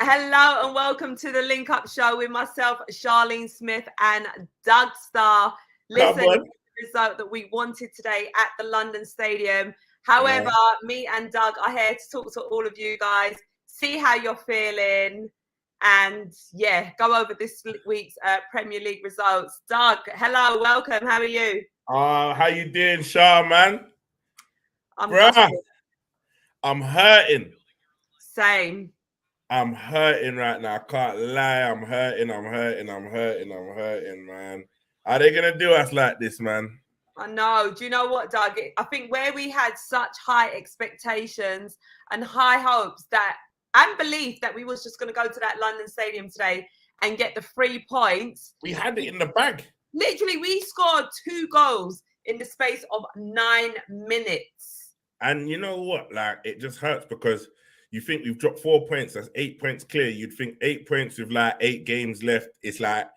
Hello and welcome to the Link Up Show with myself, Charlene Smith and Doug Starr. Listen, Come on. the result that we wanted today at the London Stadium. However, me and Doug are here to talk to all of you guys, see how you're feeling, and go over this week's Premier League results. Doug, hello, welcome. How are you? How you doing, Shah, man? I'm Bruh, gutted. I'm hurting. Same. I'm hurting right now. I can't lie. I'm hurting, man. Are they going to do us like this, man? I know. Do you know what, Doug? I think where we had such high expectations and high hopes and belief that we was just going to go to that London Stadium today and get the 3 points. We had it in the bag. Literally, we scored 2 goals in the space of 9 minutes. And you know what? Like, it just hurts because you think we've dropped 4 points. That's 8 points clear. You'd think 8 points with like 8 games left. It's like,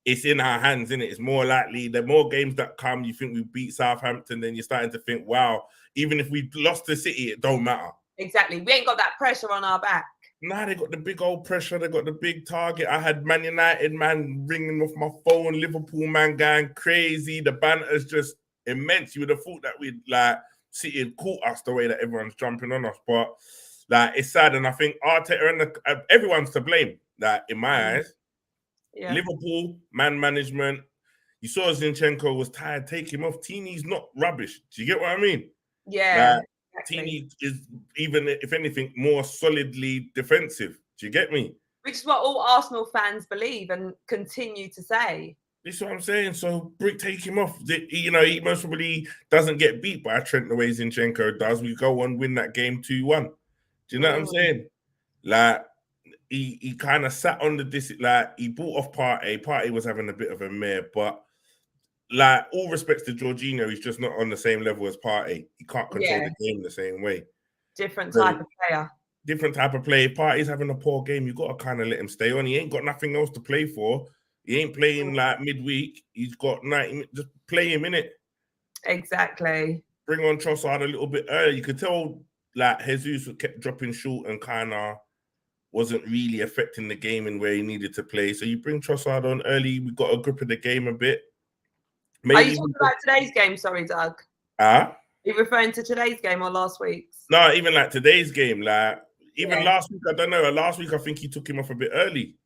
it's in our hands, innit? It's more likely the more games that come, you think we beat Southampton, then you're starting to think, wow, even if we lost to City, it don't matter. Exactly. We ain't got that pressure on our back. Nah, they got the big old pressure. They got the big target. I had Man United man ringing off my phone, Liverpool man going crazy. The banter's just immense. You would have thought that we'd like City had caught us the way that everyone's jumping on us, but like it's sad. And I think Arteta and everyone's to blame. Like in my eyes, Liverpool man management. You saw Zinchenko was tired. Take him off. Tini's not rubbish. Do you get what I mean? Yeah. Like, Tini is, even if anything, more solidly defensive. Do you get me? Which is what all Arsenal fans believe and continue to say. This is what I'm saying. So, take him off. You know, he most probably doesn't get beat by Trent the way Zinchenko does. We go on, win that game 2-1. Do you know what I'm saying? Like, he kind of sat on like, he bought off Partey. Partey was having a bit of a mare, but like, all respects to Jorginho, he's just not on the same level as Partey. He can't control the game the same way. Different type of player. Different type of play. If Partey's having a poor game, you got to kind of let him stay on. He ain't got nothing else to play for. He ain't playing like midweek. He's got 90 minutes. Just play him in it. Exactly. Bring on Trossard a little bit early. You could tell like Jesus kept dropping short and kind of wasn't really affecting the game in where he needed to play. So you bring Trossard on early. We got a grip of the game a bit. Maybe. Are you talking about today's game? Sorry, Doug. Are you referring to today's game or last week's? No, even like today's game. Like even last week, I don't know. Last week, I think he took him off a bit early.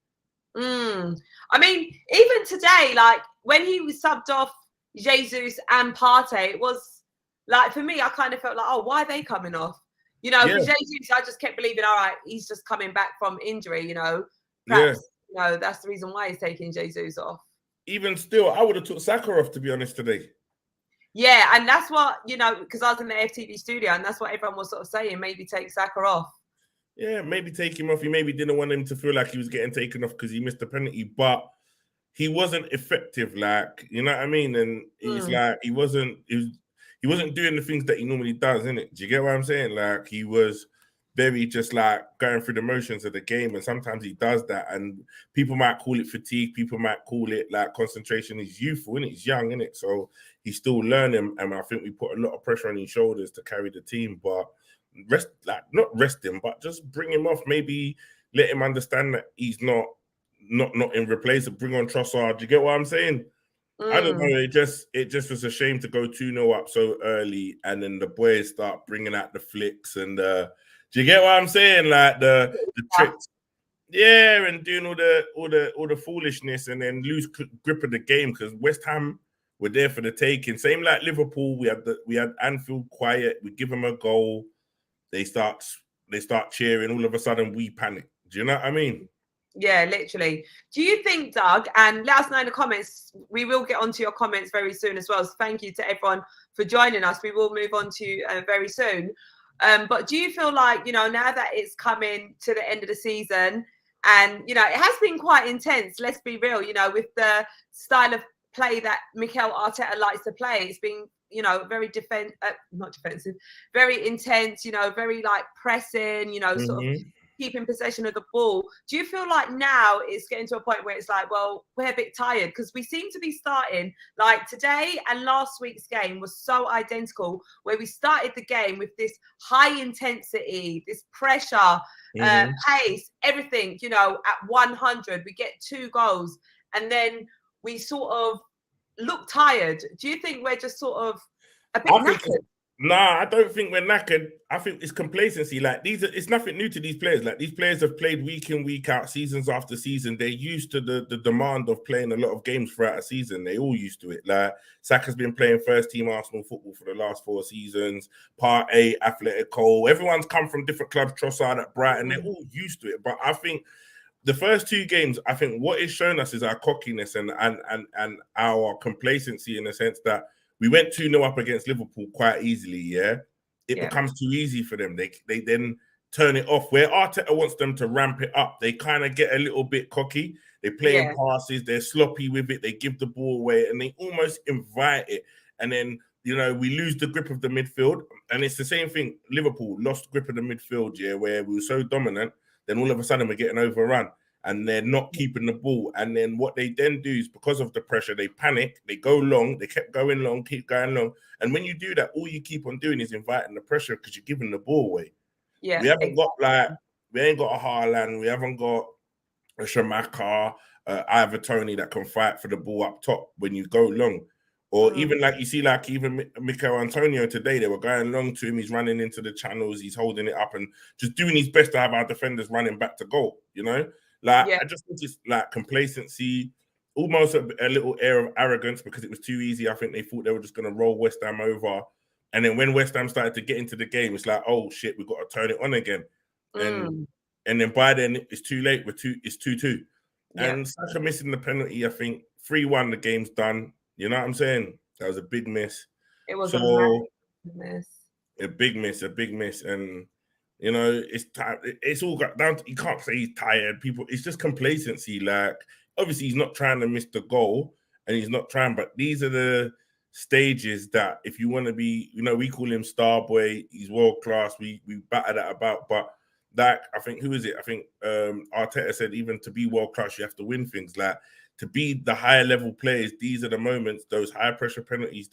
I mean, even today, like when he was subbed off Jesus and Partey, it was like, for me, I kind of felt like, oh, why are they coming off? You know, for Jesus, I just kept believing, all right, he's just coming back from injury, you know. Perhaps, you know, that's the reason why he's taking Jesus off. Even still, I would have took Saka off, to be honest, today. Yeah, and that's what, you know, because I was in the FTV studio, and that's what everyone was sort of saying, maybe take Saka off. Yeah, maybe take him off. He maybe didn't want him to feel like he was getting taken off because he missed the penalty, but he wasn't effective, like, you know what I mean? And he's like, he wasn't doing the things that he normally does, innit? Do you get what I'm saying? Like, he was very just like going through the motions of the game, and sometimes he does that, and people might call it fatigue, people might call it like concentration. He's youthful, innit? He's young, innit? So he's still learning, and I think we put a lot of pressure on his shoulders to carry the team, but not rest him, but just bring him off, maybe let him understand that he's not in replacement. Bring on Trossard. Do you get what I'm saying? I don't know. It just was a shame to go 2-0 up so early, and then the boys start bringing out the flicks and do you get what I'm saying? Like the tricks, and doing all the foolishness, and then lose grip of the game because West Ham were there for the taking. Same like Liverpool. We had Anfield quiet. We give them a goal, they start cheering. All of a sudden, we panic. Do you know what I mean? Yeah, literally. Do you think, Doug, and let us know in the comments, we will get onto your comments very soon as well. So thank you to everyone for joining us. We will move on to very soon. But do you feel like, you know, now that it's coming to the end of the season and, you know, it has been quite intense, let's be real, you know, with the style of play that Mikel Arteta likes to play, it's been, you know, very not defensive, very intense, you know, very like pressing, you know, sort of keeping possession of the ball. Do you feel like now it's getting to a point where it's like, well, we're a bit tired because we seem to be starting like today and last week's game was so identical, where we started the game with this high intensity, this pressure, pace, everything, you know, at 100. We get 2 goals, and then we sort of look tired. Do you think we're just sort of a bit knackered? Nah, I don't think we're knackered. I think it's complacency. Like it's nothing new to these players. Like these players have played week in, week out, seasons after season. They're used to the demand of playing a lot of games throughout a season. They all used to it. Like Saka's been playing first team Arsenal football for the last 4 seasons. Partey, Atletico, everyone's come from different clubs. Trossard at Brighton. They're all used to it. But I think the first 2 games, I think what it's shown us is our cockiness and our complacency in the sense that we went 2-0 up against Liverpool quite easily, yeah? It becomes too easy for them. They then turn it off. Where Arteta wants them to ramp it up, they kind of get a little bit cocky. They play in passes, they're sloppy with it, they give the ball away, and they almost invite it. And then, you know, we lose the grip of the midfield. And it's the same thing. Liverpool lost grip of the midfield, yeah, where we were so dominant. Then all of a sudden we're getting overrun. And they're not keeping the ball. And then what they then do is because of the pressure, they panic, they go long, they kept going long, keep going long. And when you do that, all you keep on doing is inviting the pressure because you're giving the ball away. Yeah, we haven't got we ain't got a Haaland, we haven't got a Shamaka, either Tony that can fight for the ball up top when you go long. Or even like you see, like even Mikel Antonio today, they were going long to him. He's running into the channels, he's holding it up and just doing his best to have our defenders running back to goal, you know? Like, I just think it's like complacency, almost a little air of arrogance because it was too easy. I think they thought they were just going to roll West Ham over. And then when West Ham started to get into the game, it's like, oh, shit, we've got to turn it on again. And then by then, it's too late. It's 2-2. And Saka missing the penalty, I think 3-1, the game's done. You know what I'm saying? That was a big miss. It was a massive miss. A big miss. And you know, it's all got down to, you can't say he's tired. People, it's just complacency. Like, obviously, he's not trying to miss the goal and he's not trying, but these are the stages that if you want to be, you know, we call him star boy, he's world class, we batter that about. But like, I think, who is it? I think Arteta said even to be world class, you have to win things. Like, to be the higher level players, these are the moments, those high pressure penalties,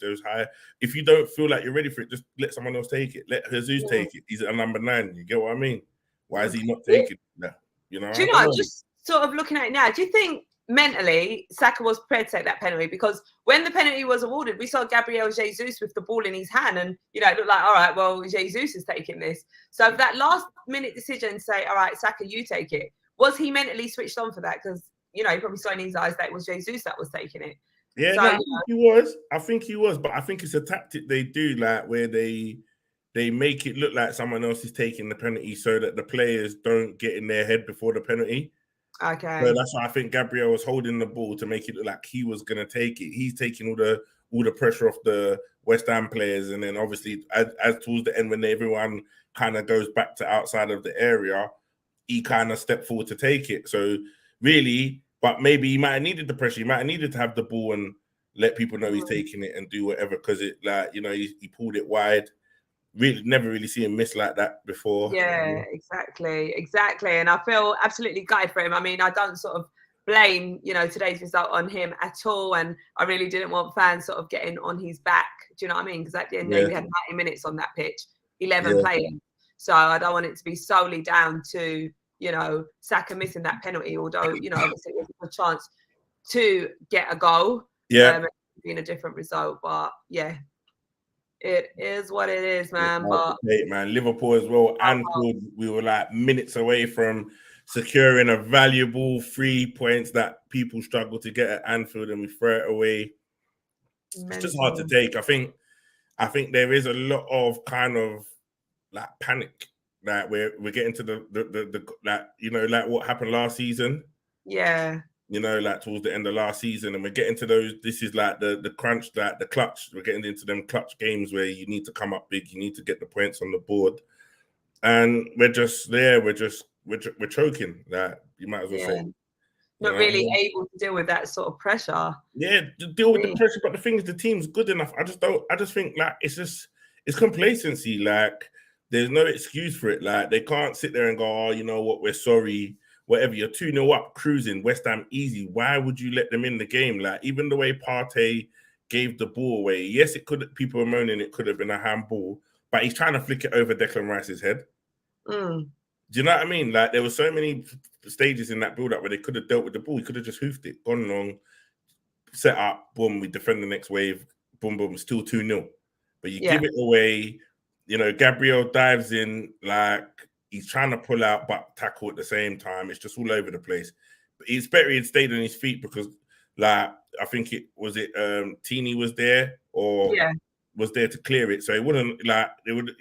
if you don't feel like you're ready for it, just let someone else take it. Let Jesus take it. He's at number 9. You get what I mean? Why is he not taking that? You know, do you know, just sort of looking at it now, do you think mentally Saka was prepared to take that penalty? Because when the penalty was awarded, we saw Gabriel Jesus with the ball in his hand and, you know, it looked like, all right, well, Jesus is taking this. So that last minute decision to say, all right, Saka, you take it. Was he mentally switched on for that? Because, you know, he probably saw in his eyes that it was Jesus that was taking it. Yeah, so, I think he was. But I think it's a tactic they do, like where they make it look like someone else is taking the penalty so that the players don't get in their head before the penalty. Okay. So that's why I think Gabriel was holding the ball to make it look like he was going to take it. He's taking all the pressure off the West Ham players. And then obviously, as towards the end, when everyone kind of goes back to outside of the area, he kind of stepped forward to take it. So really, but maybe he might have needed the pressure. He might have needed to have the ball and let people know he's taking it and do whatever, because it, like, you know, he pulled it wide. Really, never really seen him miss like that before. Yeah, exactly. And I feel absolutely gutted for him. I mean, I don't sort of blame, you know, today's result on him at all. And I really didn't want fans sort of getting on his back. Do you know what I mean? Because at the end of the day, we had 90 minutes on that pitch, 11 playing. So I don't want it to be solely down to, you know, Saka missing that penalty, although, you know, obviously it was a chance to get a goal. Being a different result. But yeah, it is what it is, man. But man, Liverpool as well. Anfield, we were like minutes away from securing a valuable 3 points that people struggle to get at Anfield, and we throw it away. It's just hard to take. I think there is a lot of kind of like panic. Like we're getting to the like, you know, like what happened last season. Yeah. You know, like towards the end of last season, and we're getting to those. This is like the crunch, like the clutch. We're getting into them clutch games where you need to come up big. You need to get the points on the board, and we're just there. We're choking. Like, you might as well say, not really able to deal with that sort of pressure. Yeah, to deal with the pressure. But the thing is, the team's good enough. I just think like it's complacency. Like, there's no excuse for it. Like, they can't sit there and go, oh, you know what, we're sorry. Whatever, you're 2-0 up, cruising, West Ham easy. Why would you let them in the game? Like, even the way Partey gave the ball away, yes, people were moaning it could have been a handball, but he's trying to flick it over Declan Rice's head. Do you know what I mean? Like there were so many stages in that build-up where they could have dealt with the ball. He could have just hoofed it, gone long, set up, boom, we defend the next wave, boom, boom, still 2-0. But you give it away, Gabriel dives in, like he's trying to pull out but tackle at the same time. It's just all over the place. But it's better he had stayed on his feet because, like, I think Teeny was there or was there to clear it. So it wouldn't, like, it would,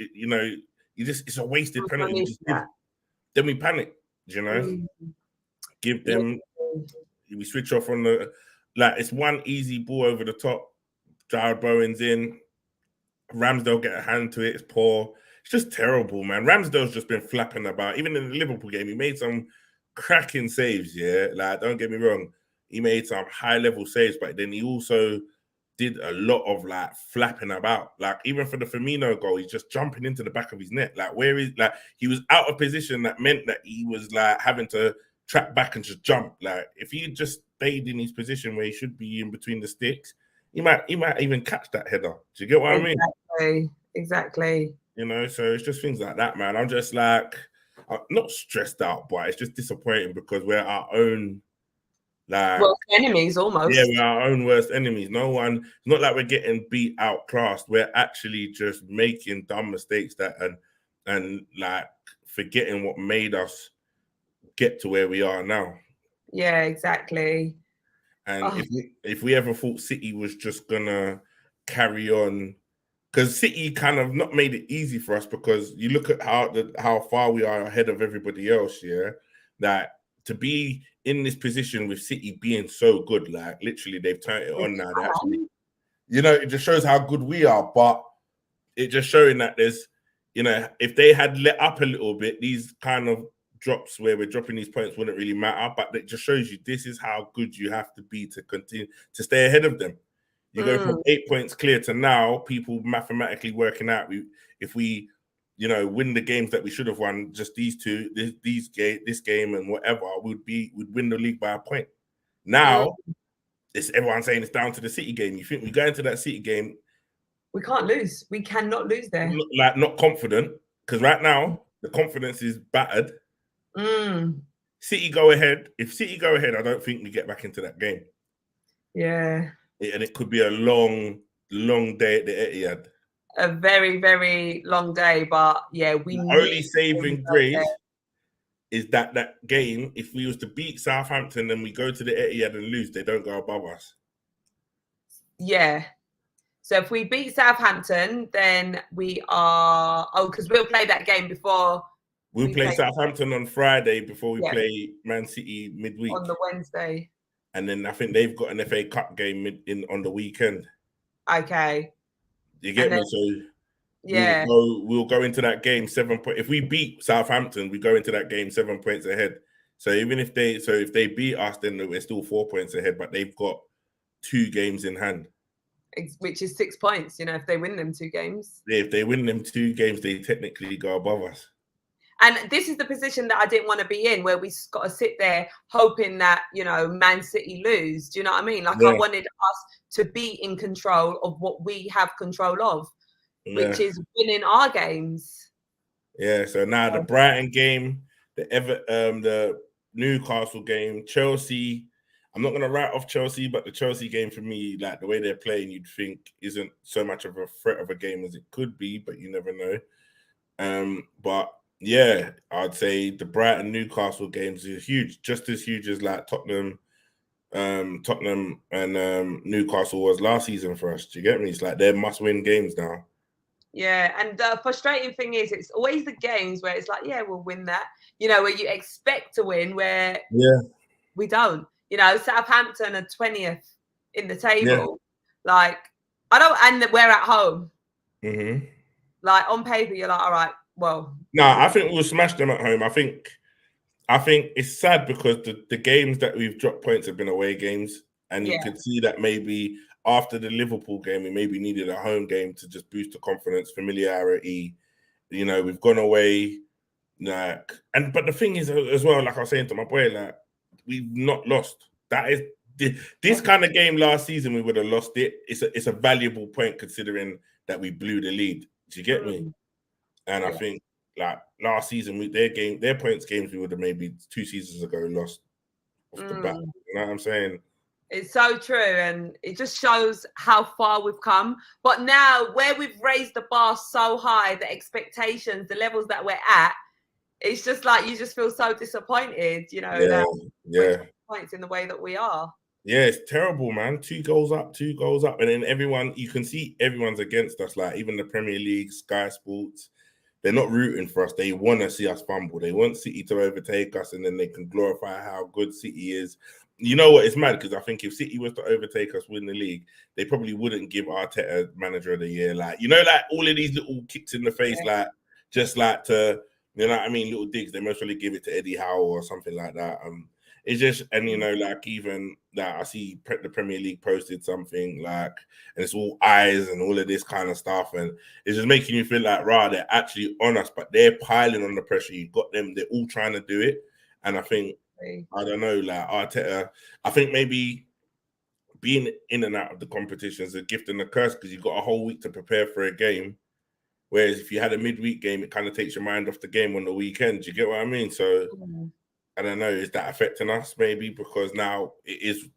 it's a wasted penalty. Then we panic, give them, we switch off on it's one easy ball over the top. Jared Bowen's in. Ramsdale get a hand to it. It's poor. It's just terrible, man. Ramsdale's just been flapping about. Even in the Liverpool game, he made some cracking saves, yeah? Like, don't get me wrong. He made some high-level saves, but then he also did a lot of, like, flapping about. Like, even for the Firmino goal, he's just jumping into the back of his net. Like, he was out of position. That meant that he was, like, having to track back and just jump. Like, if he just stayed in his position where he should be in between the sticks, he might even catch that header. Do you get what I mean? Exactly. So it's just things like that, man. I'm just like, I'm not stressed out, but it's just disappointing because we're our own, like, worst enemies almost. Yeah, we're our own worst enemies. It's not like we're getting beat outclassed. We're actually just making dumb mistakes and like forgetting what made us get to where we are now. Yeah, exactly. And if we ever thought City was just gonna carry on, because City kind of not made it easy for us, because you look at how far we are ahead of everybody else, yeah, that to be in this position with City being so good, like literally they've turned it on now. They actually, it just shows how good we are, but it just showing that there's, if they had let up a little bit, these kind of drops where we're dropping these points wouldn't really matter. But it just shows you this is how good you have to be to continue to stay ahead of them. You go from 8 points clear to now, people mathematically working out if we win the games that we should have won, just these two, this game and whatever, we'd win the league by a point. Now, it's everyone saying it's down to the City game. You think we go into that City game, we can't lose. We cannot lose there. Like, not confident, because right now the confidence is battered. City go ahead. If City go ahead, I don't think we get back into that game. Yeah. And it could be a long, long day at the Etihad. A very, very long day, but yeah, we only saving grace is that game, if we was to beat Southampton and we go to the Etihad and lose, they don't go above us. Yeah. So if we beat Southampton, then we are because we'll play that game before. We'll play Southampton on Friday before we play Man City midweek. On the Wednesday. And then I think they've got an FA Cup game on the weekend. Okay. You get me? So we'll go into that game 7 points. If we beat Southampton, we go into that game 7 points ahead. So even if they beat us, then we're still 4 points ahead, but they've got 2 games in hand. Which is 6 points, if they win them 2 games. Yeah, if they win them 2 games, they technically go above us. And this is the position that I didn't want to be in, where we got to sit there hoping that, Man City lose. Do you know what I mean? Like, I wanted us to be in control of what we have control of, which is winning our games. Yeah, so now the Brighton game, the Newcastle game, Chelsea. I'm not going to write off Chelsea, but the Chelsea game for me, like the way they're playing, you'd think isn't so much of a threat of a game as it could be, but you never know. But yeah, I'd say the Brighton Newcastle games is huge, just as huge as like Tottenham and Newcastle was last season for us. Do you get me? It's like they're must-win games now. Yeah, and the frustrating thing is it's always the games where it's like, yeah, we'll win that. Where you expect to win, where we don't. Southampton are 20th in the table. Yeah. Like, and we're at home. Mm-hmm. Like, on paper, you're like, all right, well. No, I think we'll smash them at home. I think it's sad because the games that we've dropped points have been away games. And you could see that maybe after the Liverpool game, we maybe needed a home game to just boost the confidence, familiarity. We've gone away. But the thing is as well, like I was saying to my boy, like, we've not lost. That is this kind of game last season, we would have lost it. It's a valuable point considering that we blew the lead. Do you get me? And I think, like last season, their points games we would have maybe 2 seasons ago lost off the bat. You know what I'm saying? It's so true, and it just shows how far we've come. But now, where we've raised the bar so high, the expectations, the levels that we're at, it's just like you just feel so disappointed, you know, that we're points in the way that we are. Yeah, it's terrible, man. 2 goals up, and then everyone, you can see everyone's against us. Like even the Premier League, Sky Sports, they're not rooting for us. They want to see us fumble. They want City to overtake us, and then they can glorify how good City is. You know what? It's mad because I think if City was to overtake us, win the league, they probably wouldn't give Arteta Manager of the Year. Like, you know, like all of these little kicks in the face, like just like to, you know what I mean, little digs. They most probably give it to Eddie Howe or something like that. It's just, and you know, like even that I see the Premier League posted something like, and it's all eyes and all of this kind of stuff, and it's just making you feel like, rah, they're actually on us, but they're piling on the pressure. You got them; they're all trying to do it, and I think, I don't know, like Arteta, I think maybe being in and out of the competition is a gift and a curse because you've got a whole week to prepare for a game. Whereas if you had a midweek game, it kind of takes your mind off the game on the weekend. Do you get what I mean? So. I don't know, is that affecting us maybe because now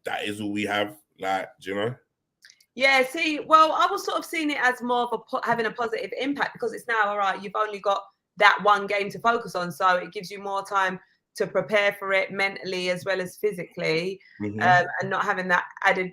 that is all we have, like, do you know? Yeah, see, well, I was sort of seeing it as more of having a positive impact because it's now, all right, you've only got that one game to focus on. So it gives you more time to prepare for it mentally as well as physically, and not having that added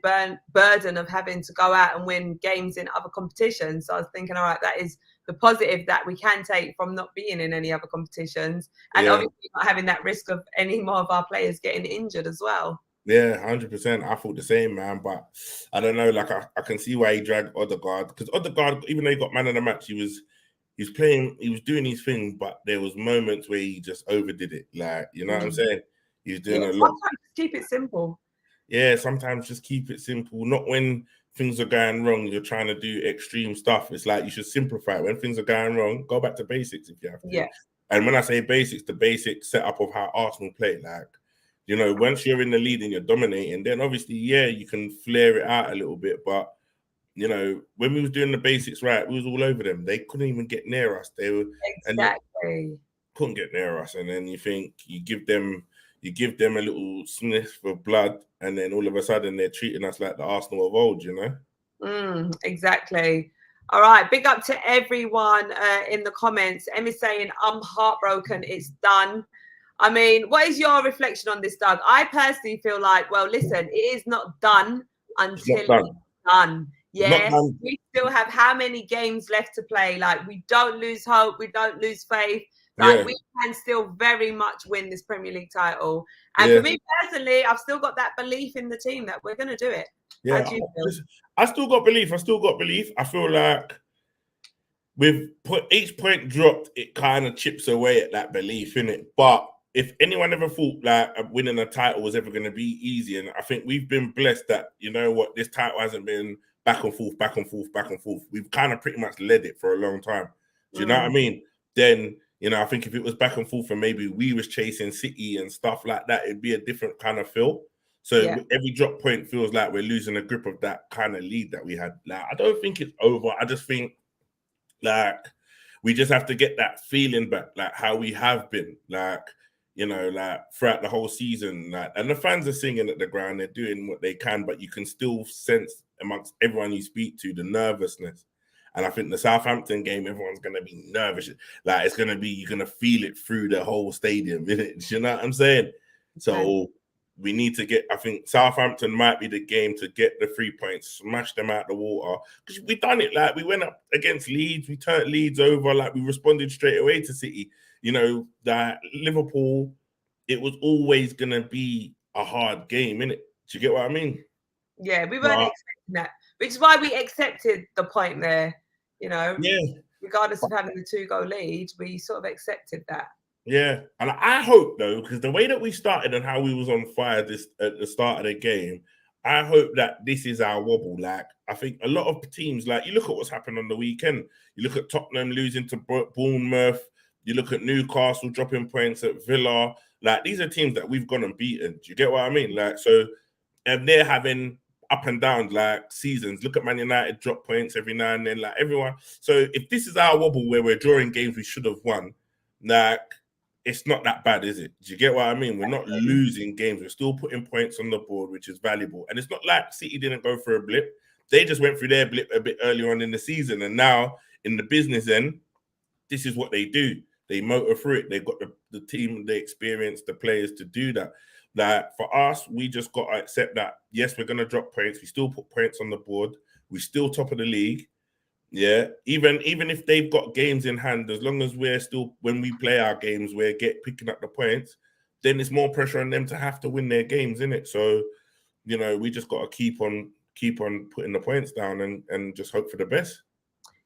burden of having to go out and win games in other competitions. So I was thinking, all right, that is the positive that we can take from not being in any other competitions, and obviously not having that risk of any more of our players getting injured as well. Yeah, 100%. I thought the same, man. But I don't know, like I can see why he dragged Odegaard because Odegaard, even though he got man of the match, he was playing, he was doing his thing, but there was moments where he just overdid it. Like, you know what I'm saying? He was doing a lot. Sometimes keep it simple. Yeah, sometimes just keep it simple. Not when things are going wrong, you're trying to do extreme stuff. It's like you should simplify it. When things are going wrong, go back to basics if you have to. Yeah. And when I say basics, the basic setup of how Arsenal play, like, you know, once you're in the lead and you're dominating, then obviously, yeah, you can flare it out a little bit. But, you know, when we was doing the basics right, we was all over them. They couldn't even get near us. They were couldn't get near us. And then you think you give them a little sniff of blood, and then all of a sudden they're treating us like the Arsenal of old, you know? Exactly. All right, big up to everyone in the comments. Emmy's saying, I'm heartbroken, it's done. I mean, what is your reflection on this, Doug? I personally feel like, well, listen, it is not done until it's done. Yes, we still have how many games left to play? Like, we don't lose hope, we don't lose faith. Like, we can still very much win this Premier League title. And for me personally, I've still got that belief in the team that we're going to do it. Yeah, I still got belief. I feel like with each point dropped, it kind of chips away at that belief, innit? But if anyone ever thought like winning a title was ever going to be easy, and I think we've been blessed that, you know what, this title hasn't been back and forth. We've kind of pretty much led it for a long time. Do you know what I mean? Then, you know, I think if it was back and forth and maybe we was chasing City and stuff like that, it'd be a different kind of feel. So every drop point feels like we're losing a grip of that kind of lead that we had. Like, I don't think it's over. I just think like we just have to get that feeling back, like how we have been, like, you know, like throughout the whole season. Like, and the fans are singing at the ground, they're doing what they can, but you can still sense amongst everyone you speak to the nervousness. And I think the Southampton game, everyone's going to be nervous. Like, it's going to be, you're going to feel it through the whole stadium, innit? You know what I'm saying? So we need to get, I think Southampton might be the game to get the 3 points, smash them out the water. Because we done it, like, we went up against Leeds, we turned Leeds over, like, we responded straight away to City. You know, that Liverpool, it was always going to be a hard game, innit? Do you get what I mean? Yeah, we weren't expecting that, which is why we accepted the point there, you know? Yeah. Regardless of having the 2-goal lead, we sort of accepted that. Yeah, and I hope, though, because the way that we started and how we was on fire this at the start of the game, I hope that this is our wobble. Like, I think a lot of teams, like, you look at what's happened on the weekend. You look at Tottenham losing to Bournemouth. You look at Newcastle dropping points at Villa. Like, these are teams that we've gone and beaten. Do you get what I mean? Like, so, and they're having up and down, like, seasons. Look at Man United drop points every now and then, like, everyone. So if this is our wobble where we're drawing games we should have won, like, it's not that bad, is it? Do you get what I mean? We're not losing games. We're still putting points on the board, which is valuable. And it's not like City didn't go for a blip. They just went through their blip a bit earlier on in the season. And now in the business end, this is what they do. They motor through it. They've got the team, the experience, the players to do that. Like, for us, we just got to accept that, yes, we're going to drop points. We still put points on the board. We're still top of the league. Yeah, even if they've got games in hand, as long as we're still, when we play our games, we're picking up the points, then it's more pressure on them to have to win their games, innit? So, we just got to keep on putting the points down and just hope for the best.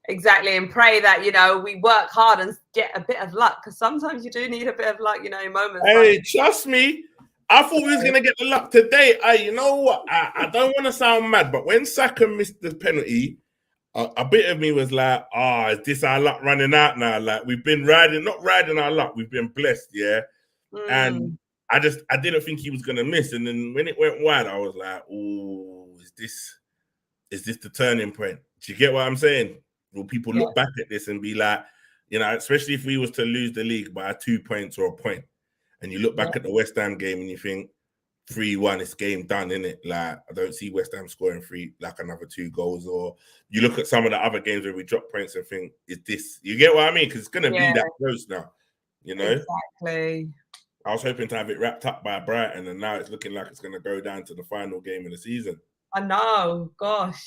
Exactly, and pray that we work hard and get a bit of luck, because sometimes you do need a bit of luck, in moments. Hey, trust me, I thought we was gonna get the luck today. You know what? I don't want to sound mad, but when Saka missed the penalty, a bit of me was like, is this our luck running out now? Like, we've been not riding our luck, we've been blessed, yeah. And I didn't think he was gonna miss. And then when it went wide, I was like, oh, is this the turning point? Do you get what I'm saying? Will people look back at this and be like, especially if we was to lose the league by 2 points or a point, and you look back at the West Ham game and you think 3-1, it's game done, innit? Like, I don't see West Ham scoring another 2 goals. Or you look at some of the other games where we drop points and think, is this, you get what I mean? Because it's going to be that close now, Exactly. I was hoping to have it wrapped up by Brighton, and now it's looking like it's going to go down to the final game of the season. I know, gosh.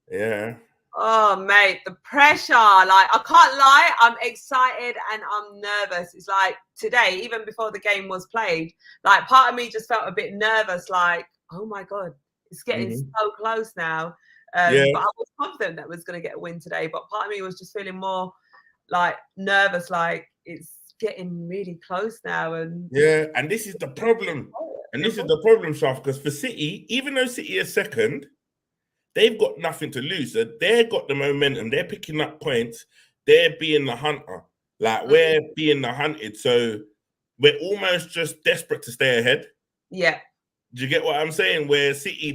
Yeah. Oh, mate, the pressure. Like, I can't lie, I'm excited and I'm nervous. It's like today, even before the game was played, like, part of me just felt a bit nervous, like, oh my God, it's getting so close now. But I was confident that was going to get a win today. But part of me was just feeling more like nervous, like it's getting really close now. And this is the problem. And this is the problem, Shaf, because for City, even though City is second, they've got nothing to lose. So they've got the momentum. They're picking up points. They're being the hunter. Like, we're being the hunted. So we're almost just desperate to stay ahead. Yeah. Do you get what I'm saying? Where City,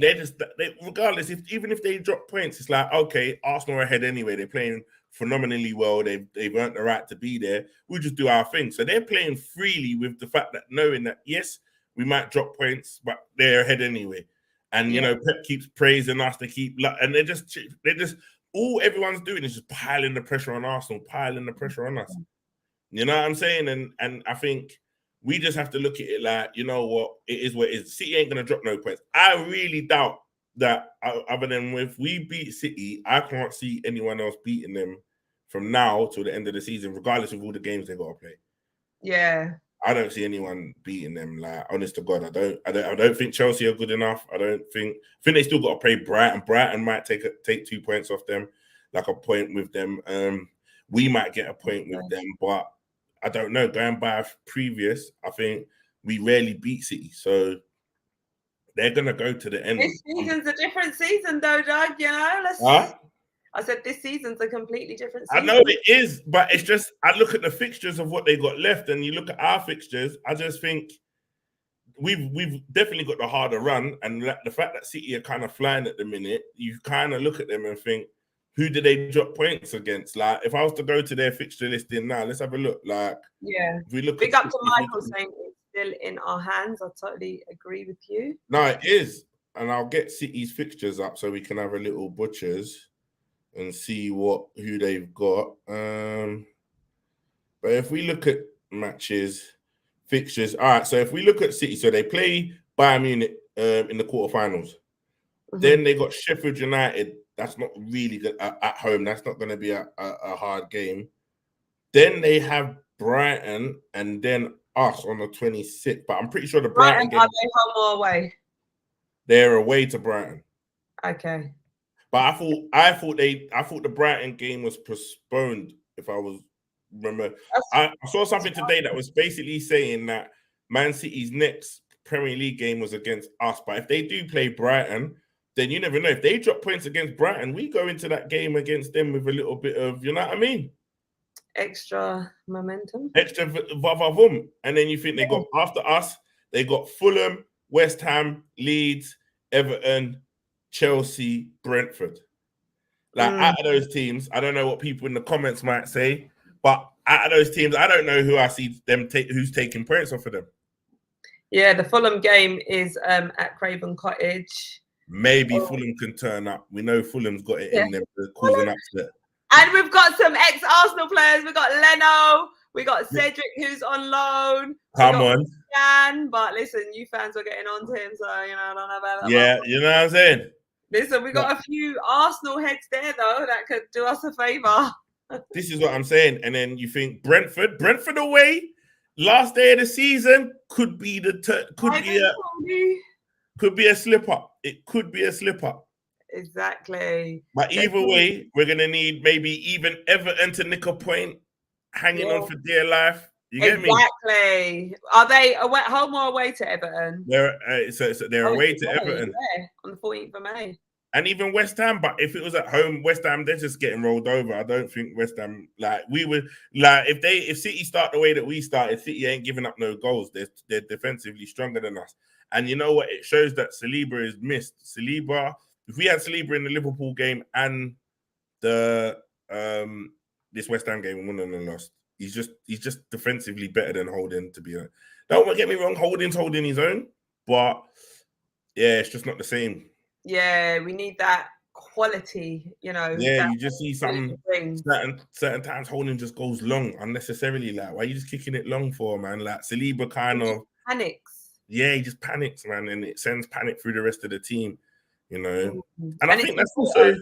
regardless, even if they drop points, it's like, okay, Arsenal are ahead anyway. They're playing phenomenally well. They've earned the right to be there. We'll just do our thing. So they're playing freely with the fact that knowing that, yes, we might drop points, but they're ahead anyway. And, Pep keeps praising us. And they're just, all everyone's doing is just piling the pressure on Arsenal, piling the pressure on us. You know what I'm saying? And I think we just have to look at it like, you know what, it is what it is. City ain't going to drop no points. I really doubt that, other than if we beat City, I can't see anyone else beating them from now till the end of the season, regardless of all the games they've got to play. Yeah. I don't see anyone beating them. Like, honest to God, I don't think Chelsea are good enough. I think they still got to play Brighton. Brighton might take 2 points off them, like a point with them. We might get a point with them, but I don't know. Going by previous, I think we rarely beat City, so they're gonna go to the end. This season's a different season, though, Doug. I said this season's a completely different season. I know it is, but it's just, I look at the fixtures of what they got left, and you look at our fixtures. I just think we've definitely got the harder run, and the fact that City are kind of flying at the minute, you kind of look at them and think, who did they drop points against? Like, if I was to go to their fixture listing now, let's have a look. Like, if we look, big up to Michael saying it's still in our hands. I totally agree with you. No, it is, and I'll get City's fixtures up so we can have a little butchers and see who they've got. But if we look at fixtures, all right. So if we look at City, so they play Bayern Munich in the quarterfinals. Then they got Sheffield United. That's not really good at home. That's not going to be a hard game. Then they have Brighton and then us on the 26th. But I'm pretty sure the Brighton game, are they home or away? They're away to Brighton. Okay. But I thought the Brighton game was postponed. If I remember, I saw something today that was basically saying that Man City's next Premier League game was against us. But if they do play Brighton, then you never know. If they drop points against Brighton, we go into that game against them with a little bit of, you know what I mean? Extra momentum. Extra vavavum. And then you think they got, after us, they got Fulham, West Ham, Leeds, Everton, Chelsea, Brentford. Like, out of those teams, I don't know what people in the comments might say, But out of those teams, I don't know who I see them who's taking points off of them. Yeah, the Fulham game is at Craven Cottage. Maybe Fulham can turn up. We know Fulham's got it in them to cause an upset. And we've got some ex-Arsenal players. We've got Leno. We got Cedric, who's on loan. Come on. Jan, but listen, you fans were getting on to him, so I don't know about that. Yeah, you know what I'm saying? Listen, we got a few Arsenal heads there, though, that could do us a favour. This is what I'm saying. And then you think Brentford away, last day of the season, could be a slip up. It could be a slip up. Exactly. But either way, we're gonna need maybe even Everton to nick a point, hanging on for dear life. You get me? Exactly. Are they away, home or away to Everton? They're away to Everton on the 14th of May. And even West Ham, but if it was at home, West Ham, they're just getting rolled over. I don't think West Ham, if City start the way that we started, City ain't giving up no goals. They're defensively stronger than us. And you know what? It shows that Saliba is missed. Saliba, if we had Saliba in the Liverpool game and the this West Ham game, we wouldn't have lost. He's just defensively better than Holding, to be honest. Don't get me wrong, Holding's holding his own, but yeah, it's just not the same. Yeah, we need that quality, you know. Yeah, you just see some certain times Holding just goes long unnecessarily. Like, why are you just kicking it long for, man? Like Saliba kind of panics. Yeah, he just panics, man, and it sends panic through the rest of the team, you know. And I think that's also,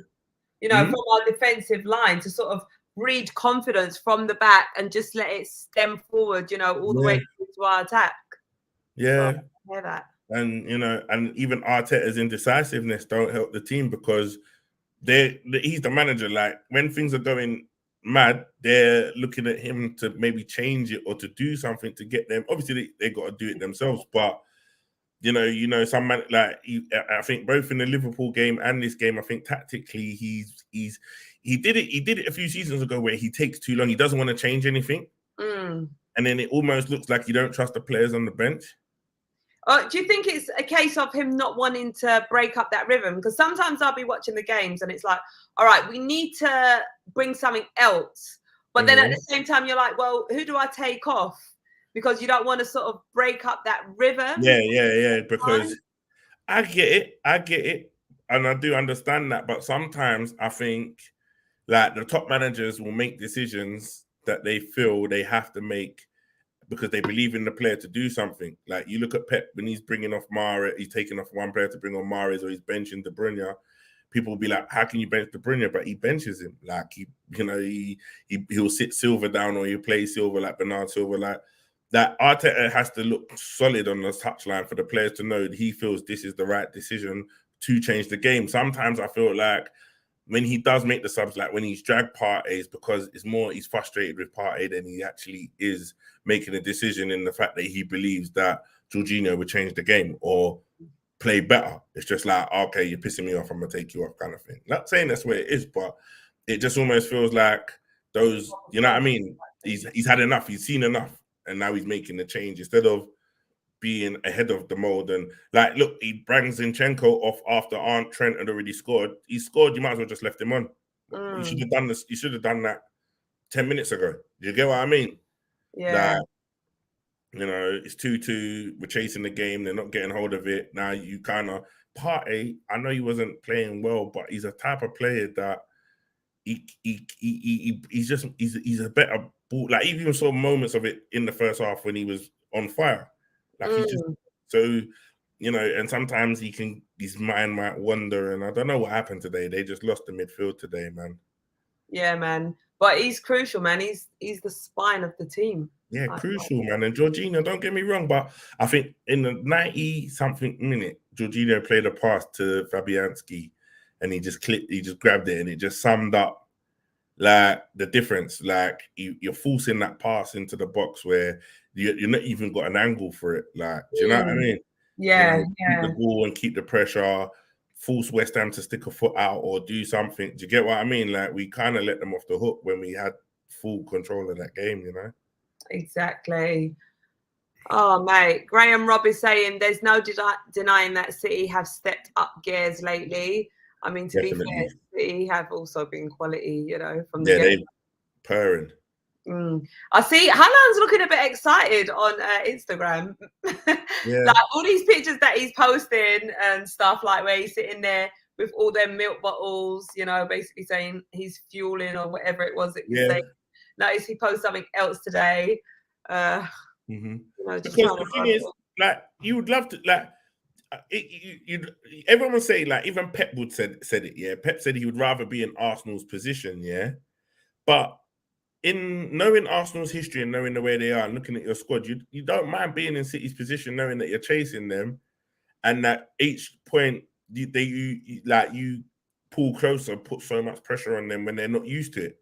you know, from our defensive line to sort of breed confidence from the back and just let it stem forward, you know, all the way to our attack. Yeah. So I hear that. And, you know, and even Arteta's indecisiveness don't help the team because he's the manager. Like, when things are going mad, they're looking at him to maybe change it or to do something to get them. Obviously, they got to do it themselves. But, you know, some man, like, I think both in the Liverpool game and this game, I think tactically he did it a few seasons ago where he takes too long. He doesn't want to change anything. And then it almost looks like you don't trust the players on the bench. Do you think it's a case of him not wanting to break up that rhythm? Because sometimes I'll be watching the games and it's like, all right, we need to bring something else. But then at the same time, you're like, well, who do I take off? Because you don't want to sort of break up that rhythm. Yeah. Because I get it. And I do understand that. But sometimes I think like the top managers will make decisions that they feel they have to make because they believe in the player to do something. Like, you look at Pep when he's bringing off Mahrez, he's taking off one player to bring on Mahrez, or he's benching De Bruyne. People will be like, how can you bench De Bruyne? But he benches him. Like, he'll sit Silva down, or he'll play Silva like Bernard Silva. Like, that Arteta has to look solid on the touchline for the players to know that he feels this is the right decision to change the game. Sometimes I feel like when he does make the subs, like when he's dragged Partey, because it's more he's frustrated with Partey than he actually is making a decision in the fact that he believes that Jorginho would change the game or play better. It's just like, okay, you're pissing me off, I'm gonna take you off, kind of thing. Not saying that's where it is, but it just almost feels like those, you know what I mean? He's had enough, he's seen enough, and now he's making the change instead of being ahead of the mold. And like, look, he brings Zinchenko off after Arnt Trent had already scored. He scored, you might as well just left him on. You should have done this. You should have done that 10 minutes ago. Do you get what I mean? Yeah. Like, you know, it's 2-2. We're chasing the game. They're not getting hold of it. Now you kind of Partey. I know he wasn't playing well, but he's a type of player that he's a better ball. Like, even saw moments of it in the first half when he was on fire. Like, he's just so, you know, and sometimes his mind might wander, and I don't know what happened today. They just lost the midfield today, man. Yeah, man. But he's crucial, man. He's the spine of the team. Yeah, crucial, man. And Jorginho, don't get me wrong, but I think in the 90-something minute, Jorginho played a pass to Fabianski, and he just grabbed it, and it just summed up like the difference. Like, you're forcing that pass into the box where you're not even got an angle for it. Like, do you know what I mean? Yeah, Keep the ball and keep the pressure, force West Ham to stick a foot out or do something. Do you get what I mean? Like, we kind of let them off the hook when we had full control of that game, you know? Exactly. Oh, mate. Graham Robb is saying there's no denying that City have stepped up gears lately. I mean, to be fair, City have also been quality, you know, from the game. They purring. I see Haaland's looking a bit excited on Instagram. Like all these pictures that he's posting and stuff, like where he's sitting there with all them milk bottles, you know, basically saying he's fueling or whatever it was that he's saying. Notice he posted something else today. You know, because the thing is, like, you would love to, like, everyone would say, like, even Pep would said it. Yeah, Pep said he would rather be in Arsenal's position. Yeah, but in knowing Arsenal's history and knowing the way they are and looking at your squad, you don't mind being in City's position, knowing that you're chasing them, and that each point you pull closer, put so much pressure on them when they're not used to it.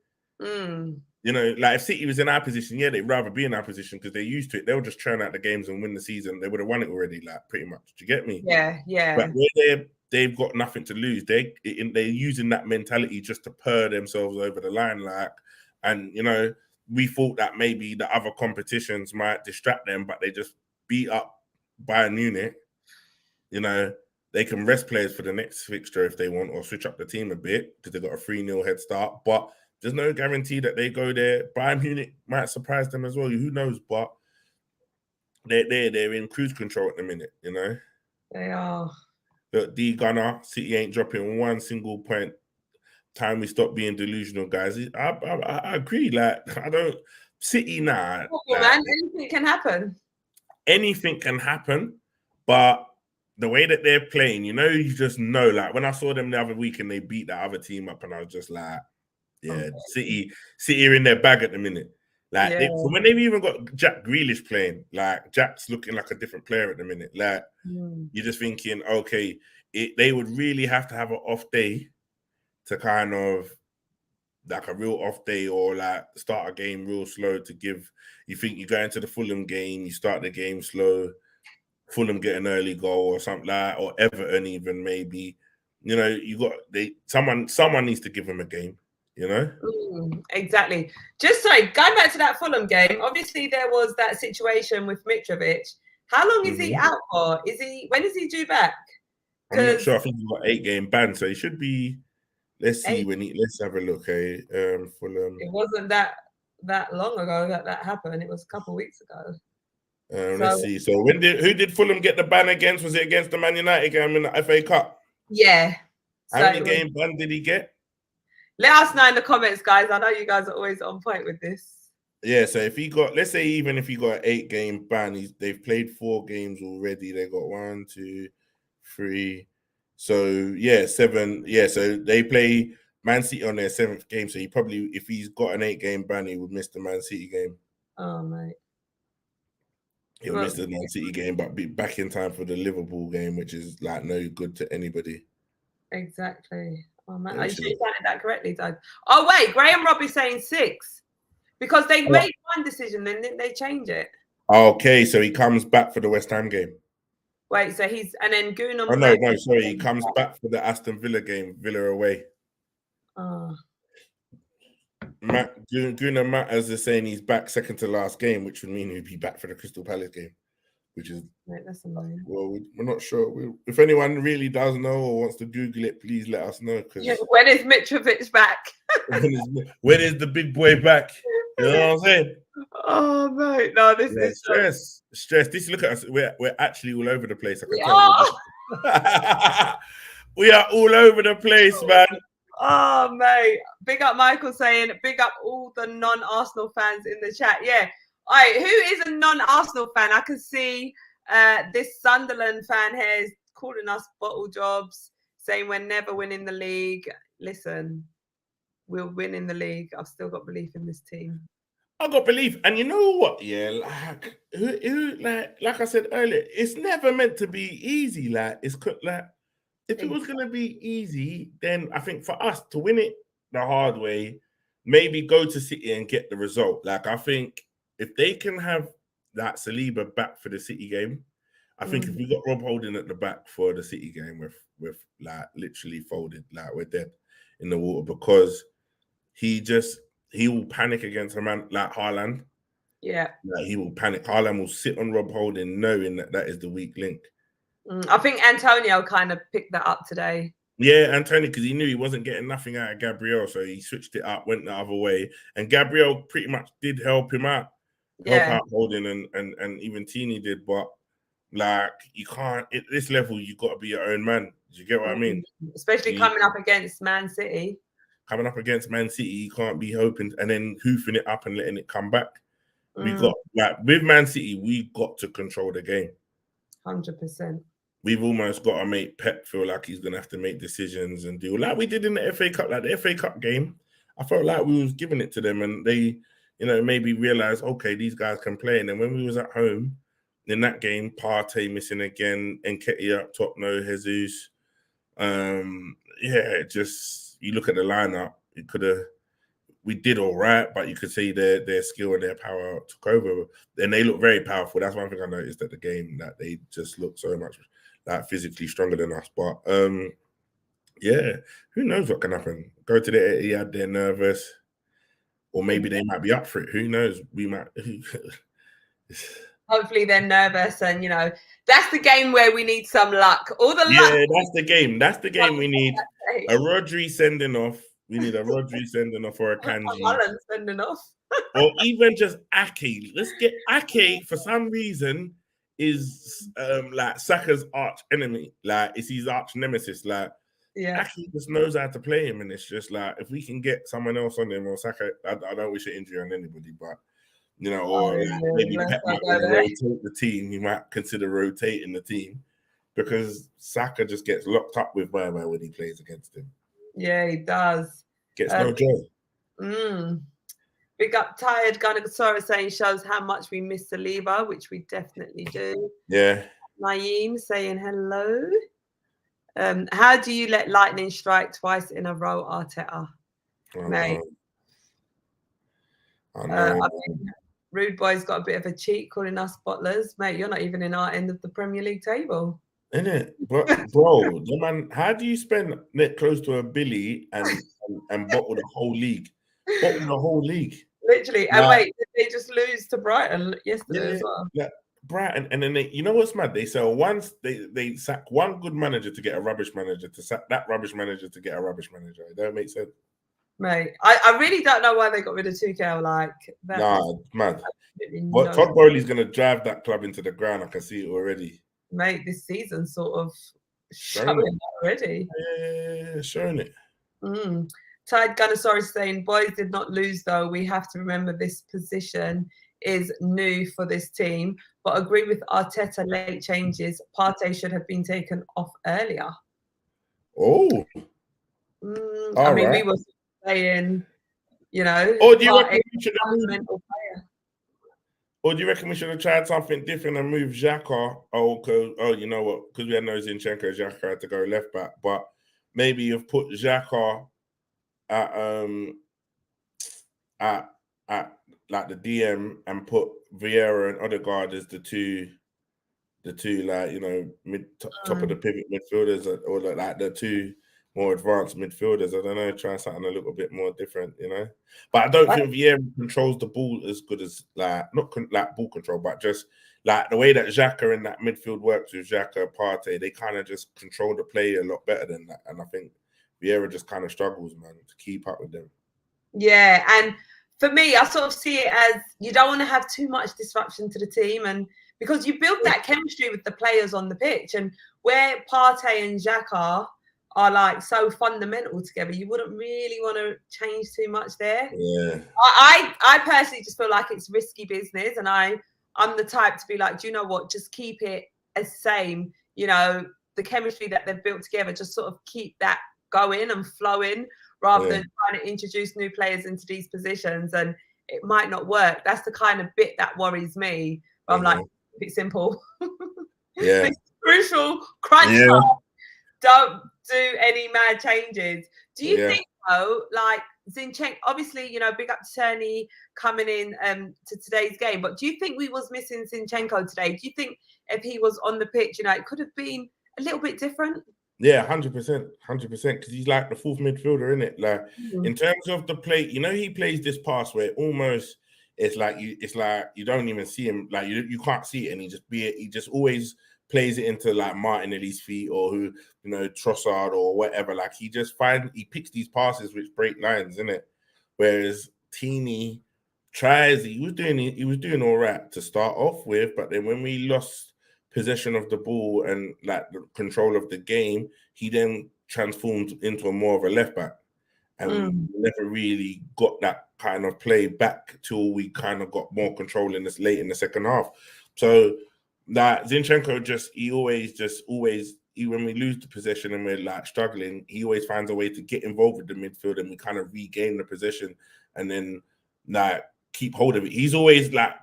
You know, like if City was in our position, yeah, they'd rather be in our position because they're used to it. They'll just churn out the games and win the season. They would have won it already, like, pretty much. Do you get me? Yeah. But where they've got nothing to lose, they're using that mentality just to purr themselves over the line, like. And, you know, we thought that maybe the other competitions might distract them, but they just beat up Bayern Munich. You know, they can rest players for the next fixture if they want, or switch up the team a bit because they've got a 3-0 head start. But there's no guarantee that they go there. Bayern Munich might surprise them as well. Who knows? But they're in cruise control at the minute, you know? They are. But Gunner, City ain't dropping one single point. Time we stop being delusional, guys. I agree. Like, I don't City now. Man, anything can happen. Anything can happen, but the way that they're playing, you know, you just know. Like when I saw them the other week and they beat that other team up, and I was just like, yeah, City are in their bag at the minute. Like when they've even got Jack Grealish playing, like Jack's looking like a different player at the minute. Like you're just thinking, okay, they would really have to have an off day to kind of like a real off day, or like start a game real slow to give. You think you go into the Fulham game, you start the game slow, Fulham get an early goal or something like, or Everton even maybe. You know, someone needs to give them a game. You know, exactly. Just sorry, going back to that Fulham game. Obviously, there was that situation with Mitrovic. How long is he out for? When is he due back? I'm not sure. I think he's got 8-game ban, so he should be. Let's see let's have a look. Fulham. It wasn't that long ago that happened. It was a couple of weeks ago. Let's see. So who did Fulham get the ban against? Was it against the Man United game in the FA Cup? Yeah. How many game ban did he get? Let us know in the comments, guys. I know you guys are always on point with this. Yeah, so if he got, let's say even if he got an 8-game ban, they've played 4 games already. They got 1, 2, 3. So yeah, 7. Yeah, so they play Man City on their 7th game. So he probably, if he's got an 8-game ban, he would miss the Man City game. Oh mate. He'll miss the Man City game, but be back in time for the Liverpool game, which is like no good to anybody. Exactly. Oh man, I should have done that correctly, Doug. Oh wait, Graham Robbie's saying 6 because they made one decision, then didn't they change it? Okay, so he comes back for the West Ham game. Wait, so he's and then Gunnar. Oh no, sorry, he comes back for the Aston Villa game, Villa away. Oh. Gunnar Matters is saying he's back second to last game, which would mean he'd be back for the Crystal Palace game, which is that's annoying. Well, we're not sure. If anyone really does know or wants to Google it, please let us know. When is Mitrovic back? when is the big boy back? You know what I'm saying? Oh mate, no, this is stress. This look at us. We're actually all over the place. I can tell. We are all over the place, man. Oh mate, big up Michael saying big up all the non-Arsenal fans in the chat. Yeah. All right, who is a non-Arsenal fan? I can see this Sunderland fan here is calling us bottle jobs, saying we're never winning the league. Listen, we'll win in the league. I've still got belief in this team. I got belief, and you know what? Yeah, like I said earlier, it's never meant to be easy. Like it's like if it was gonna be easy, then I think for us to win it the hard way, maybe go to City and get the result. Like I think if they can have that Saliba back for the City game, I think if we got Rob Holding at the back for the City game, we're like literally folded, like we're dead in the water because he will panic against a man like Haaland. Yeah. Like he will panic. Haaland will sit on Rob Holding knowing that is the weak link. I think Antonio kind of picked that up today. Yeah, and Tony, because he knew he wasn't getting nothing out of Gabriel, so he switched it up, went the other way, and Gabriel pretty much did help him out, help out Holding, and even Teeny did, but like you can't at this level, you got to be your own man. Do you get what I mean? Especially coming up against Man City. Coming up against Man City, you can't be hoping and then hoofing it up and letting it come back. We got like with Man City, we got to control the game. 100%. We've almost got to make Pep feel like he's gonna have to make decisions and do like we did in the FA Cup, like the FA Cup game. I felt like we was giving it to them, and they, maybe realized, okay, these guys can play. And then when we was at home in that game, Partey missing again, Nketiah up top, no Jesus. Just you look at the lineup, it could have. We did all right, but you could see their skill and their power took over, and they look very powerful. That's one thing I noticed at the game, that they just look so much like physically stronger than us. But who knows what can happen? Go to the Etihad, they're nervous, or maybe they might be up for it. Who knows? We might. Hopefully they're nervous, and that's the game where we need some luck. All the luck. Yeah, that's the game. That's the game we need. A Rodri sending off. We need a Rodri sending off or a Kanji. Sending off. Or even just Ake. Let's get Ake, for some reason, is like Saka's arch enemy. Like, it's his arch nemesis. Like, Ake just knows how to play him. And it's just like, if we can get someone else on him, or Saka, I don't wish an injury on anybody, but, maybe Pep might rotate the team. He might consider rotating the team, because Saka just gets locked up with Burma when he plays against him. Yeah, he does. Gets no joy. Big up Tired Gunnosaurus saying shows how much we miss Saliba, which we definitely do. Yeah. Naeem saying hello. How do you let lightning strike twice in a row, Arteta? Mate. I know. Rude Boy's got a bit of a cheat calling us bottlers. Mate, you're not even in our end of the Premier League table. Isn't it? But bro, man, how do you spend net close to $1 billion and bottle the whole league? Bottle the whole league. Literally. And wait, did they just lose to Brighton yesterday as well? Yeah, Brighton. And then you know what's mad? They sell they sack one good manager to get a rubbish manager, to sack that rubbish manager to get a rubbish manager. It don't make sense. Mate, I really don't know why they got rid of Tuchel. Like, mad. But Todd Bowley's gonna drive that club into the ground. I can see it already. Mate, this season sort of showing it already. Yeah, showing it. Tide Gunnosaurus saying, boys did not lose though. We have to remember this position is new for this team, but agree with Arteta late changes. Partey should have been taken off earlier. Oh. We were saying, Or do you reckon we should have Or do you reckon we should have tried something different and move Xhaka? You know what? Because we had no Zinchenko, Xhaka had to go left back. But maybe you've put Xhaka at like the DM and put Vieira and Odegaard as the two top of the pivot midfielders, or like the two more advanced midfielders. I don't know, try something a little bit more different, But I don't think Vieira controls the ball as good as not ball control, but just like the way that Xhaka in that midfield works with Xhaka, Partey, they kind of just control the play a lot better than that. And I think Vieira just kind of struggles, man, to keep up with them. Yeah, and for me, I sort of see it as you don't want to have too much disruption to the team, and because you build that chemistry with the players on the pitch, and where Partey and Xhaka are like so fundamental together, you wouldn't really want to change too much there. Yeah. I personally just feel like it's risky business, and I'm the type to be like, do you know what? Just keep it as same. The chemistry that they've built together, just sort of keep that going and flowing, rather than trying to introduce new players into these positions, and it might not work. That's the kind of bit that worries me. I'm like, keep it simple. Yeah. It's crucial. Crunch time. Don't do any mad changes. Do you think though, like Zinchenko, obviously, big up to Turney coming in to today's game, but do you think we was missing Zinchenko today? Do you think if he was on the pitch, it could have been a little bit different? Yeah, 100%, because he's like the fourth midfielder, isn't it? Like in terms of the play, he plays this pass where it's like you don't even see him, like you can't see it, and he just always plays it into like Martinelli's feet or who, you know, Trossard or whatever. Like he picks these passes which break lines, innit? Whereas Teeny he was doing all right to start off with, but then when we lost possession of the ball and like the control of the game, he then transformed into a more of a left back. And we never really got that kind of play back till we kind of got more control in this late in the second half. So that Zinchenko when we lose the possession and we're like struggling, he always finds a way to get involved with the midfield and we kind of regain the possession and then like keep hold of it. He's always like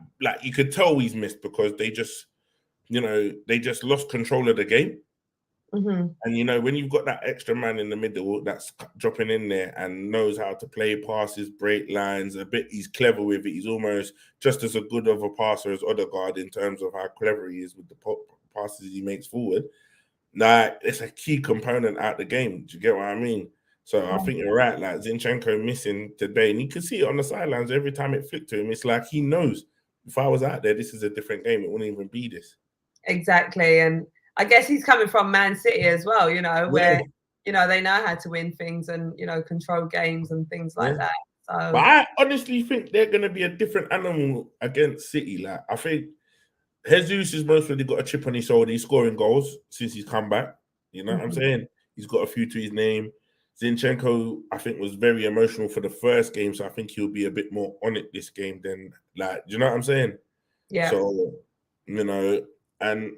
you could tell he's missed because they just lost control of the game. And you know, when you've got that extra man in the middle that's dropping in there and knows how to play passes, break lines a bit, he's clever with it. He's almost just as good of a passer as Odegaard in terms of how clever he is with the passes he makes forward. Like, it's a key component out the game. Do you get what I mean? So I think you're right. Like Zinchenko missing today, and you can see it on the sidelines every time it flicked to him. It's like he knows if I was out there, this is a different game. It wouldn't even be this. Exactly, and I guess he's coming from Man City as well, you know, where, you know, they know how to win things and, you know, control games and things like that. So, but I honestly think they're going to be a different animal against City. Like, I think Jesus has mostly got a chip on his shoulder. He's scoring goals since he's come back. You know what I'm saying? He's got a few to his name. Zinchenko, I think, was very emotional for the first game, so I think he'll be a bit more on it this game than, like, do you know what I'm saying? Yeah. So, you know, and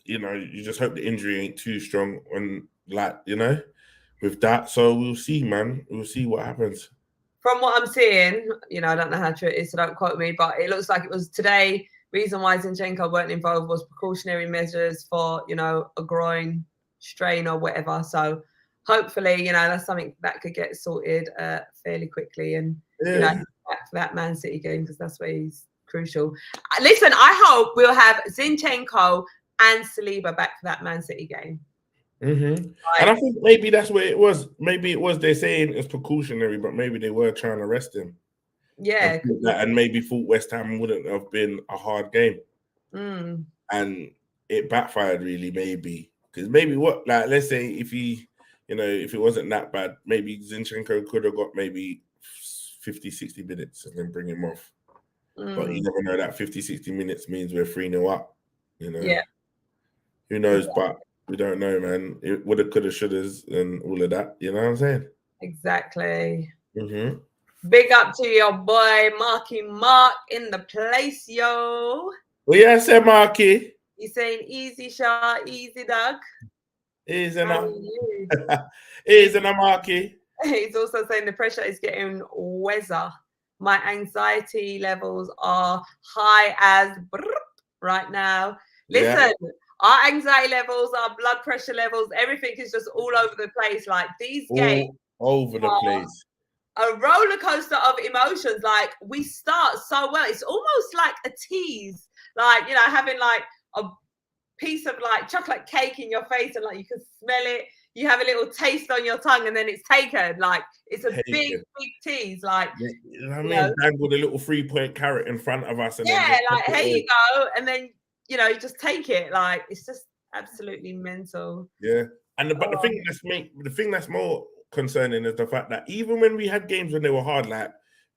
you know, you just hope the injury ain't too strong on, like, you know, with that. So we'll see, man. We'll see what happens. From what I'm seeing, you know, I don't know how true it is, so don't quote me, but it looks like it was today. Reason why Zinchenko weren't involved was precautionary measures for, you know, a groin strain or whatever. So hopefully, you know, that's something that could get sorted fairly quickly and, you know, back for that Man City game because that's where he's crucial. Listen, I hope we'll have Zinchenko and Saliba back for that Man City game. And I think maybe that's where it was. Maybe it was they're saying it's precautionary, but maybe they were trying to rest him. Yeah. And maybe thought West Ham wouldn't have been a hard game. And it backfired really, maybe. Because maybe let's say if it wasn't that bad, maybe Zinchenko could have got maybe 50, 60 minutes and then bring him off. But you never know, that 50, 60 minutes means we're 3-0 up, you know. Yeah. Who knows, but we don't know, man. It woulda, coulda, shouldas, and all of that. You know what I'm saying? Exactly. Big up to your boy, Marky Mark, in the place, yo. Well, yeah, I said Marky. He's saying easy, shot, easy, dog. Easy now. Easy now, Marky. He's also saying the pressure is getting weather. My anxiety levels are high as right now. Listen, our anxiety levels, our blood pressure levels, everything is just all over the place. Like these games, all over the place. A roller coaster of emotions. Like we start so well. It's almost like a tease. Like, you know, having like a piece of like chocolate cake in your face and like you can smell it. You have a little taste on your tongue and then it's taken. Like it's a big tease. Like, you know what I mean? Dangled a little 3-point carrot in front of us. And like here you go. And then, you know, you just take it. Like it's just absolutely mental. Yeah. And but the thing that's more concerning is the fact that even when we had games when they were hard, like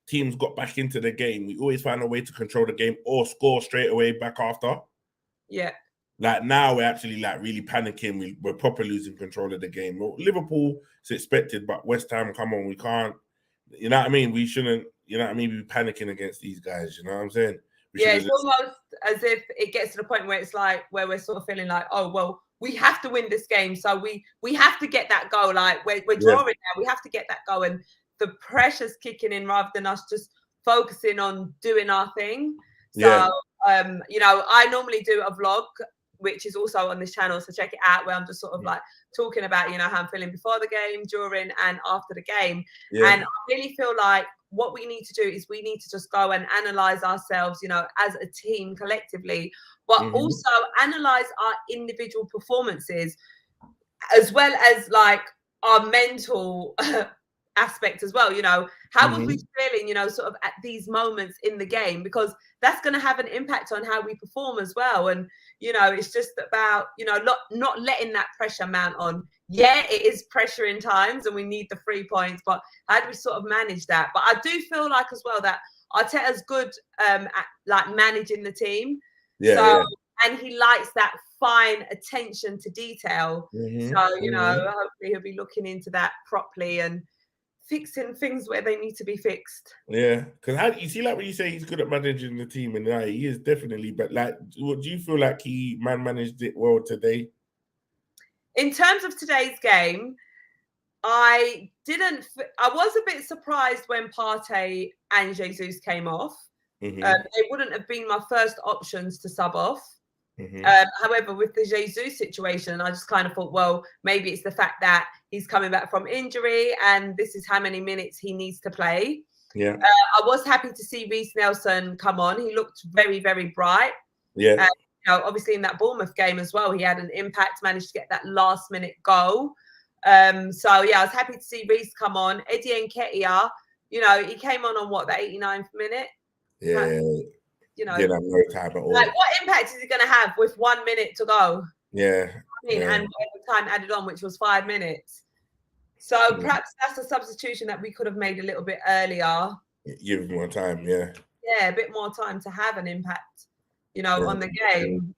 teams got back into the game, we always found a way to control the game or score straight away back after. Yeah. Like now we're actually like really panicking. We're properly losing control of the game. Well, Liverpool, it's expected, but West Ham, come on, we can't. You know what I mean? We shouldn't. You know what I mean? Be panicking against these guys. You know what I'm saying? It's almost as if it gets to the point where it's like where we're sort of feeling like, oh well, we have to win this game, so we have to get that goal. Like we're drawing now, we have to get that goal, and the pressure's kicking in rather than us just focusing on doing our thing. So you know, I normally do a vlog, which is also on this channel, so check it out, where I'm just sort of like talking about, you know, how I'm feeling before the game, during and after the game. And I really feel like what we need to do is we need to just go and analyze ourselves, you know, as a team collectively, but also analyze our individual performances as well as like our mental aspect as well. You know, how are we feeling, you know, sort of at these moments in the game, because that's going to have an impact on how we perform as well. And, It's just about, not letting that pressure mount on. Yeah, it is pressure in times and we need the 3 points, but how do we sort of manage that? But I do feel like as well that Arteta's good at like managing the team. And he likes that fine attention to detail. So, hopefully he'll be looking into that properly and fixing things where they need to be fixed. Yeah, because how you see, like when you say he's good at managing the team, and he is definitely. But like, what do you feel like he managed it well today? In terms of today's game, I was a bit surprised when Partey and Jesus came off. They wouldn't have been my first options to sub off. However, with the Jesus situation, I just kind of thought, well, maybe it's the fact that he's coming back from injury and this is how many minutes he needs to play. Yeah. I was happy to see Reece Nelson come on. He looked very, very bright. Yeah. Obviously in that Bournemouth game as well, he had an impact, managed to get that last minute goal. So yeah, I was happy to see Reece come on. Eddie Nketiah, he came on what, the 89th minute? Yeah. Didn't have no time at all. Like, what impact is he going to have with 1 minute to go? Yeah. And whatever time added on, which was 5 minutes. So perhaps that's a substitution that we could have made a little bit earlier. Give him more time, yeah. Yeah, a bit more time to have an impact, on the game.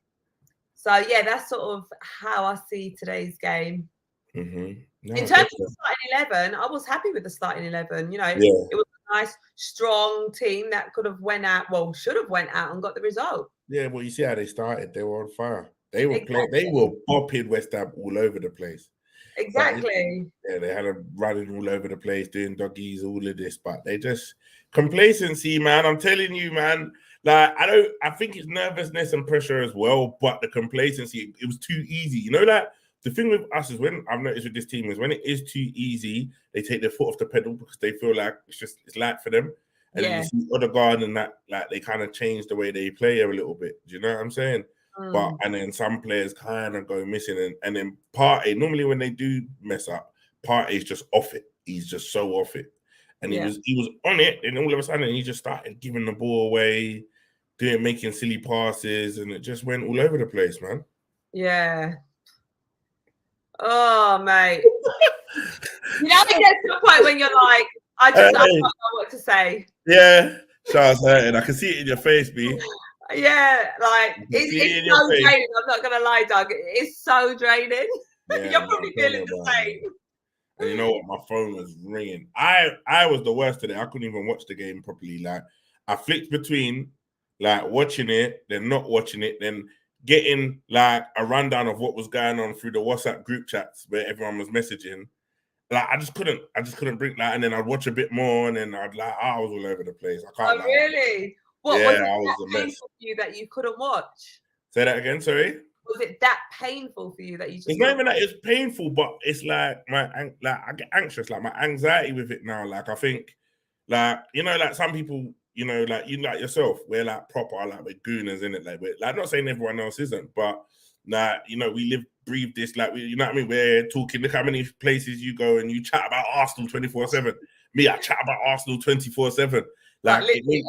So yeah, that's sort of how I see today's game. No, in terms of the starting 11, I was happy with the starting 11. It was a nice, strong team that should have went out and got the result. Yeah, well, you see how they started. They were on fire. They were they were bopping West Ham all over the place. Exactly. But, they had them running all over the place, doing doggies, all of this. But they just complacency, man. I'm telling you, man. Like, I think it's nervousness and pressure as well, but the complacency, it was too easy. Like the thing with us is, when I've noticed with this team, is when it is too easy, they take their foot off the pedal because they feel like it's light for them. And then you see Odegaard and that, like, they kind of change the way they play a little bit. Do you know what I'm saying? But and then some players kind of go missing, and then Partey, normally when they do mess up, Partey's just off it. He's just so off it. And he was on it, and all of a sudden he just started giving the ball away, making silly passes, and it just went all over the place, man. Yeah. Oh, mate. It gets to a point when you're like, I don't know what to say. Yeah. Charles hurting. I can see it in your face, B. Yeah, like it's so draining. I'm not gonna lie, Doug. It's so draining. Yeah, you're probably feeling the same. And you know what? My phone was ringing. I was the worst today. I couldn't even watch the game properly. Like, I flicked between like watching it, then not watching it, then getting like a rundown of what was going on through the WhatsApp group chats where everyone was messaging. Like, I just couldn't bring that. And then I'd watch a bit more, and then I was all over the place. I can't. Oh, really? What was it painful for you that you couldn't watch? Say that again, sorry. Was it that painful for you that you just? It's not even that it's painful, but it's like I get anxious, like my anxiety with it now. Like, I think, like, like some people, like you, like yourself, we're like proper, like we're gooners, in it. Like, we're like, not saying everyone else isn't, but like, we live, breathe this. Like, you know what I mean? We're talking. Look how many places you go and you chat about Arsenal 24/7. Me, I chat about Arsenal 24/7. Like, every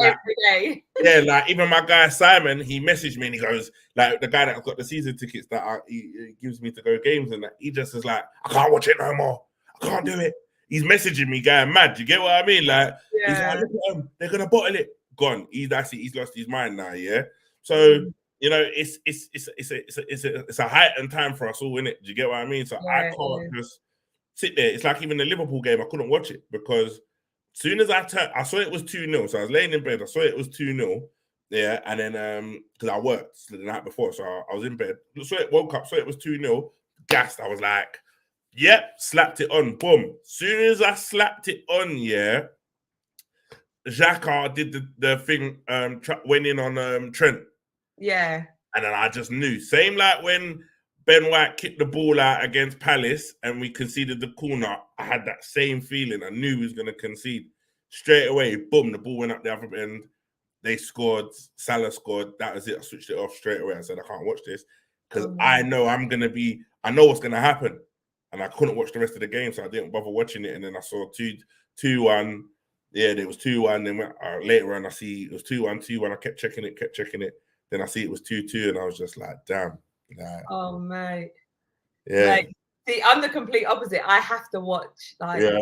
day. Yeah, like even my guy Simon, he messaged me and he goes, like, the guy that I've got the season tickets that he gives me to go games, and that he just is like, I can't watch it no more. I can't do it. He's messaging me, going mad. You get what I mean? Like, he's like, look at them, they're gonna bottle it. Gone. He's lost his mind now. Yeah. So it's a heightened time for us all, innit? Do you get what I mean? So I can't just sit there. It's like even the Liverpool game, I couldn't watch it because soon as I saw it was 2-0. So I was laying in bed. I saw it was 2-0. Yeah. And then, because I worked the night before. So I was in bed. Woke up, saw it was 2-0. Gassed. I was like, yep, slapped it on. Boom. Soon as I slapped it on, Xhaka did the thing, went in on Trent. Yeah. And then I just knew. Same like when Ben White kicked the ball out against Palace and we conceded the corner. I had that same feeling. I knew he was going to concede. Straight away, boom, the ball went up the other end. They scored. Salah scored. That was it. I switched it off straight away. I said, I can't watch this because I know I know what's going to happen. And I couldn't watch the rest of the game, so I didn't bother watching it. And then I saw 2-1. Yeah, there was 2-1. Then later on, I see it was 2-1. I kept checking it. Then I see it was 2-2, and I was just like, damn. Like, oh mate. yeah. Like, see, I'm the complete opposite. I have to watch like Yeah.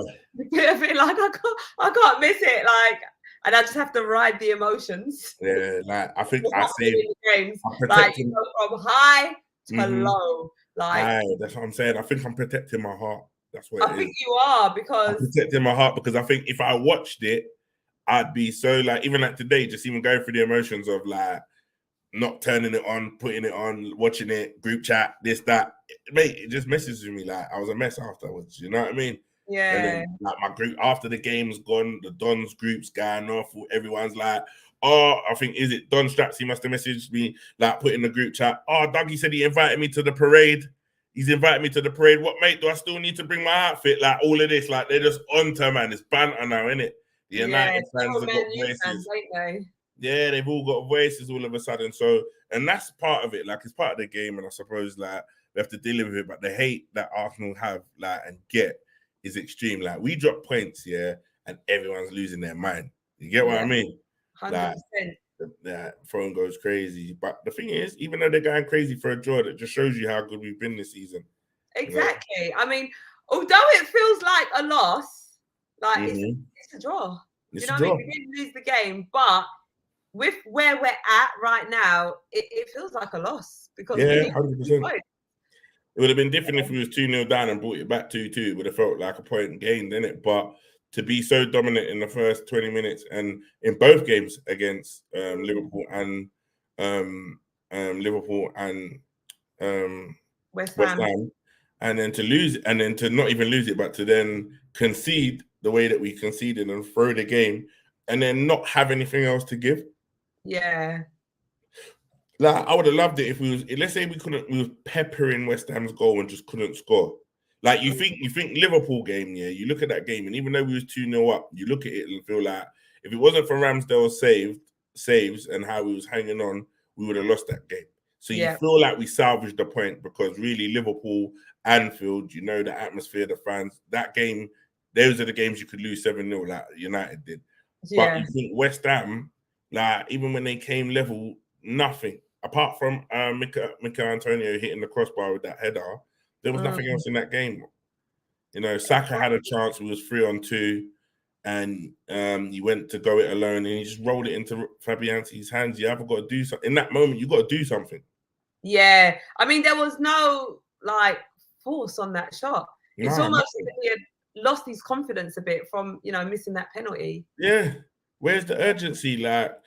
I feel like I can't miss it. Like, and I just have to ride the emotions. Yeah, like I think What's I happening say in the games. I'm Like you protecting. go from high to Mhm. low. Like Aye, that's what I'm saying. I think I'm protecting my heart. That's what I it think is. you are I'm because protecting my heart because I think if I watched it, I'd be so like even like today, just even going through the emotions of like not turning it on, putting it on, watching it, group chat, this, that. Mate, it just messes with me. Like I was a mess afterwards. You know what I mean? And yeah. then like my group after the game's gone, the Don's group's going off. Everyone's like, oh, I think is it Don Straps? He must have messaged me, like put in the group chat. Oh, Dougie said he invited me to the parade. He's invited me to the parade. What, mate? Do I still need to bring my outfit? Like all of this, like they're just on to, man. It's banter now, innit? The United fans have got voices. Ain't they? Yeah, they've all got voices all of a sudden. So, and that's part of it. Like it's part of the game, and I suppose like we have to deal with it. But the hate that Arsenal have, like, and get is extreme. Like we drop points, yeah, and everyone's losing their mind. You get what I mean? 100%. Like that phone goes crazy. But the thing is, even though they're going crazy for a draw, that just shows you how good we've been this season. Exactly. You know? I mean, although it feels like a loss, like it's a draw. It's you know a what I draw. mean? We didn't lose the game, but with where we're at right now, it feels like a loss because yeah, 100%. It would have been different if we was 2-0 down and brought it back 2-2. It would have felt like a point gained, didn't it? But to be so dominant in the first 20 minutes and in both games against Liverpool and West Ham, and then to lose, and then to not even lose it, but to then concede the way that we conceded and throw the game, and then not have anything else to give. Yeah. Like I would have loved it if we was. Let's say we was peppering West Ham's goal and just couldn't score. Like you think Liverpool game, yeah. You look at that game, and even though we was 2-0 up, you look at it and feel like if it wasn't for Ramsdale's saves and how he was hanging on, we would have lost that game. So you feel like we salvaged the point because really Liverpool, Anfield, you know, the atmosphere, the fans, that game, those are the games you could lose 7-0 like United did. Yeah. But you think West Ham, like even when they came level, nothing. Apart from Mikel Antonio hitting the crossbar with that header, there was nothing else in that game. You know, Saka had a chance. He was 3-on-2, and he went to go it alone, and he just rolled it into Fabianski's hands. You haven't got to do something. In that moment, you got to do something. Yeah. I mean, there was no, like, force on that shot. It's almost like he had lost his confidence a bit from, you know, missing that penalty. Yeah. Where's the urgency? Like,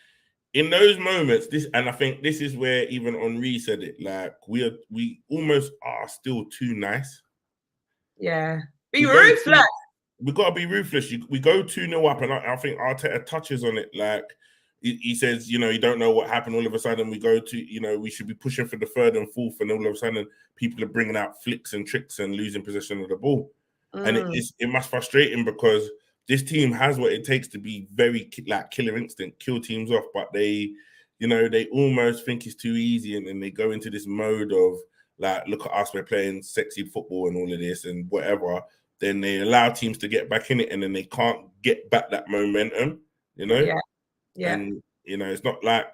in those moments, and I think this is where even Henri said it, like we almost are still too nice. Yeah. Be ruthless. We got to be ruthless. We go 2-0 up, and I think Arteta touches on it. Like he says, you know, you don't know what happened. All of a sudden, we go to, you know, we should be pushing for the third and fourth, and all of a sudden, people are bringing out flicks and tricks and losing possession of the ball. And it must frustrate him because this team has what it takes to be very like killer instinct, kill teams off, but they, you know, they almost think it's too easy, and then they go into this mode of like, look at us, we're playing sexy football and all of this and whatever. Then they allow teams to get back in it, and then they can't get back that momentum, you know? Yeah. And, you know, it's not like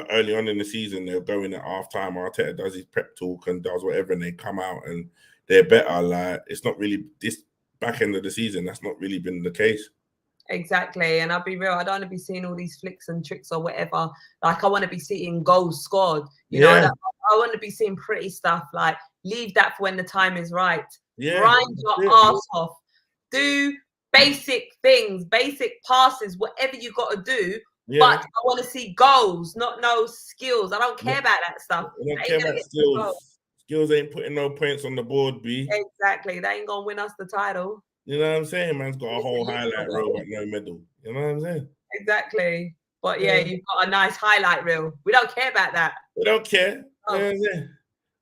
early on in the season, they'll go in at halftime, Arteta does his prep talk and does whatever, and they come out and they're better. Like, it's not really this back end of the season, that's not really been the case. Exactly. And I'll be real, I don't want to be seeing all these flicks and tricks or whatever. Like, I want to be seeing goals scored. You know, I want to be seeing pretty stuff. Like, leave that for when the time is right. Grind your ass off. Do basic things, basic passes, whatever you got to do. But I want to see goals, not no skills. I don't care about that stuff. I don't care about skills. Skills ain't putting no points on the board, B. Exactly. They ain't going to win us the title. You know what I'm saying? Man's got a whole highlight reel, but no medal. You know what I'm saying? Exactly. But yeah, you've got a nice highlight reel. We don't care about that. We don't care. You know what I'm saying?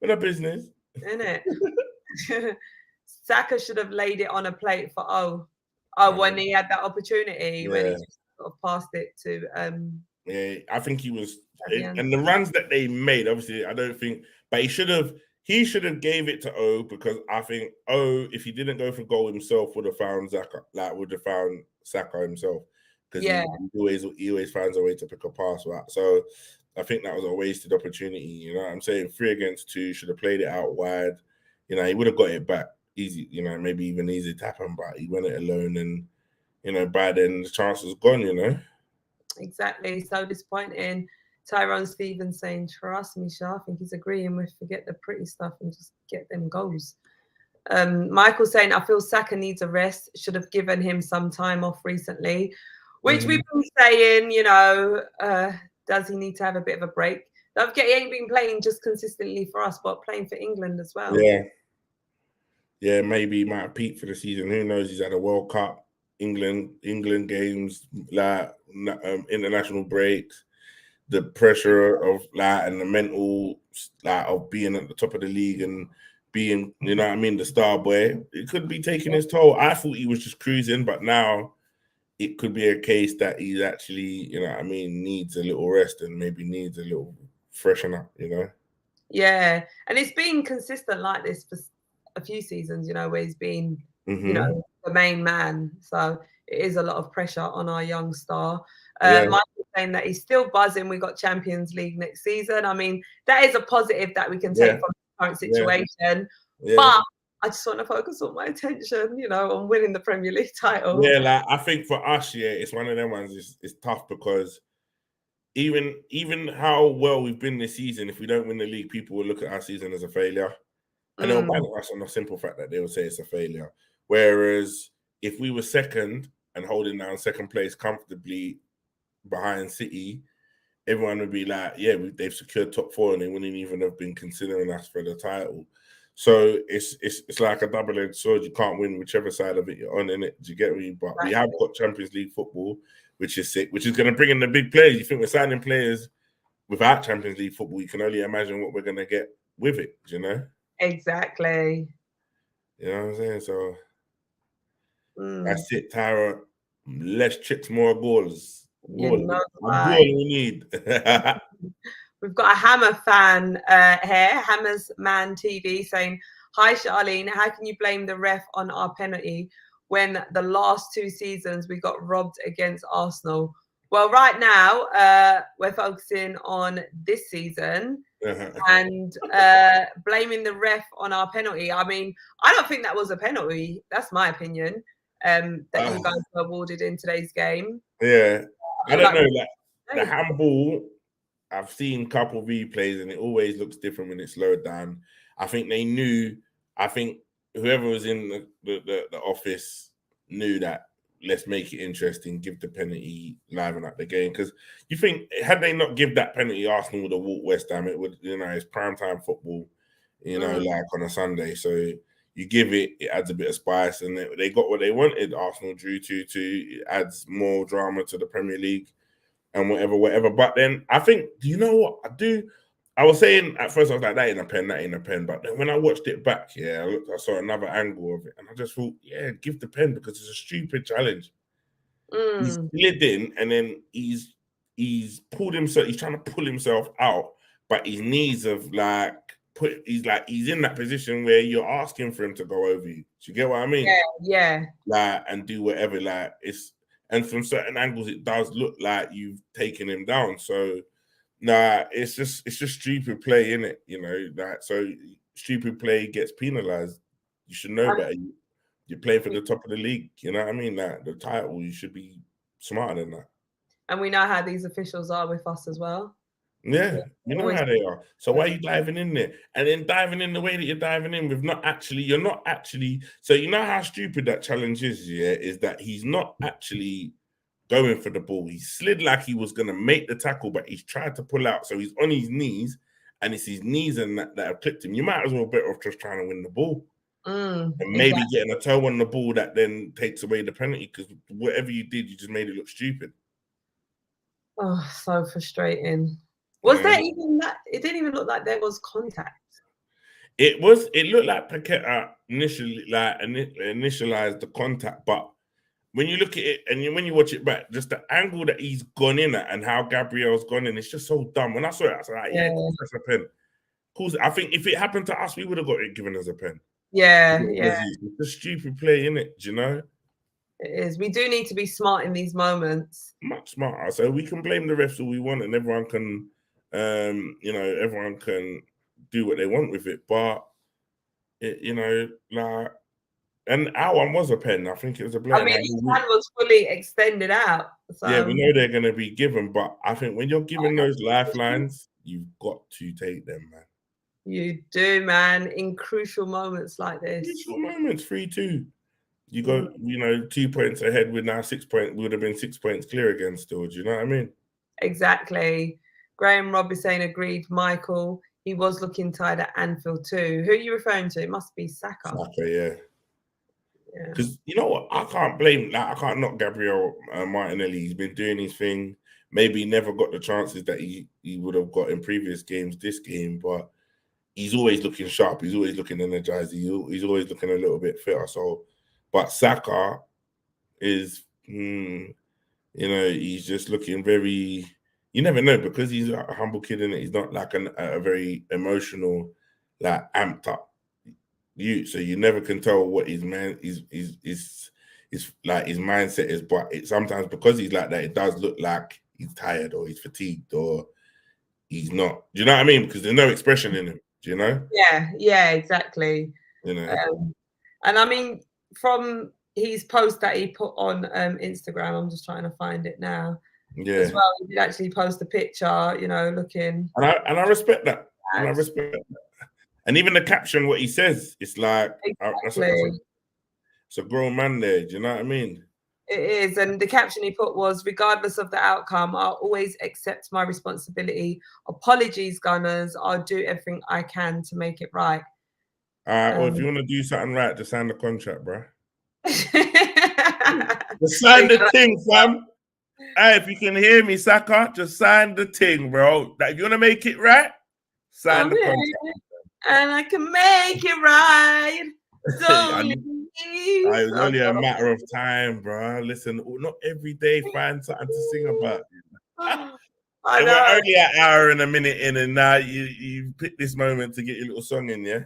We're not business. Isn't it? Saka should have laid it on a plate for when he had that opportunity, when he just sort of passed it to yeah, I think he was, and the runs that they made, obviously, I don't think, but he should have gave it to O, because I think O, if he didn't go for goal himself, would have found Saka himself, because he always finds a way to pick a pass. Right? So I think that was a wasted opportunity. You know what I'm saying? 3 against 2, should have played it out wide. You know, he would have got it back easy. You know, maybe even easy to happen, but he went it alone, and by then the chance was gone. Exactly. So disappointing. Tyrone Stevens saying, "Trust me, Shah." I think he's agreeing with forget the pretty stuff and just get them goals. Michael saying, "I feel Saka needs a rest. Should have given him some time off recently," which we've been saying. Does he need to have a bit of a break? Don't forget, he ain't been playing just consistently for us, but playing for England as well. Yeah. Maybe he might have peaked for the season. Who knows? He's had a World Cup, England games, like international breaks, the pressure of and the mental of being at the top of the league and being, the star boy. It could be taking his toll. I thought he was just cruising, but now it could be a case that he's actually, needs a little rest and maybe needs a little freshen up, Yeah, and it's been consistent like this for a few seasons, where he's been, the main man. So it is a lot of pressure on our young star. Michael's saying that he's still buzzing. We got Champions League next season. I mean, that is a positive that we can take from the current situation. But I just want to focus all my attention, on winning the Premier League title. Yeah, I think for us, it's one of them ones. It's tough because even how well we've been this season, if we don't win the league, people will look at our season as a failure. And they'll ban us on the simple fact that they will say it's a failure. Whereas if we were second and holding down second place comfortably behind City, everyone would be like, yeah, they've secured top 4 and they wouldn't even have been considering us for the title. So it's like a double-edged sword. You can't win whichever side of it you're on, innit? Do you get me? But we have got Champions League football, which is sick, which is going to bring in the big players. You think we're signing players without Champions League football, you can only imagine what we're going to get with it, Exactly. You know what I'm saying? So that's it, Tyra. Less tricks, more goals. Goal we need. We've got a Hammer fan here, Hammer's Man TV, saying, "Hi, Charlene. How can you blame the ref on our penalty when the last 2 seasons we got robbed against Arsenal?" Well, right now, we're focusing on this season and blaming the ref on our penalty. I mean, I don't think that was a penalty. That's my opinion, that you guys were awarded in today's game. Yeah. I don't know. The handball, I've seen a couple of replays and it always looks different when it's slowed down. I think they knew, whoever was in the office knew that let's make it interesting, give the penalty, liven up the game. Because you think, had they not give that penalty, Arsenal would have walked West Ham. It would, it's primetime football, like on a Sunday. So you give it adds a bit of spice, and they got what they wanted. Arsenal drew 2-2. It adds more drama to the Premier League and whatever. But then I think, do you know what I do? I was saying at first, I was like, that ain't a pen. But then when I watched it back, I saw another angle of it. And I just thought, give the pen because it's a stupid challenge. He's slid in and then he's pulled himself, he's trying to pull himself out, but his knees have he's in that position where you're asking for him to go over you. Do you get what I mean? Yeah. And do whatever. And from certain angles, it does look like you've taken him down. So it's just stupid play, innit? So stupid play gets penalized. You should know better. You're playing for the top of the league. You know what I mean? The title, you should be smarter than that. And we know how these officials are with us as well. Yeah, you know how they are. So why are you diving in there? And then diving in the way that you're diving in with you're not actually. So you know how stupid that challenge is, is that he's not actually going for the ball. He slid like he was going to make the tackle, but he's tried to pull out. So he's on his knees, and it's his knees and that have clipped him. You might as well better off just trying to win the ball. And maybe getting a toe on the ball that then takes away the penalty, because whatever you did, you just made it look stupid. Oh, so frustrating. Was there even that? It didn't even look like there was contact. It looked like Paqueta initially initialized the contact, but when you look at it and when you watch it back, just the angle that he's gone in at and how Gabriel's gone in, it's just so dumb. When I saw it, I was like, that's a pen. Of course, I think if it happened to us, we would have got it given as a pen. It's a stupid play, innit? Do you know? It is. We do need to be smart in these moments. Much smarter. So we can blame the refs all we want, and everyone can You know, everyone can do what they want with it, but it, you know, like, and our one was a pen. I think it was a blade. I mean, his hand was fully extended out. So Yeah, we know they're going to be given, but I think when you're given those lifelines, you've got to take them, man. You do, man, in crucial moments like this. Crucial moments, 3-2. You go, you know, 2 points ahead with now 6 points. Would have been 6 points clear again still. Do you know what I mean? Exactly. Graham Robb is saying agreed. Michael, he was looking tired at Anfield too. Who are you referring to? It must be Saka. Saka, yeah. Because you know what, I can't blame that. I can't knock Gabriel Martinelli. He's been doing his thing. Maybe he never got the chances that he would have got in previous games. This game, but he's always looking sharp. He's always looking energized. He's always looking a little bit fitter. So, but Saka is, you know, he's just looking very. You never know because he's a humble kid and he's not like a very emotional, like amped up. So you never can tell what his like his mindset is, but it sometimes because he's like that, it does look like he's tired or he's fatigued or he's not. Do you know what I mean? Because there's no expression in him. Do you know? Yeah, exactly. You know, and I mean from his post that he put on Instagram, I'm just trying to find it now. Yeah, as well, he did actually post a picture, you know, looking. And I respect that. And I respect that. And even the caption, what he says, it's like exactly. It's a grown man there. Do you know what I mean? It is. And the caption he put was, regardless of the outcome, I'll always accept my responsibility. Apologies, Gunners. I'll do everything I can to make it right. Well, if you want to do something right, just sign the contract, bro. Just sign the thing, fam. Hey, if you can hear me, Saka, just sign the thing, bro. If you want to make it right, sign the contract. And I can make it right. It was only a matter of time, bro. Listen, not every day find something to sing about. I know. We're only an hour and a minute in, and now you picked this moment to get your little song in, yeah?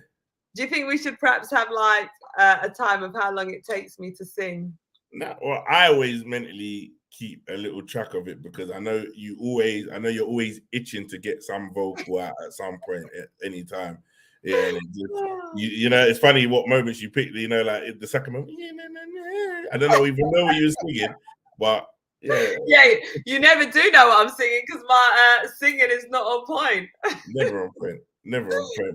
Do you think we should perhaps have like a time of how long it takes me to sing? No, well, I always mentally keep a little track of it because I know you're always itching to get some vocal out at some point at any time. Yeah, and you know, it's funny what moments you pick. You know, like the second moment, I don't even know what you were singing, but yeah, you never do know what I'm singing because my singing is not on point. Never on point.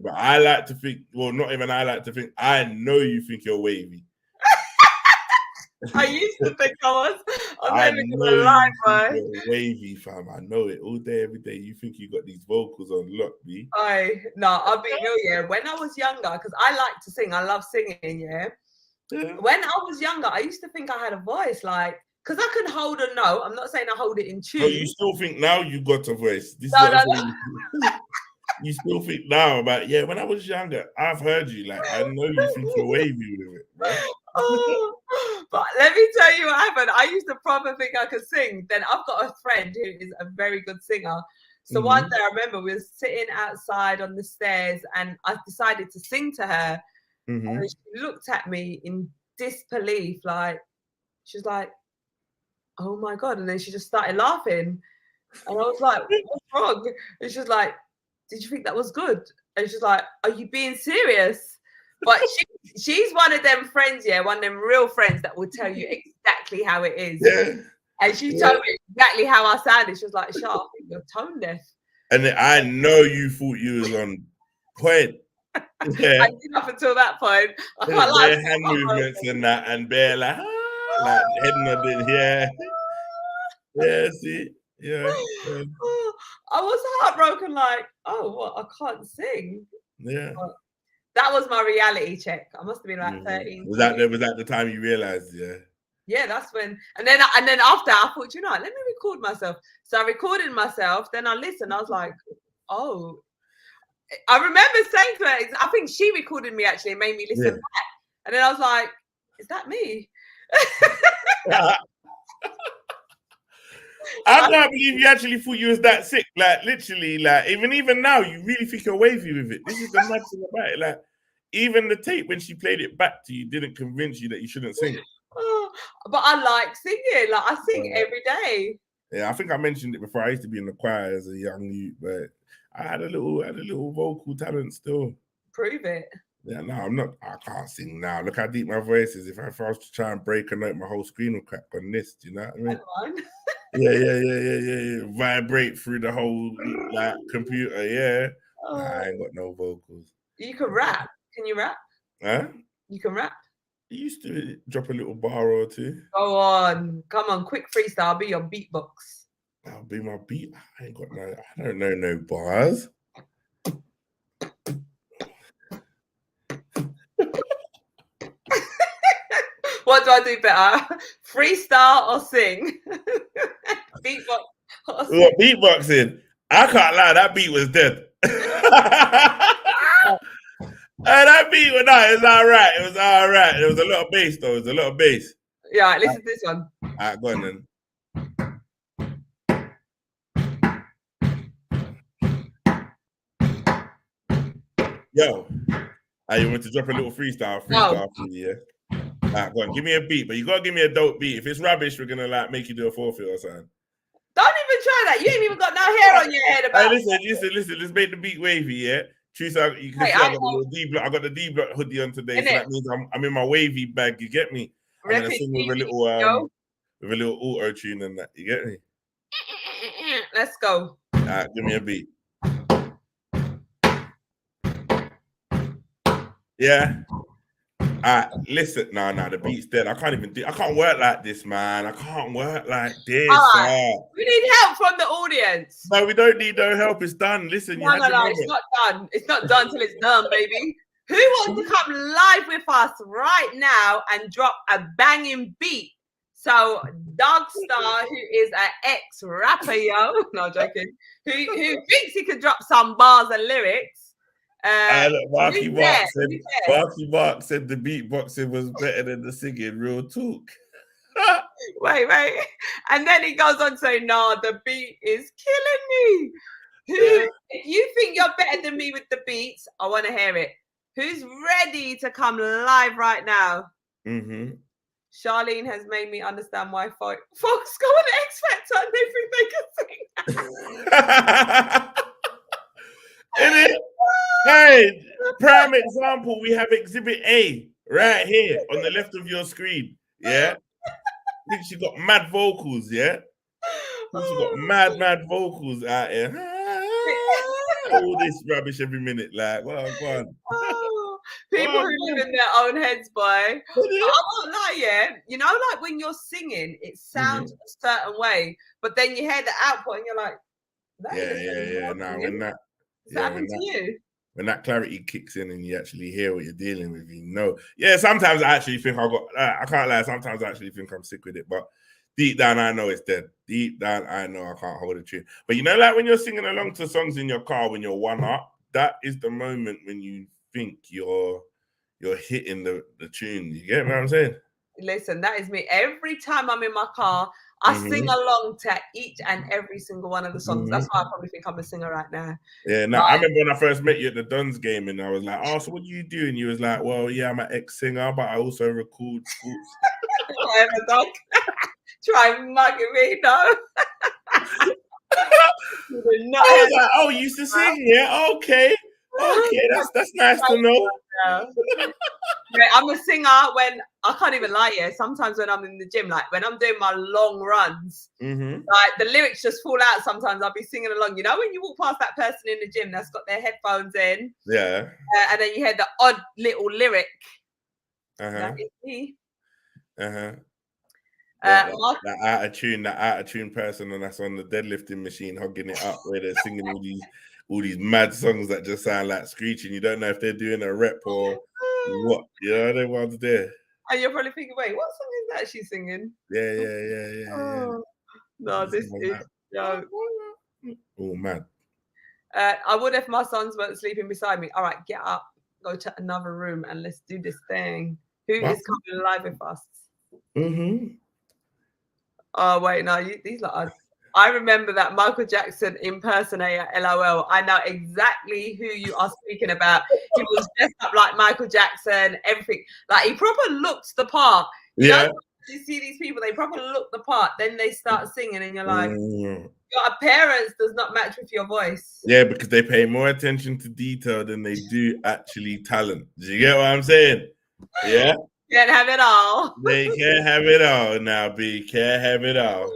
But I like to think. Well, not even I like to think. I know you think you're wavy. I used to think I was. I know you're wavy, fam. I know it all day, every day. You think you got these vocals on lock, B? I'll be real, yeah. When I was younger, because I like to sing, I love singing, yeah. When I was younger, I used to think I had a voice, like, because I could hold a note. I'm not saying I hold it in tune. Oh, you still think now you got a voice? No. You still think now about, when I was younger, I've heard you. Like, I know you think you're wavy with it, right? But let me tell you what happened. I used to probably think I could sing. Then I've got a friend who is a very good singer. So one day I remember we were sitting outside on the stairs and I decided to sing to her. And she looked at me in disbelief, like, she's like, oh my God. And then she just started laughing. And I was like, what's wrong? And she's like, did you think that was good? And she's like, are you being serious? But she's one of them friends, one of them real friends that will tell you exactly how it is. Yeah. And she told me exactly how I sounded. She was like, Shah, I think you're tone deaf. And I know you thought you was on point. Yeah. I did up until that point. I can't lie. Bare hand movements and that, and bare like head nodding, yeah. See? Yeah. I was heartbroken, like, oh, what? I can't sing. Yeah. But that was my reality check. I must have been like 13. Was that the time you realized? Yeah. Yeah, that's when. And then after I thought, let me record myself. So I recorded myself. Then I listened. I was like, oh. I remember saying to her, I think she recorded me actually and made me listen back. And then I was like, is that me? I can't believe you actually thought you was that sick. Like, literally, like, even now, you really think you're wavy with it. This is the mad thing about it. Like, even the tape, when she played it back to you, didn't convince you that you shouldn't sing it. But I like singing. Like, I sing every day. Yeah, I think I mentioned it before. I used to be in the choir as a young youth, but I had a little vocal talent still. Prove it. Yeah, no, I'm not. I can't sing now. Look how deep my voice is. If I was to try and break a note, my whole screen would crack on this. Do you know what I mean? Yeah. Vibrate through the whole like computer. Yeah. Oh. Nah, I ain't got no vocals. You can rap. Can you rap? Huh? You can rap. I used to drop a little bar or two. Go on. Come on, quick freestyle. I'll be your beatbox. I'll be my beat. I don't know no bars. What do I do better? Freestyle or sing? Beatbox. What, beatboxing? I can't lie, that beat was dead. That beat was it was all right. It was all right. There was a lot of bass though. It was a lot of bass. Yeah, listen to this one. All right, go on then. Yo, you want to drop a little freestyle for you, yeah? All right, go on, give me a beat, but you gotta give me a dope beat. If it's rubbish, we're gonna like make you do a forfeit or something. Don't even try that. You ain't even got no hair on your head about. Hey, listen. Let's make the beat wavy, yeah. Truth, you can see I got the little D block. I got the D block hoodie on today, so that means I'm in my wavy bag. You get me? I'm gonna sing with a little auto tune and that. You get me? Let's go. All right, give me a beat. Yeah. All right, listen. No, the beat's dead. I can't work like this, man. I can't work like this. Right. We need help from the audience. No, we don't need no help. It's done. Listen, no, it's not done. It's not done till it's done, baby. Who wants to come live with us right now and drop a banging beat? So, Dogstar, who is an ex-rapper, no joking, who thinks he could drop some bars and lyrics. Marky Mark said the beatboxing was better than the singing. Real talk. Wait. And then he goes on to say, "No, the beat is killing me." If you think you're better than me with the beats, I want to hear it. Who's ready to come live right now? Mm-hmm. Charlene has made me understand why folks go on X Factor and they think they can sing. Hey, prime example, we have Exhibit A right here on the left of your screen. Yeah. I think she got mad vocals, yeah? She got mad vocals out here. All this rubbish every minute, like, well, go on. People who live in their own heads, boy. I won't lie, yeah. You know, like when you're singing, it sounds a certain way, but then you hear the output and you're like, yeah. Now when that happened to you. When that clarity kicks in and you actually hear what you're dealing with, you know. Yeah, sometimes I actually think I can't lie, sometimes I actually think I'm sick with it, but deep down I know it's dead. Deep down I know I can't hold a tune. But you know, like when you're singing along to songs in your car when you're one up, that is the moment when you think you're hitting the tune. You get what I'm saying? Listen, that is me. Every time I'm in my car, I sing along to each and every single one of the songs. That's why I probably think I'm a singer right now. Yeah, no, I remember when I first met you at the Duns game and I was like, "Oh, so what do you do?" And you was like, "Well, yeah, I'm an ex-singer, but I also record sports." Whatever, dog. Try mugging me, no. I was like, "Oh, you used to sing, yeah? Okay, that's nice to know." Yeah, I'm a singer when I can't even lie. Yeah, sometimes when I'm in the gym, like when I'm doing my long runs, like the lyrics just fall out. Sometimes I'll be singing along. You know, when you walk past that person in the gym that's got their headphones in, yeah, and then you hear the odd little lyric. That is me. That out of tune person, and that's on the deadlifting machine, hugging it up, where they're singing all these mad songs that just sound like screeching. You don't know if they're doing a rep or what. You know, they ones there. And you're probably thinking, wait, what song is that she's singing? Yeah. No, this is no. Oh man. I would if my sons weren't sleeping beside me. All right, get up, go to another room, and let's do this thing. Who is coming live with us? Oh wait, no, these are. I remember that Michael Jackson impersonator, LOL. I know exactly who you are speaking about. He was dressed up like Michael Jackson, everything. Like he proper looks the part. You know, you see these people, they probably look the part, then they start singing, and you're like, Mm. your appearance does not match with your voice. Yeah, because they pay more attention to detail than they do actually talent. Do you get what I'm saying? Yeah. Can't have it all. They can't have it all now, B. Can't have it all.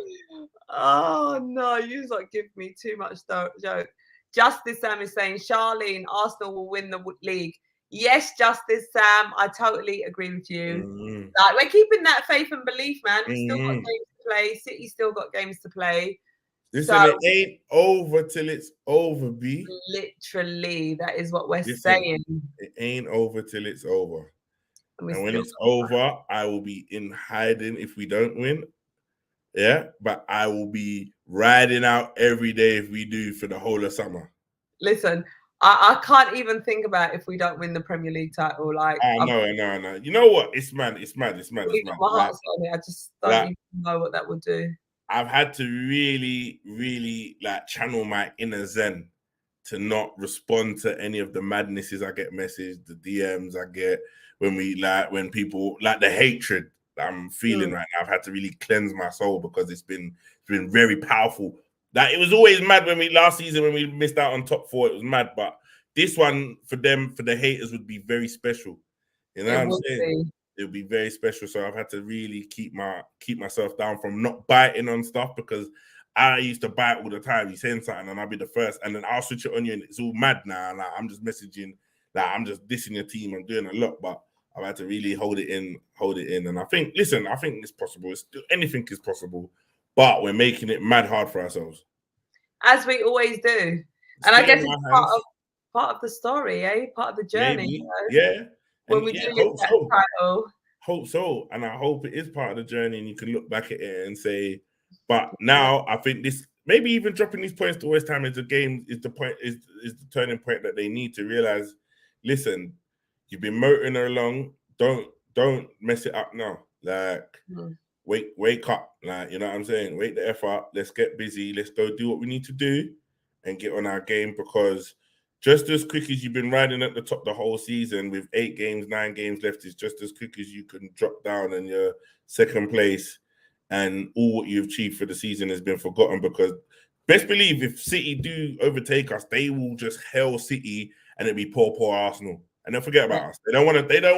Oh no, you like give me too much joke. Justice Sam is saying, Charlene, Arsenal will win the league. Yes, Justice Sam, I totally agree with you. Mm-hmm. Like, we're keeping that faith and belief, man. We've still got Mm-hmm. games to play. City still got games to play. Listen, it ain't over till it's over, B. Literally, that is what we're Listen, saying. it ain't over till it's over. And when it's over, I will be in hiding if we don't win. Yeah, but I will be riding out every day if we do for the whole of summer. Listen, I can't even think about if we don't win the Premier League title. Like, I know. You know what? It's mad. My heart's on it. I just don't even know what that would do. I've had to really, really like channel my inner zen to not respond to any of the madnesses I get messaged, the DMs I get when people like the hatred that I'm feeling right now. I've had to really cleanse my soul because it's been very powerful. Like, it was always mad last season when we missed out on top 4, it was mad, but this one for the haters would be very special. You know what I'm saying? It would be very special. So I've had to really keep myself down from not biting on stuff, because I used to bite all the time. You saying something and I'll be the first, and then I'll switch it on you and it's all mad now. Like, I'm just messaging, like, I'm just dissing your team. I'm doing a lot, but I've had to really hold it in. And I think it's possible. Anything is possible, but we're making it mad hard for ourselves. As we always do. And I guess it's part of the story, eh? Part of the journey. Maybe, you know? yeah. When we do lift that title. Hope so. And I hope it is part of the journey and you can look back at it and say, but now I think this, maybe even dropping these points to West Ham is the turning point that they need to realize, listen, you've been motoring along, don't mess it up now. Like, wake up. Like, you know what I'm saying? Wake the F up. Let's get busy. Let's go do what we need to do and get on our game, because just as quick as you've been riding at the top the whole season with 8 games, 9 games left, is just as quick as you can drop down in your second place and all what you've achieved for the season has been forgotten. Because best believe if City do overtake us, they will just hell City and it'll be poor Arsenal. And they'll forget about us. They don't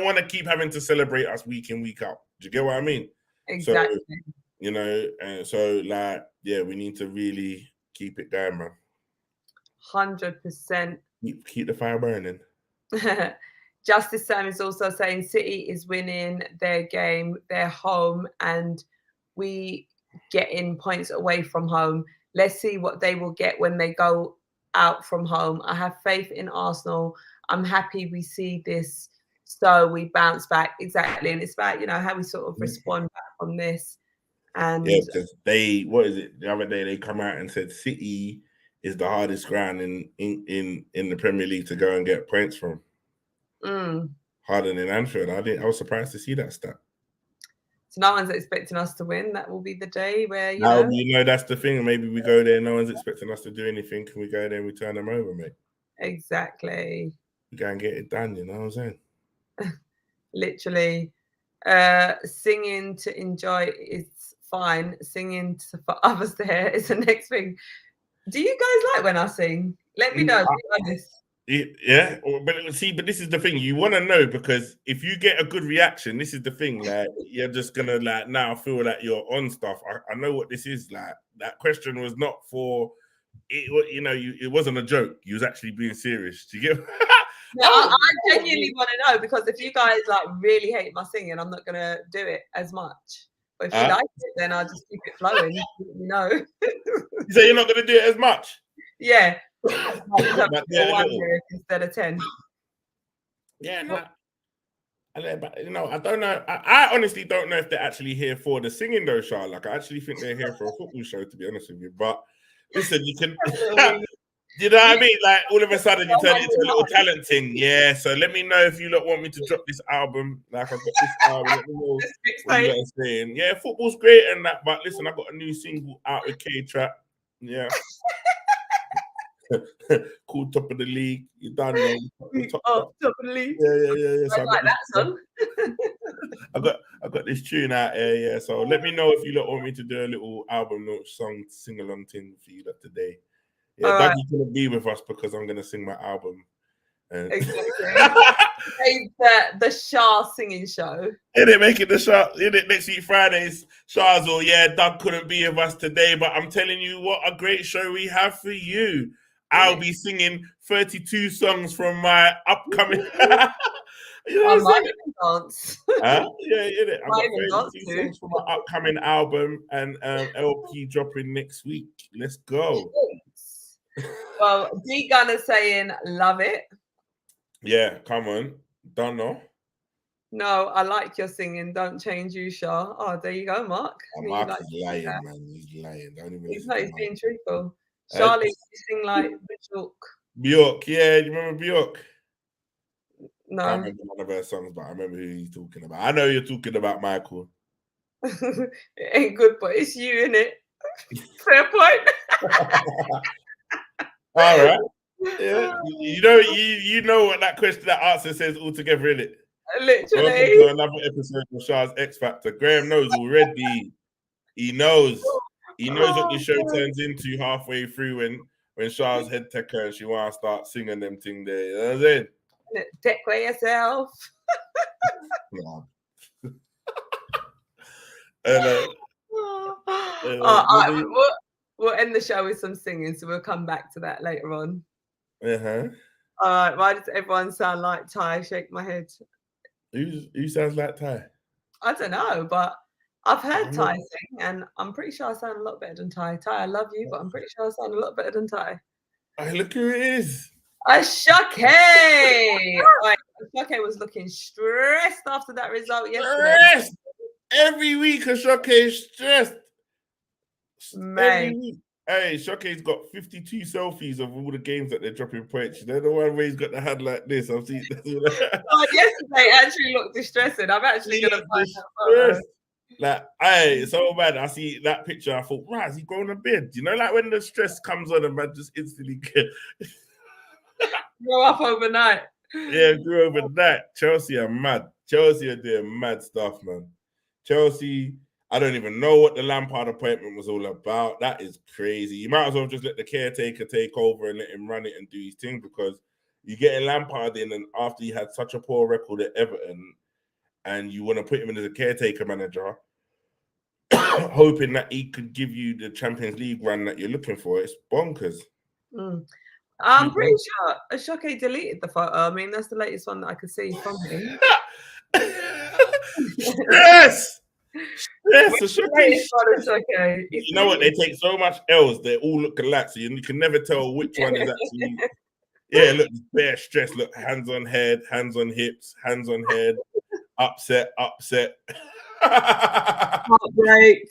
want to keep having to celebrate us week in, week out. Do you get what I mean? Exactly. So, you know, and so, like, yeah, we need to really keep it going, man. 100%. Keep the fire burning. Justice Sam is also saying City is winning their game, they're home, and we getting points away from home. Let's see what they will get when they go out from home. I have faith in Arsenal. I'm happy we see this, so we bounce back. Exactly. And it's about, you know, how we sort of respond back on this. And yeah, because the other day they come out and said City is the hardest ground in the Premier League to go and get points from. Harder than Anfield. I was surprised to see that stat. So no one's expecting us to win. That will be the day where, you know, that's the thing. Maybe we go there, no one's expecting us to do anything. Can we go there and we turn them over, mate? Exactly. We go and get it done, you know what I'm saying? Literally. Singing to enjoy is fine. Singing for others there is the next thing. Do you guys like when I sing? Let me know. Be honest. Yeah, but this is the thing. You want to know, because if you get a good reaction, this is the thing. Like, you're just gonna like now feel like you're on stuff. I know what this is. Like, that question was not for it. You know, it wasn't a joke. You was actually being serious. Do you get? No, I genuinely want to know, because if you guys like really hate my singing, I'm not gonna do it as much. But if you like it, then I'll just keep it flowing. You know. You say you're not gonna do it as much? Yeah. Instead of 10. Yeah, no. But, you know, I don't know. I honestly don't know if they're actually here for the singing though, Char. Like, I actually think they're here for a football show, to be honest with you. But listen, you can, you know what I mean? Like, all of a sudden you turn it into a little talent thing. Yeah. So let me know if you lot want me to drop this album. Like, I've got this album. Let me know what you lot are saying. Yeah, football's great and that. But listen, I've got a new single out with CHAR. Yeah. Called Top of the League. You done, man. Top of the league. Yeah. So I like that song. I got got this tune out here, yeah. So let me know if you lot want me to do a little album note song sing along thing for you lot today. Yeah, All Dougie's gonna be with us because I'm gonna sing my album. Exactly. the CHAR singing show. In it, make it the show. In it next week Fridays. Shazle, yeah, Doug couldn't be with us today, but I'm telling you what a great show we have for you. I'll be singing 32 songs from my upcoming. You know I what I'm might saying? even dance. Yeah. I've got 32 too. songs for my upcoming album and LP dropping next week. Let's go. Well, D Gunner saying love it. Yeah, come on. Don't know. No, I like your singing. Don't change you, Shah. Oh, there you go, Mark. Mark is lying, man. He's lying. Don't even He's not. He's being truthful. Uh, Charlie, you sing like Bjork. Bjork, yeah. You remember Bjork? No. I can't remember one of her songs, but I remember who he's talking about. I know you're talking about Michael. It ain't good, but it's you, innit? Fair point. All right. Yeah. You know what that question, that answer says altogether, innit? Literally. Welcome to another episode of Shah's X Factor. Graham knows already. He knows. He knows what the show turns into halfway through when Shah's head taker and she want to start singing them thing there. You know what I'm saying? Declare yourself. We'll end the show with some singing, so we'll come back to that later on. Uh-huh. All right. Why does everyone sound like Ty? Shake my head. Who sounds like Ty? I don't know, but I've heard Ty sing, and I'm pretty sure I sound a lot better than Ty. Ty, I love you, but I'm pretty sure I sound a lot better than Ty. Hey, look who it is. Ashake! Right, Ashake was looking stressed after that result yesterday. Stressed! Every week Ashake is stressed. Every week. Hey, Shoke's got 52 selfies of all the games that they're dropping points. They're the one where he's got the hand like this. I've seen yesterday actually looked distressing. I'm actually gonna find that. Like, hey, it's so bad. I see that picture. I thought, right, has he grown a beard? You know, like when the stress comes on and man just instantly get grow up overnight. Yeah, grew overnight. Chelsea are mad. Chelsea are doing mad stuff, man. Chelsea, I don't even know what the Lampard appointment was all about. That is crazy. You might as well just let the caretaker take over and let him run it and do his thing, because you get a Lampard in, and after he had such a poor record at Everton, and you want to put him in as a caretaker manager, hoping that he could give you the Champions League run that you're looking for. It's bonkers. I'm pretty sure Ashake deleted the photo. I mean, that's the latest one that I could see from him. Yes! Okay. You know what? They take so much L's, they all look alike, so you can never tell which one is actually. Yeah, look, bare stress. Look, hands on head, hands on hips, hands on head, upset. Heartbreak.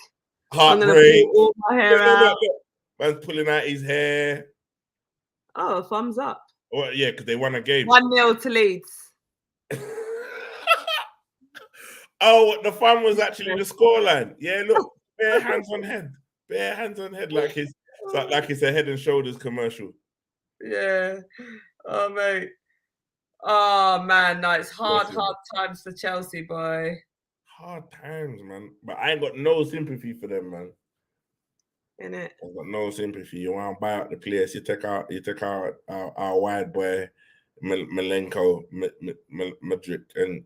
All my hair out. Man's pulling out his hair. Oh, thumbs up. Well, yeah, because they won a game. 1-0 to Leeds. Oh, the fun was actually the scoreline. Yeah, look, bare hands on head, like it's a Head and Shoulders commercial. Yeah. Oh mate. Oh man, no, it's hard times for Chelsea, boy. Hard times, man. But I ain't got no sympathy for them, man. Innit? I've got no sympathy. You want to buy out the players? You take out our wide boy, Milenko, Madrid, and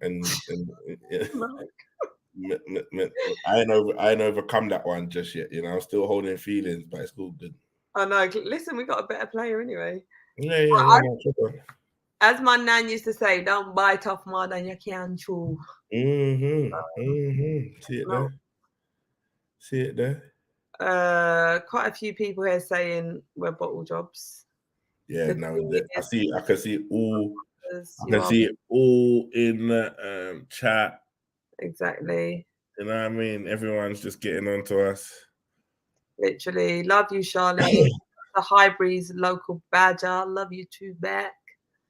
I ain't overcome that one just yet. You know, I'm still holding feelings, but it's all good. I know. Listen, we got a better player anyway. Yeah. As my nan used to say, don't bite off more than you can chew. See it there. Quite a few people here saying we're bottle jobs. Yeah, I can see it all. I can see it all in the chat. Exactly. You know what I mean? Everyone's just getting onto us. Literally. Love you, Charlie. The Highbreeze local badger. Love you too back.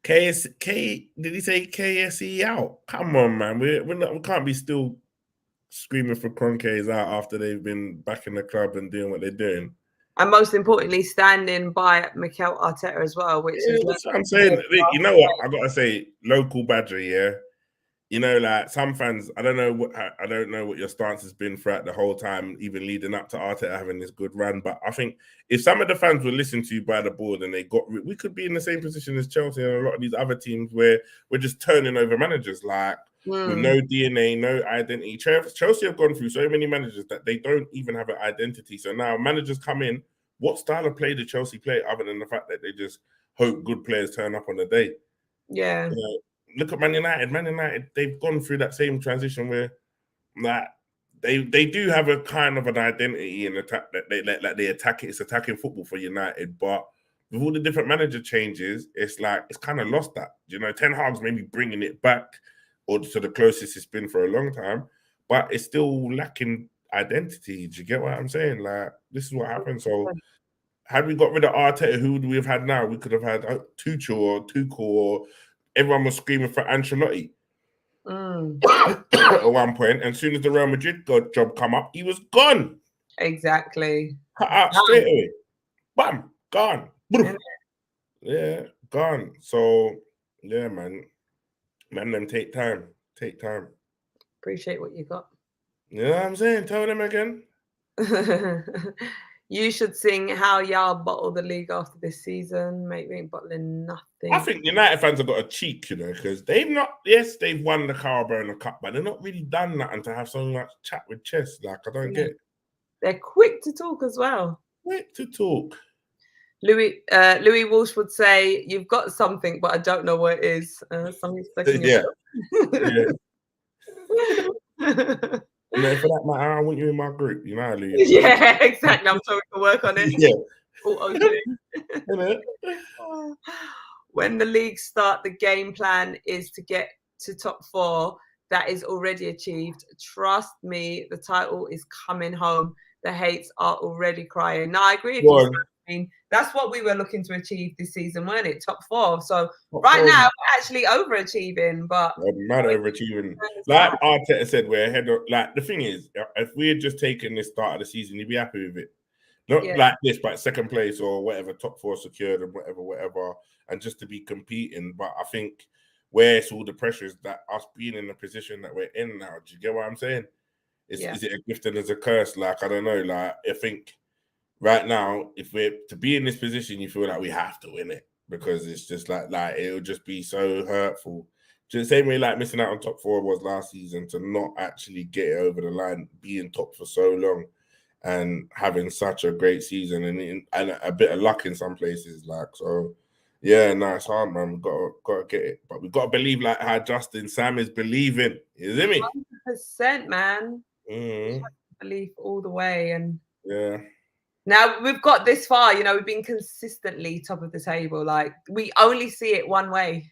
Did he say KSE out? Come on, man. We can't be still screaming for Cronkays out after they've been back in the club and doing what they're doing. And most importantly, standing by Mikel Arteta as well, which is that's what I'm saying. You know what? I gotta say, local badger, yeah. you know, like some fans, I don't know what your stance has been throughout the whole time, even leading up to Arteta having this good run. But I think if some of the fans were listened to by the board and they we could be in the same position as Chelsea and a lot of these other teams where we're just turning over managers, like with no DNA, no identity. Chelsea have gone through so many managers that they don't even have an identity. So now managers come in. What style of play do Chelsea play other than the fact that they just hope good players turn up on the day? Yeah. You know, look at Man United. Man United, they've gone through that same transition where that they do have a kind of an identity in attack that they attack it. It's attacking football for United, but with all the different manager changes, it's like it's kind of lost that. You know, Ten Hag's maybe bringing it back or to the closest it's been for a long time, but it's still lacking identity. Do you get what I'm saying? Like, this is what happened. So had we got rid of Arteta, who would we have had now? We could have had Tuchel or everyone was screaming for Ancelotti at one point. And as soon as the Real Madrid job come up, he was gone. Exactly. Cut out straight away. Bam, gone. Yeah, gone. So, yeah, man. Man, them take time. Take time. Appreciate what you got. You know what I'm saying? Tell them again. You should sing How Y'all Bottle the League after this season. Mate, we ain't bottling nothing. I think United fans have got a cheek, you know, because they've won the Carabao and the Cup, but they're not really done nothing to have so much chat with chess. Like, I don't get it. They're quick to talk as well. Quick to talk. Louis Walsh would say, "You've got something, but I don't know what it is." Something stuck in your And then for that matter, I want you in my group. You know, Louis. Yeah, exactly. I'm sure we can work on it. Yeah. When the league start, the game plan is to get to top 4. That is already achieved. Trust me, the title is coming home. The hates are already crying. No, I agree with you. I mean, that's what we were looking to achieve this season, weren't it? Top 4. So right now we're actually overachieving, but we're not overachieving. Like Arteta said, we're ahead of. Like, the thing is, if we had just taken this start of the season, you'd be happy with it. Not like this, but second place or whatever, top 4 secured and whatever, and just to be competing. But I think where it's all the pressures that us being in the position that we're in now. Do you get what I'm saying? Is it a gift and is a curse? Like, I don't know. Like, I think right now, if we're to be in this position, you feel like we have to win it because it's just like it'll just be so hurtful. Just the same way like missing out on top 4 was last season, to not actually get it over the line, being top for so long and having such a great season and a bit of luck in some places. Like, so yeah, no, it's hard, man. We've got to get it. But we've got to believe like how Justin Sam is believing. You see me? 100%, man. Belief all the way. And yeah. Now we've got this far, you know, we've been consistently top of the table. Like, we only see it one way.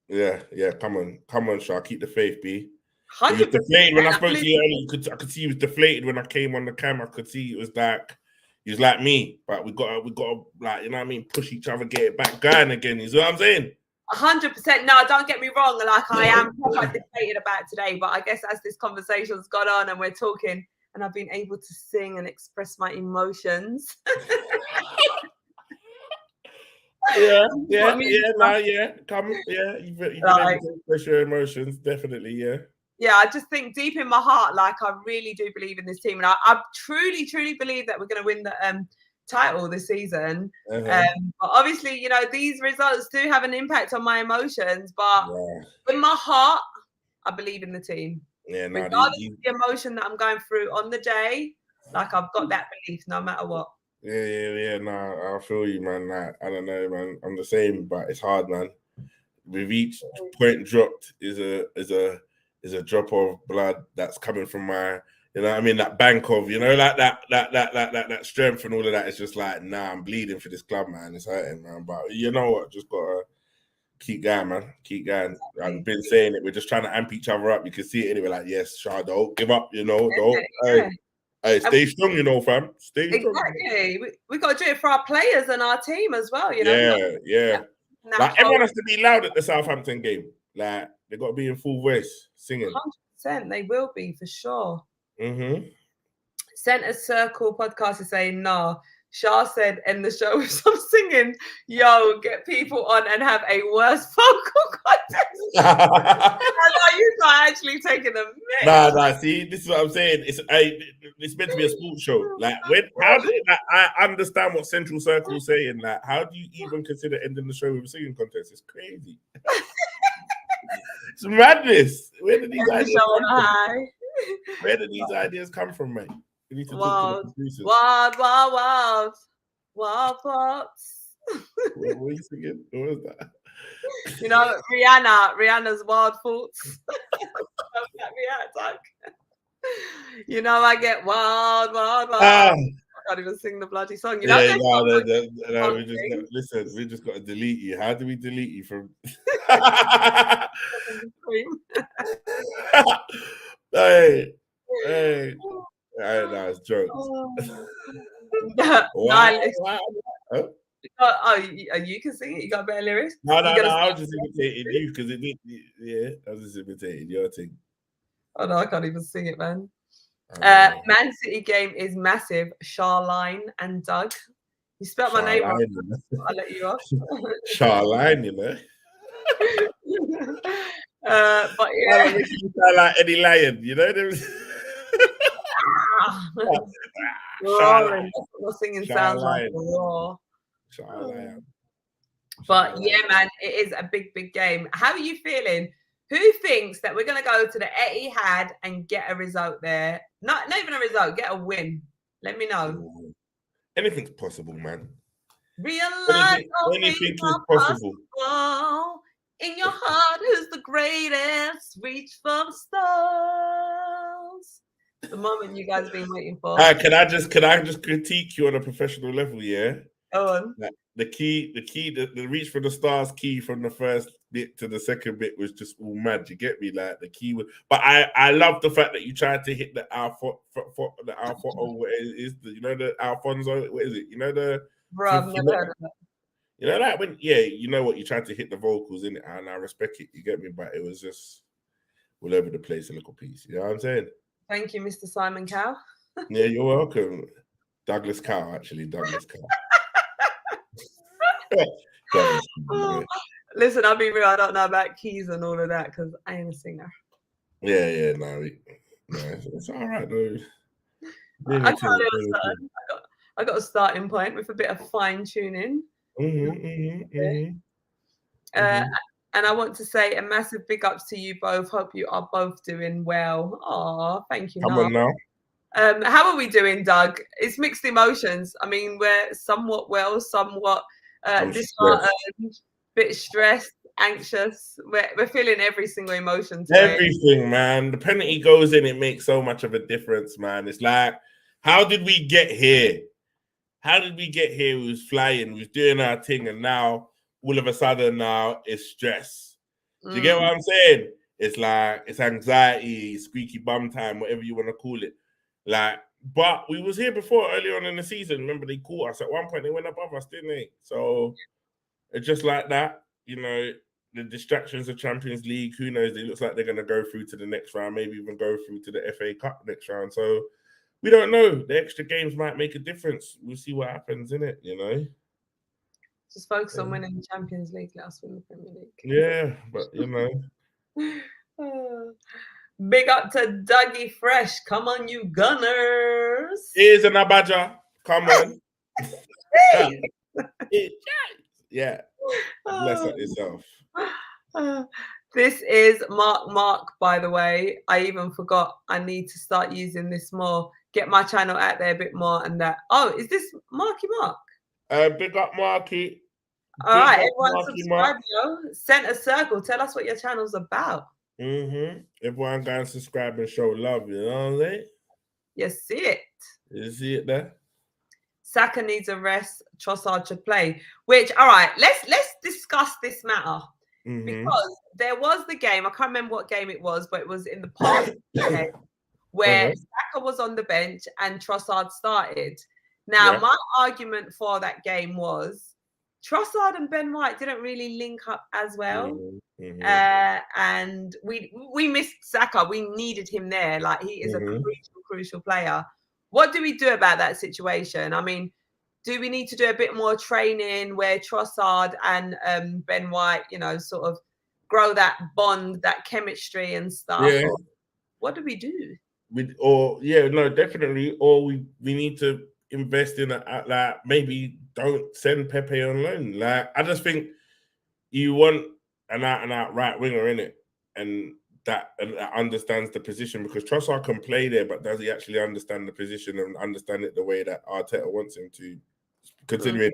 Yeah. Come on, Shah. Keep the faith, B. 100%. You was deflated when I spoke to you earlier. I could see you was deflated when I came on the camera. I could see it was like he was like me, but we got to like, you know what I mean, push each other, get it back going again. You know what I'm saying? 100%. No, don't get me wrong. Like, I am quite deflated about today, but I guess as this conversation's gone on and we're talking, and I've been able to sing and express my emotions. Come, you've been able to express your emotions, definitely, yeah. Yeah, I just think deep in my heart, like, I really do believe in this team, and I truly, truly believe that we're going to win the title this season. But obviously, you know, these results do have an impact on my emotions, but in my heart, I believe in the team. Yeah, no, regardless of the emotion that I'm going through on the day, like, I've got that belief no matter what. Yeah. No, I feel you, man. Like, I don't know, man. I'm the same, but it's hard, man. With each point dropped is a drop of blood that's coming from my, you know what I mean, that bank of, you know, like that strength and all of that. It's just like, nah, I'm bleeding for this club, man. It's hurting, man. But you know what? Just gotta keep going, man. Keep going. I've been saying it. We're just trying to amp each other up. You can see it anyway. Like, yes, Shah, don't give up, you know. Don't. Hey, stay strong, you know, fam. Stay strong. Exactly. We got to do it for our players and our team as well, you know. Yeah. Like, everyone has to be loud at the Southampton game. Like, they got to be in full voice singing. 100%. They will be, for sure. Centre Circle podcast is saying, nah. Shah said, end the show with some singing. Yo, get people on and have a worse vocal contest. I know you actually taking a mick. Nah. See, this is what I'm saying. It's meant to be a sports show. Like, I understand what Central Circle's saying. Like, how do you even consider ending the show with a singing contest? It's crazy. It's madness. Where did these ideas come from? Where did these ideas come from, mate? You need to talk to the producers. Wild thoughts. What were you singing? What was that? You know, Rihanna's Wild Thoughts. You know, I get wild. I can't even sing the bloody song. You know, we just got to delete you. How do we delete you from? Hey, no, it's jokes. You can sing it. You got better lyrics. No. I was just imitating you because it did. Yeah, I was just imitating your thing. Oh no, I can't even sing it, man. Man City game is massive. Charline and Doug. You spelled my name wrong. I'll let you off. Charline, you know. But yeah, you sound like Eddie Lion, you know. Roaring. That's what singing sounds like. Roar. But yeah, man, it is a big game. How are you feeling? Who thinks that we're going to go to the Etihad and get a result there? Not even a result, get a win. Let me know. Anything's possible, man. Realize anything is possible. In your heart, who's the greatest? Reach for the stars. The moment you guys have been waiting for. Can I just critique you on a professional level? Yeah. Go on. Like, the reach for the stars key from the first bit to the second bit was just all mad. You get me? Like the key was, but I love the fact that you tried to hit the Alfonso. What is the, you know, the Alfonso? What is it? You know the. Bro, I've never heard of that. You know that when you know what, you tried to hit the vocals in it, and I respect it. You get me? But it was just all over the place, a little piece. You know what I'm saying? Thank you, Mr. Simon Cowell. Yeah, you're welcome, Douglas Cowell. Actually, Douglas Cowell. Listen, I'll be real. I don't know about keys and all of that because I ain't a singer. Yeah, no, it's all right though. I got a starting point with a bit of fine tuning. And I want to say a massive big ups to you both. Hope you are both doing well. Oh, thank you. Come on now. How are we doing, Doug? It's mixed emotions. I mean, we're somewhat well, somewhat disheartened, bit stressed, anxious. We're feeling every single emotion today. Everything, man. The penalty goes in, it makes so much of a difference, man. It's like, how did we get here? We was flying, we was doing our thing, and now all of a sudden now it's stress. Do you get what I'm saying? It's like it's anxiety, squeaky bum time, whatever you want to call it. Like, but we was here before earlier on in the season. Remember, they caught us at one point. They went above us, didn't they? So it's just like that. You know, the distractions of Champions League. Who knows? It looks like they're going to go through to the next round. Maybe even go through to the FA Cup next round. So we don't know. The extra games might make a difference. We'll see what happens, innit? You know. Just focus on winning the Champions League. Let us win the Premier League. Yeah, but you know. Big up to Dougie Fresh. Come on, you Gunners. Here's an Abaja. Come on. Yeah. Bless up yourself. This is Mark, by the way. I even forgot I need to start using this more. Get my channel out there a bit more and that. Oh, is this Marky Mark? Big up Marky. All right, everyone subscribe, Center Circle. Tell us what your channel's about. Everyone go and subscribe and show love, you know what I'm saying? You see it. You see it there? Saka needs a rest. Trossard should play. Which, all right, let's discuss this matter. Because there was the game, I can't remember what game it was, but it was in the past game where Saka was on the bench and Trossard started. Now, my argument for that game was Trossard and Ben White didn't really link up as well. And we missed Saka. We needed him there. Like, he is a crucial player. What do we do about that situation? I mean, do we need to do a bit more training where Trossard and Ben White, you know, sort of grow that bond, that chemistry and stuff? Yeah. Or what do we do? Definitely. Or we need to invest in like maybe don't send Pepe on loan. Like I just think you want an out and out right winger in it, and that understands the position, because Trossard can play there, but does he actually understand the position and understand it the way that Arteta wants him to? Considering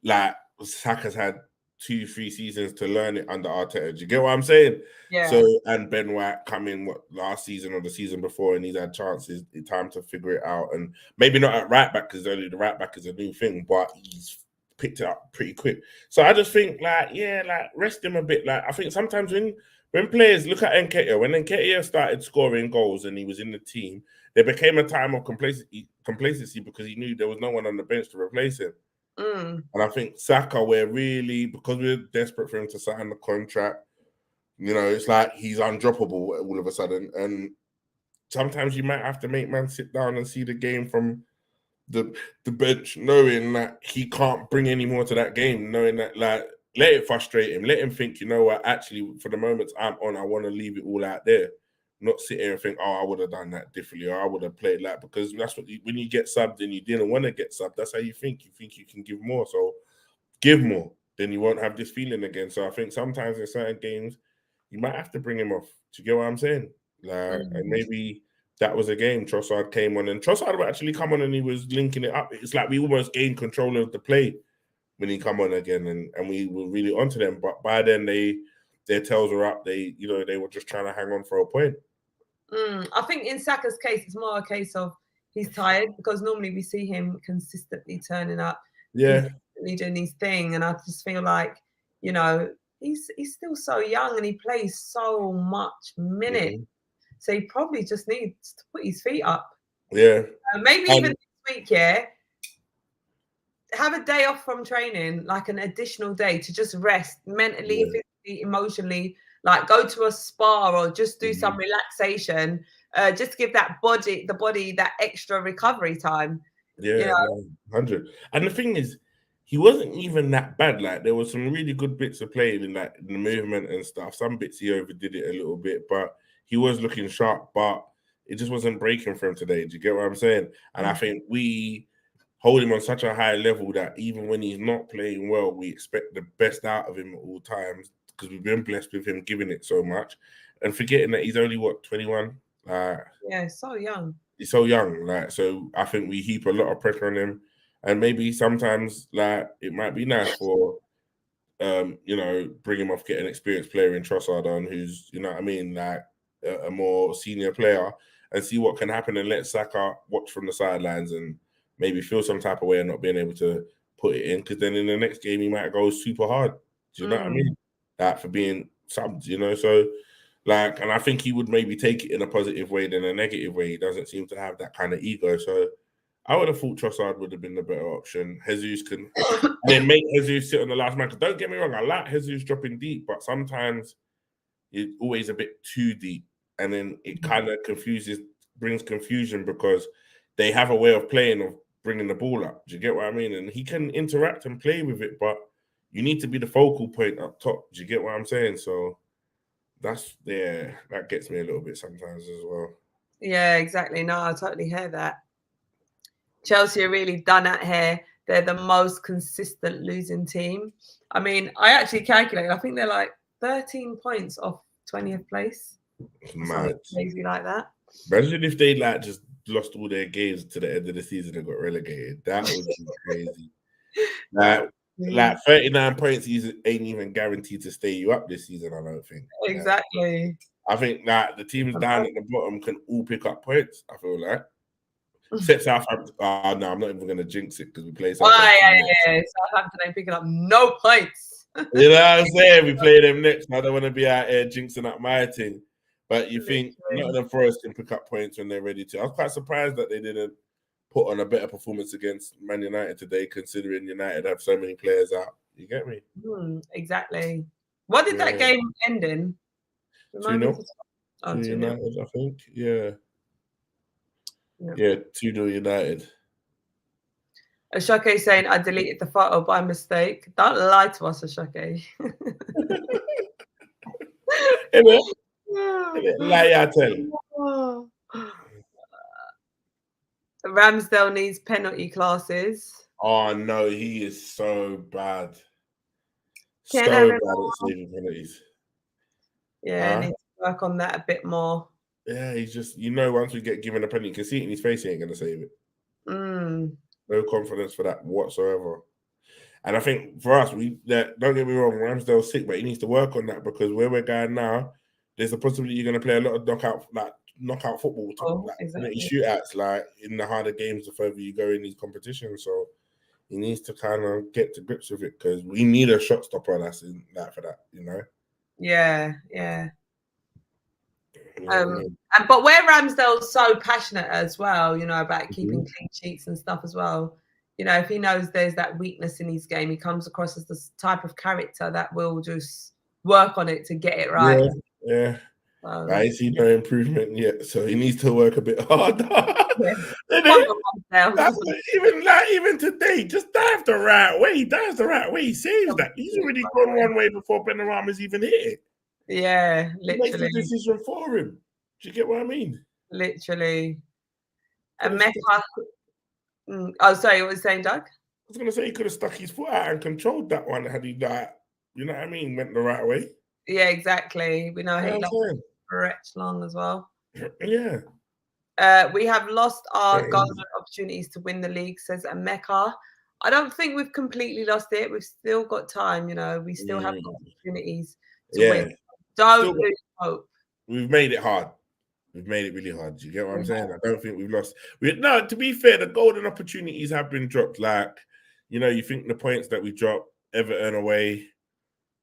like Saka's had 2-3 seasons to learn it under Arteta. Do you get what I'm saying? Yeah. So, and Ben White come in last season or the season before, and he's had chances, time to figure it out. And maybe not at right back, because only the right back is a new thing, but he's picked it up pretty quick. So I just think rest him a bit. Like I think sometimes when players look at Nketiah, when Nketiah started scoring goals and he was in the team, there became a time of complacency because he knew there was no one on the bench to replace him. And I think Saka, because we're desperate for him to sign the contract, it's like he's undroppable all of a sudden. And sometimes you might have to make man sit down and see the game from the bench, knowing that he can't bring any more to that game, knowing that let it frustrate him, let him think, actually for the moments I'm on, I want to leave it all out there. Not sit here and think, I would have done that differently, or I would have played that, because that's what when you get subbed and you didn't want to get subbed, that's how you think. You think you can give more, so give more. Then you won't have this feeling again. So I think sometimes in certain games, you might have to bring him off. Do you get what I'm saying? And maybe that was a game. Trossard came on, and Trossard would actually come on and he was linking it up. It's like we almost gained control of the play when he come on again, and we were really onto them. But by then their tails were up. They were just trying to hang on for a point. I think in Saka's case, it's more a case of he's tired, because normally we see him consistently turning up, consistently doing his thing, and I just feel like, he's still so young and he plays so much minutes, so he probably just needs to put his feet up. Yeah, maybe even this week, have a day off from training, like an additional day to just rest mentally, physically, emotionally. Like go to a spa or just do some relaxation, just give the body that extra recovery time. 100. And the thing is, he wasn't even that bad. Like there was some really good bits of playing in like the movement and stuff. Some bits he overdid it a little bit, but he was looking sharp. But it just wasn't breaking for him today. Do you get what I'm saying? And I think we hold him on such a high level that even when he's not playing well, we expect the best out of him at all times, because we've been blessed with him giving it so much, and forgetting that he's only 21. So young. He's so young, so I think we heap a lot of pressure on him, and maybe sometimes it might be nice for bring him off, get an experienced player in Trossard on, who's a more senior player, and see what can happen, and let Saka watch from the sidelines and maybe feel some type of way and not being able to put it in, because then in the next game he might go super hard. Do you know what I mean? For being subbed, so and I think he would maybe take it in a positive way than a negative way. He doesn't seem to have that kind of ego. So I would have thought Trossard would have been the better option. Jesus can then make Jesus sit on the last man. Don't get me wrong, I like Jesus dropping deep, but sometimes it's always a bit too deep. And then it kind of brings confusion, because they have a way of playing, of bringing the ball up. Do you get what I mean? And he can interact and play with it, but you need to be the focal point up top. Do you get what I'm saying? So that gets me a little bit sometimes as well. Yeah, exactly. No, I totally hear that. Chelsea are really done at here. They're the most consistent losing team. I mean, I actually calculated, I think they're like 13 points off 20th place. Mad. Crazy like that. Imagine if they just lost all their games to the end of the season and got relegated. That would be crazy. 39 points ain't even guaranteed to stay you up this season, I don't think. Exactly. I think that the teams down at the bottom can all pick up points, I feel like. Except Southampton. No, I'm not even going to jinx it, because we play Southampton. Southampton ain't picking up no points. You know what I'm saying? We play them next. I don't want to be out here jinxing up my team. But you think Nottingham Forest can pick up points when they're ready to. I was quite surprised that they didn't put on a better performance against Man United today, considering United have so many players out. You get me? Exactly. What did that game end in? 2-0 to United, I think. Yeah, 2-0 United. Ashake saying, I deleted the photo by mistake. Don't lie to us, Ashake. Like I tell you. Ramsdale needs penalty classes. Oh no, he is so bad. Can't So have bad him. at saving penalties. Yeah, need to work on that a bit more. Yeah, he's just, once we get given a penalty, you can see it in his face, he ain't going to save it. No confidence for that whatsoever. And I think for us, don't get me wrong, Ramsdale's sick, but he needs to work on that because where we're going now, there's a possibility you're going to play a lot of knockout football, exactly. shootouts, like in the harder games, the further you go in these competitions. So he needs to kind of get to grips with it because we need a shot stopper that's in that for that, Yeah. But where Ramsdale's so passionate as well, about keeping clean sheets and stuff as well. If he knows there's that weakness in his game, he comes across as the type of character that will just work on it to get it right. Yeah. I see no improvement yet, so he needs to work a bit harder. Even today, just dive the right way. He dives the right way. He saves that. He's already gone one way before Benrahma's even hit it. Yeah, literally. He makes the decision for him. Do you get what I mean? Literally. And Mecca. Oh, sorry, what was you saying, Doug? I was going to say he could have stuck his foot out and controlled that one had he you know what I mean, went the right way. Yeah, exactly. We know he lost stretch long as well. Yeah. We have lost our golden opportunities to win the league, says Mecca. I don't think we've completely lost it. We've still got time, We still have opportunities to win. Don't lose hope. We've made it hard. We've made it really hard. Do you get what I'm saying? I don't think we've lost. No, to be fair, the golden opportunities have been dropped. Like, you think the points that we dropped, Everton away,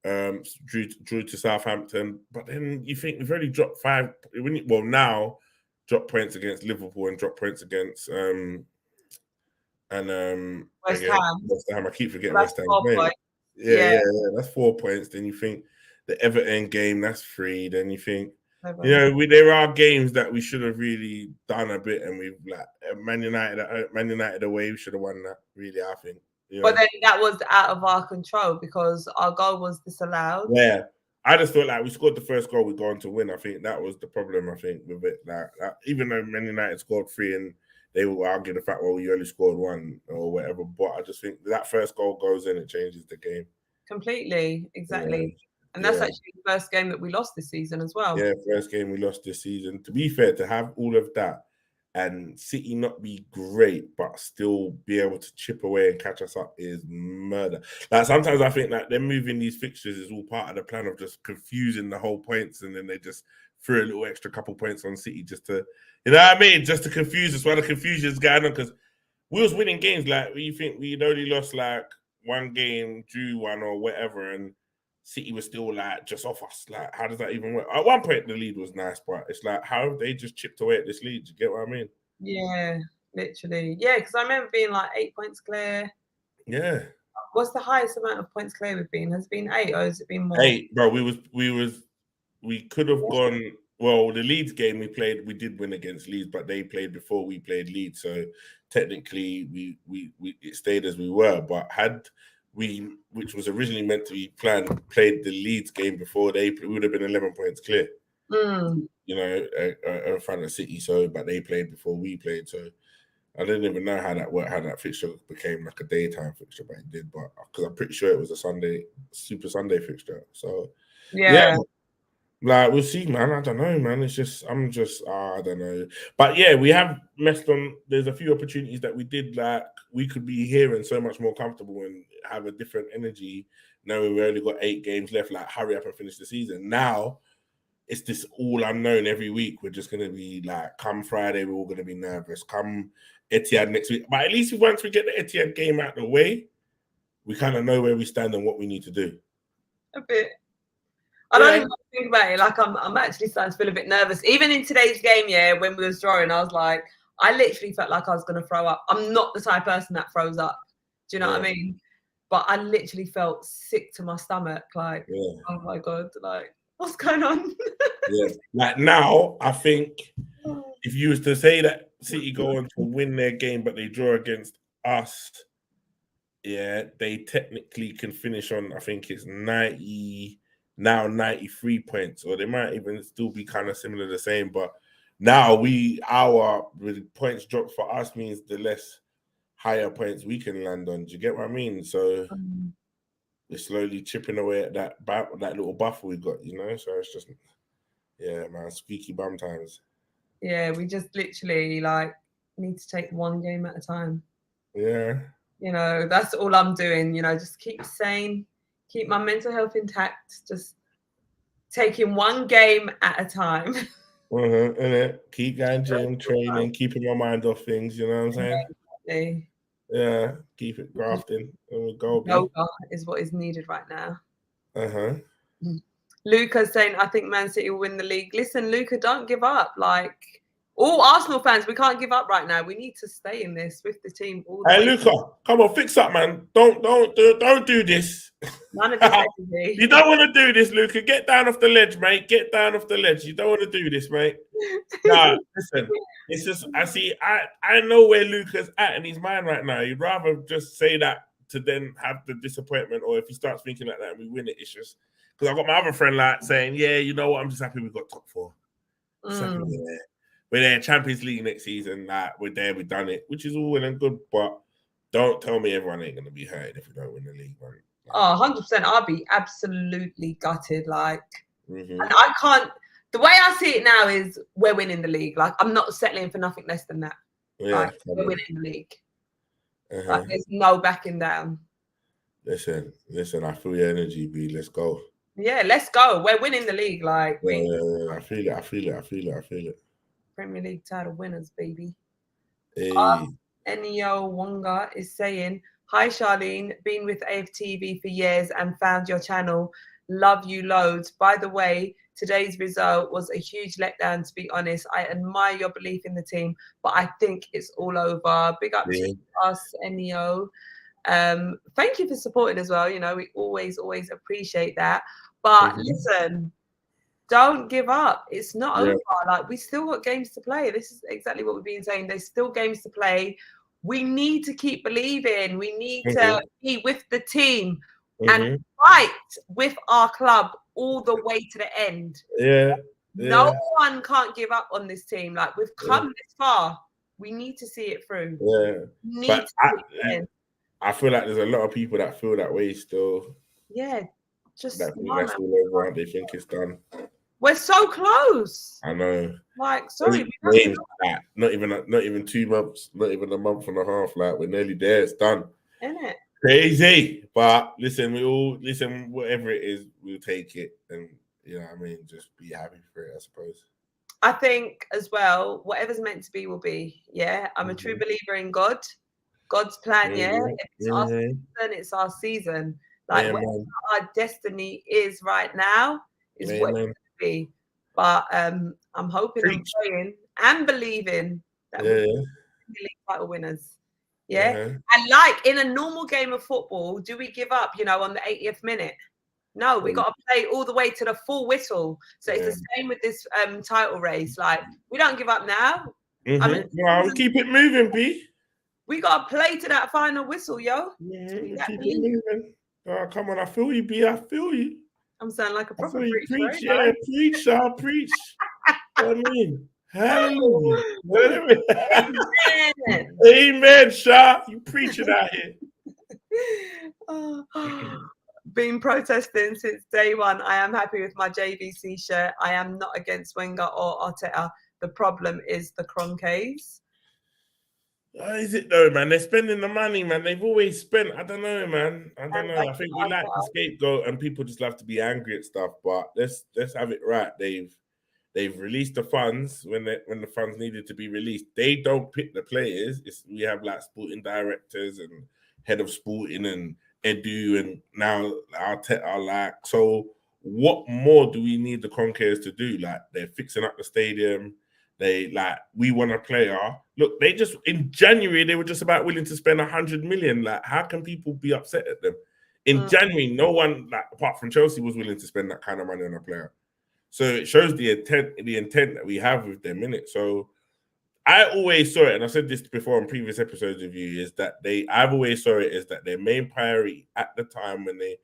drew to Southampton, but then you think we've already dropped 5. Now drop points against Liverpool and drop points against West Ham. West Ham. I keep forgetting West Ham's name. Yeah, that's 4 points. Then you think the Everton game, that's 3. Then you think, there are games that we should have really done a bit, and we've Man United away, we should have won that. Really, I think. But then that was out of our control because our goal was disallowed. Yeah. I just thought we scored the first goal, we go on to win. I think that was the problem. I think with it, even though Man United scored 3 and they will argue the fact, well, you only scored 1 or whatever. But I just think that first goal goes in, it changes the game completely. Exactly, and that's actually the first game that we lost this season as well. Yeah, first game we lost this season. To be fair, to have all of that and City not be great, but still be able to chip away and catch us up is murder. Sometimes I think that them moving these fixtures is all part of the plan of just confusing the whole points, and then they just threw a little extra couple points on City just to, just to confuse us while the confusion is going on. Because we was winning games, you think we'd only lost 1 game, drew 1 or whatever, and City was still just off us. How does that even work? At one point, the lead was nice, but it's how have they just chipped away at this lead? Do you get what I mean? Yeah, literally. Yeah, because I remember being 8 points clear. Yeah. What's the highest amount of points clear we've been? Has it been 8 or has it been more? 8, bro. We could have gone. Well, the Leeds game we did win against Leeds, but they played before we played Leeds, so technically we it stayed as we were. But had we, which was originally meant to be planned, played the Leeds game before we would have been 11 points clear. In front of City. So, but they played before we played. So, I didn't even know how that worked, how that fixture became a daytime fixture, but it did. But because I'm pretty sure it was a Super Sunday fixture. So, yeah. We'll see, man. I don't know, man. I don't know. But yeah, we have messed on. There's a few opportunities that we did we could be here and so much more comfortable and have a different energy. Now we only got 8 games left. Hurry up and finish the season. Now it's this all unknown every week. We're just gonna be come Friday, we're all gonna be nervous. Come Etihad next week. But at least once we get the Etihad game out of the way, we kind of know where we stand and what we need to do. A bit. I don't even think about it. I'm actually starting to feel a bit nervous. Even in today's game, when we was drawing, I was I literally felt like I was going to throw up. I'm not the type of person that throws up. Do you know what I mean? But I literally felt sick to my stomach. Oh my God, what's going on? Now, I think if you was to say that City go on to win their game, but they draw against us, they technically can finish on, I think it's 90 now 93 points, or they might even still be kind of similar, the same. But now our points drop for us means the less higher points we can land on. Do you get what I mean? So we're slowly chipping away at that little buffer we got, you know. So it's just, yeah, man, squeaky bum times. Yeah, we just literally like need to take one game at a time. Yeah. You know, that's all I'm doing. You know, just keep sane, keep my mental health intact, just taking one game at a time. And keep going gym, training, keeping my mind off things, you know what I'm saying? Exactly. Yeah, keep it grafting and we'll go. Yoga is what is needed right now. Uh-huh. Luca's saying, I think Man City will win the league. Listen, Luca, don't give up. Like, all Arsenal fans, we can't give up right now. We need to stay in this with the team all the Hey, way. Luca, come on, fix up, man. Don't do this. None of this energy. You don't want to do this, Luca. Get down off the ledge, mate. Get down off the ledge. You don't want to do this, mate. Nah, listen. It's just I know where Luca's at in his mind right now. You'd rather just say that to then have the disappointment, or if he starts thinking like that and we win it, it's just because I've got my other friend like saying, yeah, you know what, I'm just happy we got top 4. Just happy we're there. We're there, Champions League next season. Like, we're there, we've done it, which is all well and good. But don't tell me everyone ain't gonna be hurt if we don't win the league, man. Oh, 100%. I'll be absolutely gutted. Like, and I can't. The way I see it now is we're winning the league. Like, I'm not settling for nothing less than that. Yeah, like, we're winning the league. Like, there's no backing down. Listen. I feel your energy, B. Let's go. Yeah, let's go. We're winning the league. Like, I feel it. Premier League title winners, baby. Hey. Enio Wonga is saying, hi, Charlene. Been with AFTV for years and found your channel. Love you loads. By the way, today's result was a huge letdown, to be honest. I admire your belief in the team, but I think it's all over. Big up to us, Enio. Thank you for supporting as well. You know, we always appreciate that. But listen, don't give up. It's not over. Like, we still got games to play. This is exactly what we've been saying. There's still games to play. We need to keep believing. We need to be with the team and fight with our club all the way to the end. No one can't give up on this team. Like, we've come this far. We need to see it through. But I feel like there's a lot of people that feel that way still. Yeah, just that think that's all over. They think it's done. We're so close. I know. Like, sorry, not even 2 months, not even a month and a half. Like, we're nearly there. It's done. Isn't it? Crazy. But listen, whatever it is, we'll take it, and you know what I mean, just be happy for it, I suppose. I think as well, whatever's meant to be will be. Yeah, I'm a true believer in God. God's plan. Yeah, if it's our season, it's our season. Like, whatever our destiny is right now is what it's going to be. But I'm hoping and praying and believing that we're league title winners. Yeah. And like in a normal game of football, do we give up, on the 80th minute? No, we got to play all the way to the full whistle. So it's the same with this title race. Like, we don't give up now. I mean, we'll keep it moving, B. We got to play to that final whistle, yo. Keep it moving. Oh, come on, I feel you, B. I feel you. I'm sounding like a proper preach. Right? Yeah, preach, I'll preach. I mean, hallelujah. Amen. Amen, Shah. You preaching out here. Been protesting since day one. I am happy with my JVC shirt. I am not against Wenger or Arteta. The problem is the Cronkies. Is it though, man? They're spending the money, man. They've always spent. I don't know, man. I don't know. I think we like the scapegoat, and people just love to be angry at stuff. But let's have it right. They've released the funds when the funds needed to be released. They don't pick the players. We have like sporting directors and head of sporting and Edu, and now Arteta. Like, so what more do we need the Conquerors to do? Like, they're fixing up the stadium. We want a player. Look, they just in January they were just about willing to spend 100 million. Like, how can people be upset at them? In January, no one, like, apart from Chelsea, was willing to spend that kind of money on a player. So it shows the intent that we have with them, innit? So I always saw it, and I said this before in previous episodes of you, is that I've always saw it as that their main priority at the time when they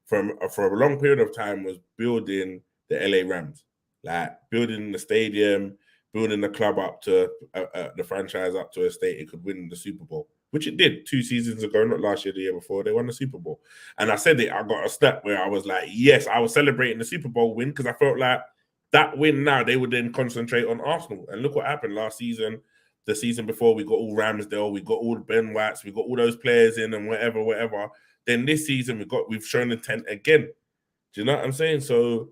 for a long period of time was building the LA Rams, like building the stadium, building the club up to the franchise up to a state it could win the Super Bowl, which it did 2 seasons ago, not last year, the year before. They won the Super Bowl. And I said it, I got a step where I was like, yes, I was celebrating the Super Bowl win because I felt like that win now, they would then concentrate on Arsenal. And look what happened last season. The season before, we got all Ramsdale, we got all the Ben Whites, we got all those players in and whatever. Then this season, we've shown intent again. Do you know what I'm saying? So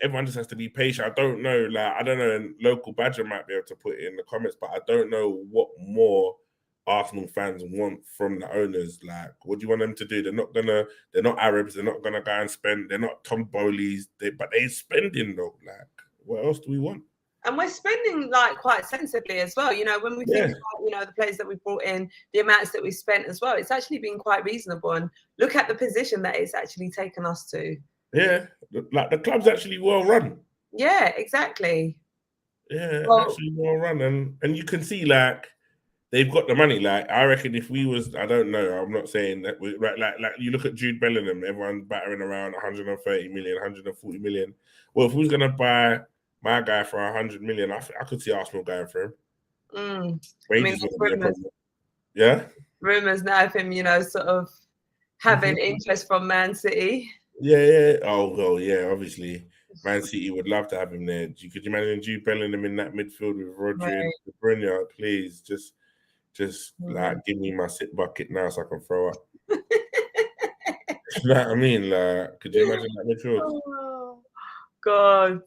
everyone just has to be patient. I don't know, and local Badger might be able to put it in the comments, but I don't know what more Arsenal fans want from the owners. Like, what do you want them to do? They're not Arabs, they're not gonna go and spend, they're not Tom Bowleys, but they're spending though. Like, what else do we want? And we're spending like quite sensibly as well. You know, when we think about, the players that we brought in, the amounts that we spent as well, it's actually been quite reasonable. And look at the position that it's actually taken us to. Yeah, like the club's actually well run. Yeah, exactly. Yeah, actually well run. And you can see like they've got the money. Like, I reckon if we was, I don't know, I'm not saying that we like you look at Jude Bellingham, everyone's battering around 130 million, 140 million. Well, if we was gonna buy my guy for 100 million, I could see Arsenal going for him. Wages wouldn't be a problem. Yeah. Rumors now of him, sort of having interest from Man City. Yeah. Oh, well, yeah. Obviously, Man City would love to have him there. Could you imagine Jude Bellingham in that midfield with Rodri and De Bruyne? Please, just like give me my sit bucket now so I can throw up. You know what I mean? Like, could you imagine that midfield? Oh, God.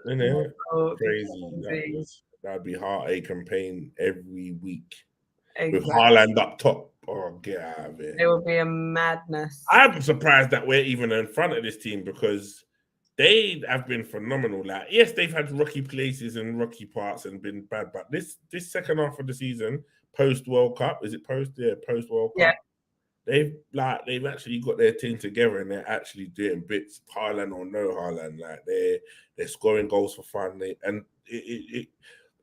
Isn't it? Crazy. That'd be heartache and pain every week. Exactly. With Haaland up top. Oh, get out of here. It would be a madness. I'm surprised that we're even in front of this team because they have been phenomenal. Like, yes, they've had rocky places and rocky parts and been bad, but this second half of the season, post World Cup, is it post? Yeah, post World Cup. They've actually got their team together and they're actually doing bits, Haaland or no Haaland. Like, they're scoring goals for fun.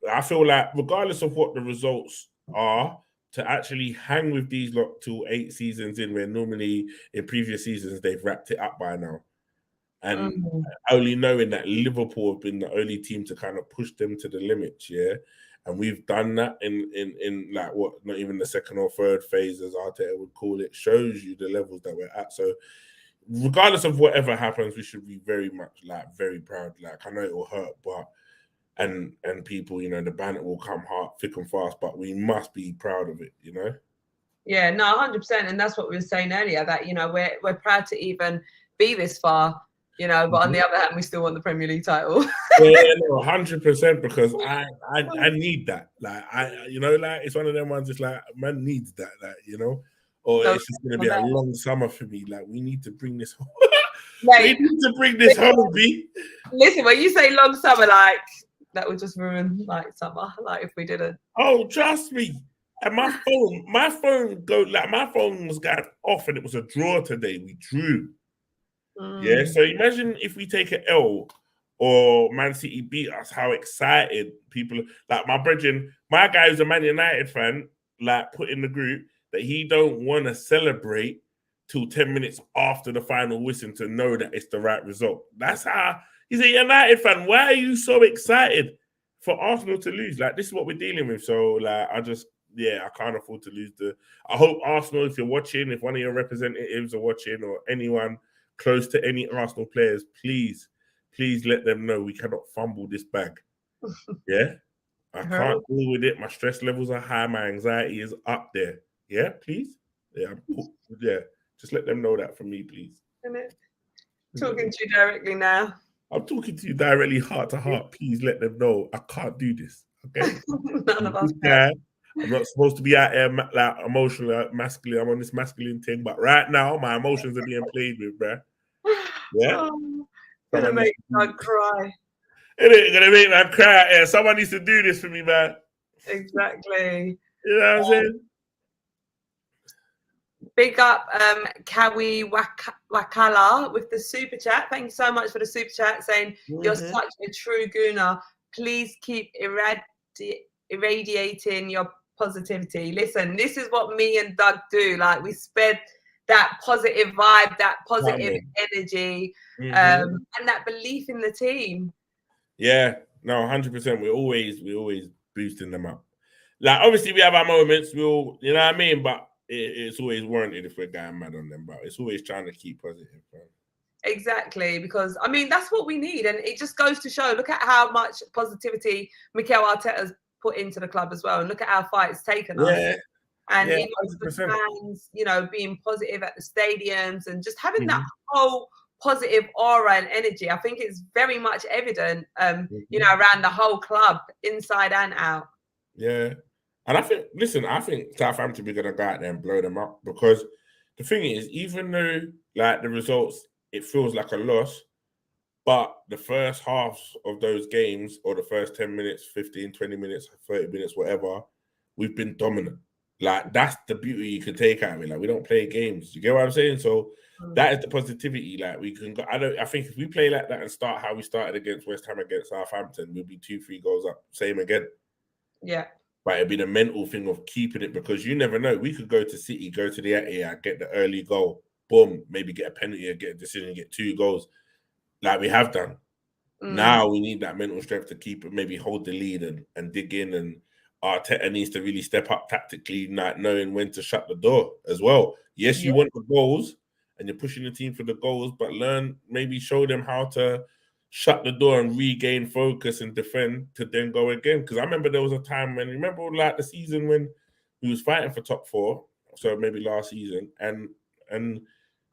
I feel like regardless of what the results are, to actually hang with these lot till 8 seasons in, where normally in previous seasons they've wrapped it up by now. And only knowing that Liverpool have been the only team to kind of push them to the limits, yeah. And we've done that in like what, not even the second or third phase, as Arteta would call it, shows you the levels that we're at. So regardless of whatever happens, we should be very much very proud. Like, I know it will hurt, but and people, the banner will come hard, thick and fast, but we must be proud of it, Yeah, no, 100%. And that's what we were saying earlier, that, we're proud to even be this far, but on the other hand, we still want the Premier League title. Yeah, no, 100%, because I need that. Like, it's one of them ones, it's like, man needs that, or it's just going to be a long summer for me. Like, we need to bring this home. We need to bring this home, B. Listen, when you say long summer, like, that would just ruin summer, if we didn't. Oh, trust me. And my phone was going off and it was a draw today. We drew. Yeah, so imagine if we take an L or Man City beat us, how excited people, like my guy who's a Man United fan, put in the group that he don't want to celebrate till 10 minutes after the final whistle to know that it's the right result. That's how. He's a United fan. Why are you so excited for Arsenal to lose? Like, this is what we're dealing with. So, I can't afford to lose. I hope Arsenal, if you're watching, if one of your representatives are watching, or anyone close to any Arsenal players, please let them know we cannot fumble this bag. Yeah? I can't deal with it. My stress levels are high. My anxiety is up there. Yeah, please? Yeah, just let them know that from me, please. Talking to you directly now. I'm talking to you directly, heart to heart. Please let them know I can't do this. Okay? None of us can. I'm not supposed to be out here emotional, masculine. I'm on this masculine thing, but right now my emotions are being played with, bruh. Yeah, gonna make me cry. It ain't gonna make me cry. Yeah, someone needs to do this for me, man. Exactly. You know what I'm saying? Big up Kawi Wakala with the super chat. Thank you so much for the super chat, saying you're such a true gooner. Please keep irradiating your positivity. Listen, this is what me and Doug do. Like, we spread that positive vibe, that positive Amen. energy, Mhm. and that belief in the team. Yeah, no, 100%. We're always boosting them up. Like, obviously, we have our moments. We'll, you know what I mean, but it's always warranted if we're going mad on them. But it's always trying to keep positive. Man. Exactly, because I mean that's what we need, and it just goes to show. Look at how much positivity Mikel Arteta's put into the club as well, and look at how far it's taken us. Yeah, And yeah, even the 100%. fans, you know, being positive at the stadiums and just having that whole positive aura and energy. I think it's very much evident, you know, around the whole club, inside and out. Yeah. And I think Southampton we're gonna go out there and blow them up because the thing is, even though like the results, it feels like a loss, but the first halves of those games or the first 10 minutes, 15, 20 minutes, 30 minutes, whatever, we've been dominant. Like that's the beauty you can take out of it. Like we don't play games. You get what I'm saying? So that is the positivity. Like we can go. I think if we play like that and start how we started against West Ham against Southampton, we'll be 2-3 goals up. Same again. Yeah. But it'd be the mental thing of keeping it because you never know. We could go to City, go to the Etihad, get the early goal, boom, maybe get a penalty or get a decision, get 2 goals, like we have done. Now we need that mental strength to keep it, maybe hold the lead and dig in. And Arteta needs to really step up tactically, not knowing when to shut the door as well. Yes, you want the goals and you're pushing the team for the goals, but maybe show them how to shut the door and regain focus and defend to then go again. Because I remember there was a time remember like the season when we was fighting for top 4, so maybe last season, and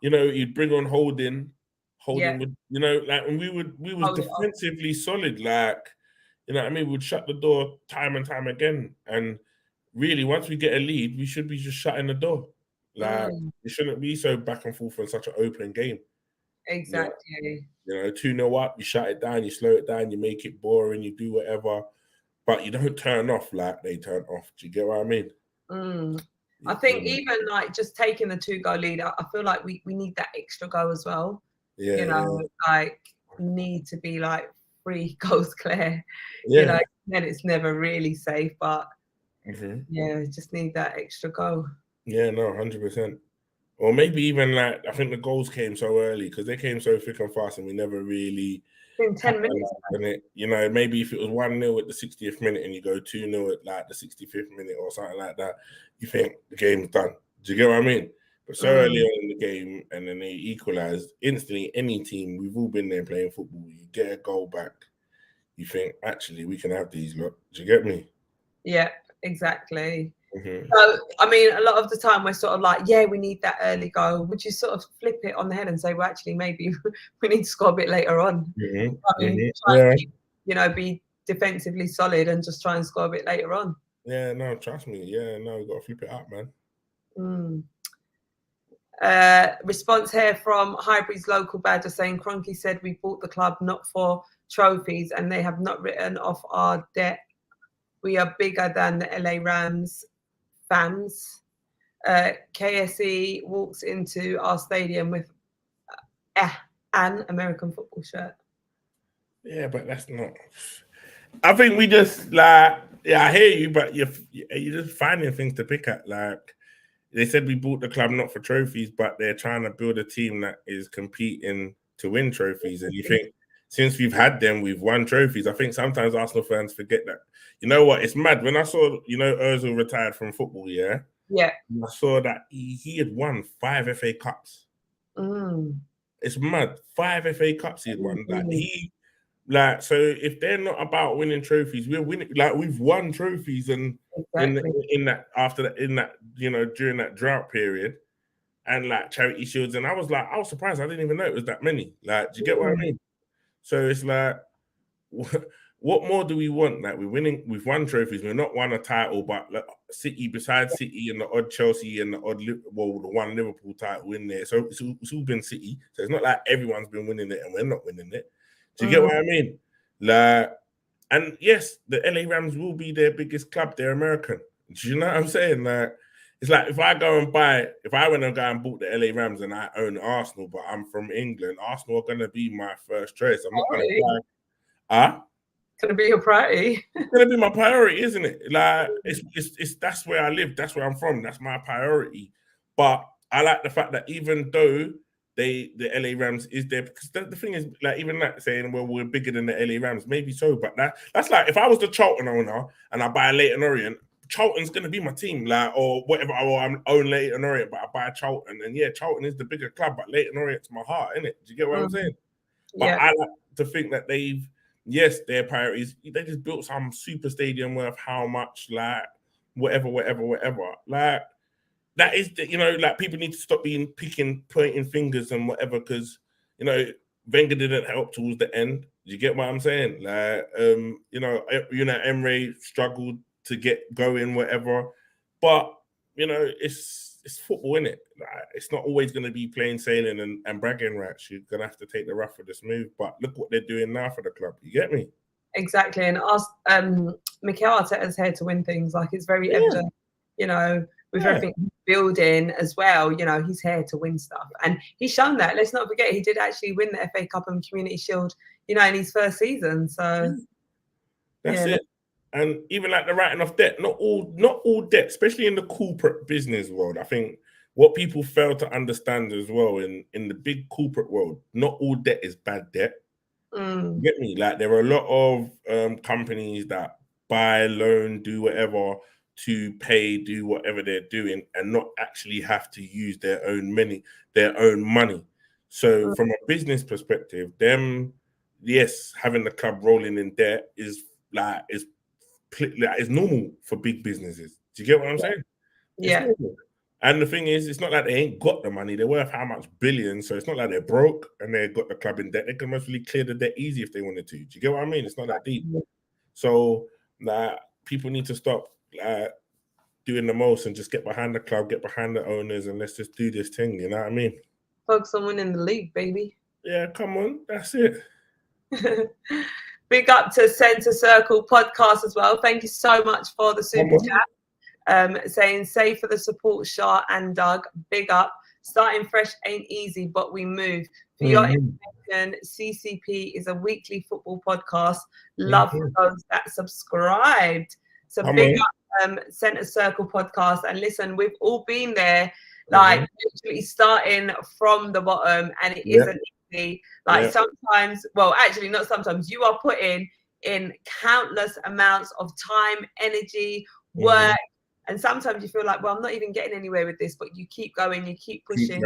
you know you'd bring on Holding would, you know, like, and we was defensively solid, like, you know what I mean? We'd shut the door time and time again. And really, once we get a lead, we should be just shutting the door. Like, it shouldn't be so back and forth in such an open game. Exactly. You know, 2-0 up, you shut it down, you slow it down, you make it boring, you do whatever, but you don't turn off like they turn off. Do you get what I mean? I think even like just taking the 2-goal lead, I feel like we need that extra goal as well. Yeah, you know, like need to be like 3 goals clear. Yeah. You know, then it's never really safe, but yeah, just need that extra goal. Yeah, no, 100%. Or maybe even like I think the goals came so early because they came so thick and fast, and we never really. In 10 minutes, you know, maybe if it was 1-0 at the 60th minute and you go 2-0 at like the 65th minute or something like that, you think the game's done. Do you get what I mean? But so early on in the game, and then they equalised instantly. Any team, we've all been there playing football. You get a goal back, you think actually we can have these. Look, do you get me? Yeah, exactly. So, I mean, a lot of the time we're sort of like, yeah, we need that early goal. Would you sort of flip it on the head and say, well, actually, maybe we need to score a bit later on? Try and keep, you know, be defensively solid and just try and score a bit later on. Yeah, no, trust me. Yeah, no, we've got to flip it up, man. Response here from Highbury's local badger saying Kroenke said we bought the club not for trophies and they have not written off our debt. We are bigger than the LA Rams fans. KSE walks into our stadium with an American football shirt. Yeah, but that's not. I think we just like, I hear you, but you're just finding things to pick at. Like they said, we bought the club not for trophies, but they're trying to build a team that is competing to win trophies. And you think since we've had them, we've won trophies. I think sometimes Arsenal fans forget that. You know what? It's mad. When I saw, you know, Ozil retired from football, yeah, I saw that he had won 5 FA Cups. It's mad. 5 FA Cups he had won. Like so if they're not about winning trophies, we're winning. Like we've won trophies, and in that you know, during that drought period, and like charity shields, and I was surprised. I didn't even know it was that many. Like, do you get what I mean? So it's like, what more do we want? Like we're winning, we've won trophies. We're not won a title, but like, City, besides City and the odd Chelsea and the odd the one Liverpool title in there. So it's all been City. So it's not like everyone's been winning it and we're not winning it. Do you get what I mean? Like, and yes, the LA Rams will be their biggest club. They're American. Do you know what I'm saying? Like, it's like if I went and go and bought the LA Rams and I own Arsenal, but I'm from England, Arsenal are gonna be my first choice. I'm not gonna buy. It's gonna be your priority. It's gonna be my priority, isn't it? Like, it's that's where I live. That's where I'm from. That's my priority. But I like the fact that even though the LA Rams is there, because the thing is, like, even that saying, well, we're bigger than the LA Rams, maybe so, but that's like if I was the Charlton owner and I buy a Leyton Orient, Charlton's gonna be my team, like, or whatever, or I own Leyton Orient, but I buy Charlton, and yeah, Charlton is the bigger club, but Leyton Orient's my heart, innit? Do you get what I'm saying? But Yeah. I like to think that yes, their priorities, they just built some super stadium worth how much, like, whatever. Like, that is, like, people need to stop pointing fingers and whatever, because, Wenger didn't help towards the end. Do you get what I'm saying? Like, Emre struggled to get going, whatever. But, it's football, innit? Like, it's not always going to be plain sailing and bragging rights. You're going to have to take the rough with this move. But look what they're doing now for the club. You get me? Exactly. And Mikel Arteta's here to win things. Like, it's very evident, with everything he's building as well. He's here to win stuff. And he's shown that. Let's not forget, he did actually win the FA Cup and Community Shield, in his first season. So that's it. And even like the writing off debt, not all debt, especially in the corporate business world. I think what people fail to understand as well in the big corporate world, not all debt is bad debt. You get me? Like, there are a lot of companies that buy, loan, do whatever to pay, do whatever they're doing, and not actually have to use their own money. So from a business perspective, having the club rolling in debt is normal for big businesses. Do you get what I'm saying? Yeah. And the thing is, it's not like they ain't got the money. They're worth how much billions, so it's not like they're broke and they've got the club in debt. They can mostly clear the debt easy if they wanted to. Do you get what I mean? It's not that deep. So people need to stop doing the most and just get behind the club, get behind the owners, and let's just do this thing. You know what I mean? Focus on winning the league, baby. Yeah, come on. That's it. Big up to Centre Circle podcast as well. Thank you so much for the super chat. Saying, say for the support, Char and Doug. Big up. Starting fresh ain't easy, but we move. For your information, CCP is a weekly football podcast. Love for those that subscribed. So big up Centre Circle podcast. And listen, we've all been there, like literally starting from the bottom, and it isn't easy. Like sometimes, well, actually not sometimes, you are putting in countless amounts of time, energy, work. And sometimes you feel like, well, I'm not even getting anywhere with this, but you keep going, you keep pushing,